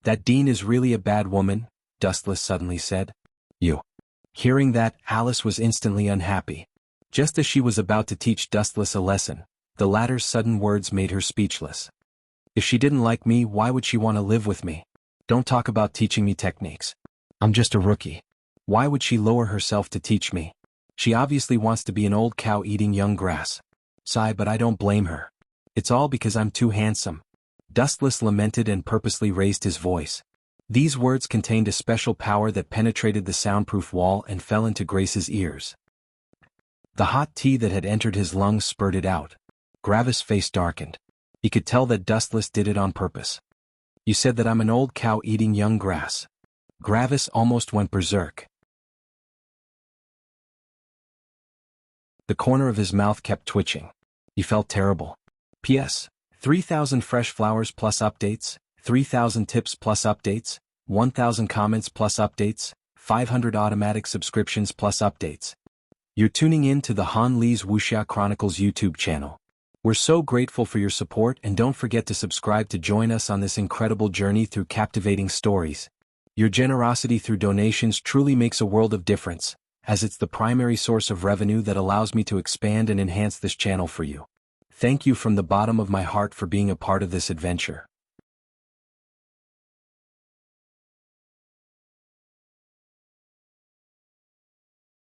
That dean is really a bad woman, Dustless suddenly said. You. Hearing that, Alice was instantly unhappy. Just as she was about to teach Dustless a lesson, the latter's sudden words made her speechless. If she didn't like me, why would she want to live with me? Don't talk about teaching me techniques. I'm just a rookie. Why would she lower herself to teach me? She obviously wants to be an old cow eating young grass. Sigh, but I don't blame her. It's all because I'm too handsome. Dustless lamented and purposely raised his voice. These words contained a special power that penetrated the soundproof wall and fell into Grace's ears. The hot tea that had entered his lungs spurted out. Gravis' face darkened. He could tell that Dustless did it on purpose. You said that I'm an old cow eating young grass. Gravis almost went berserk. The corner of his mouth kept twitching. He felt terrible. P.S. 3,000 fresh flowers plus updates, 3,000 tips plus updates, 1,000 comments plus updates, 500 automatic subscriptions plus updates. You're tuning in to the Han Lee's Wuxia Chronicles YouTube channel. We're so grateful for your support, and don't forget to subscribe to join us on this incredible journey through captivating stories. Your generosity through donations truly makes a world of difference, as it's the primary source of revenue that allows me to expand and enhance this channel for you. Thank you from the bottom of my heart for being a part of this adventure.